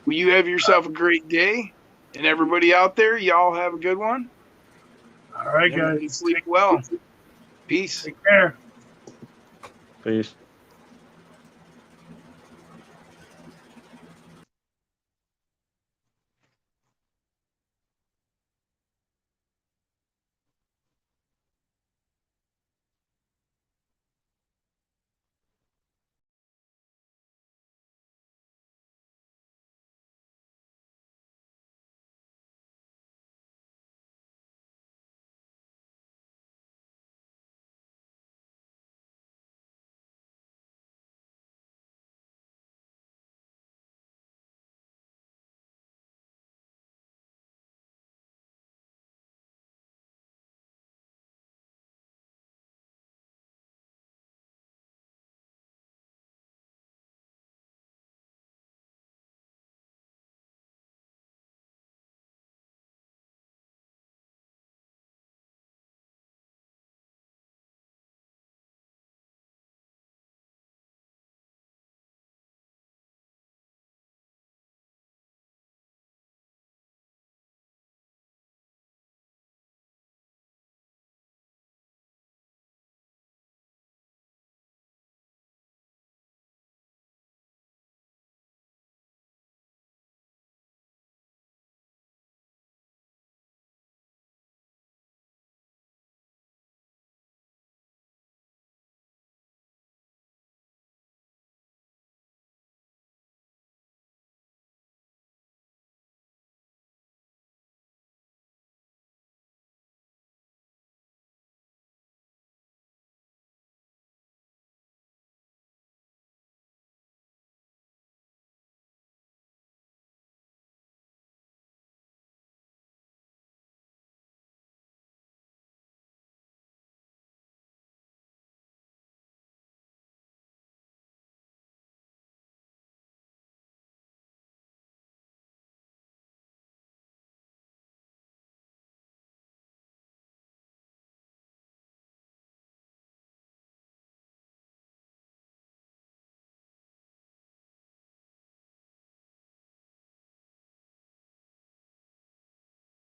Well, you have yourself a great day, and everybody out there, y'all have a good one. all right, Everybody guys. sleep well. Peace. Take care. Peace.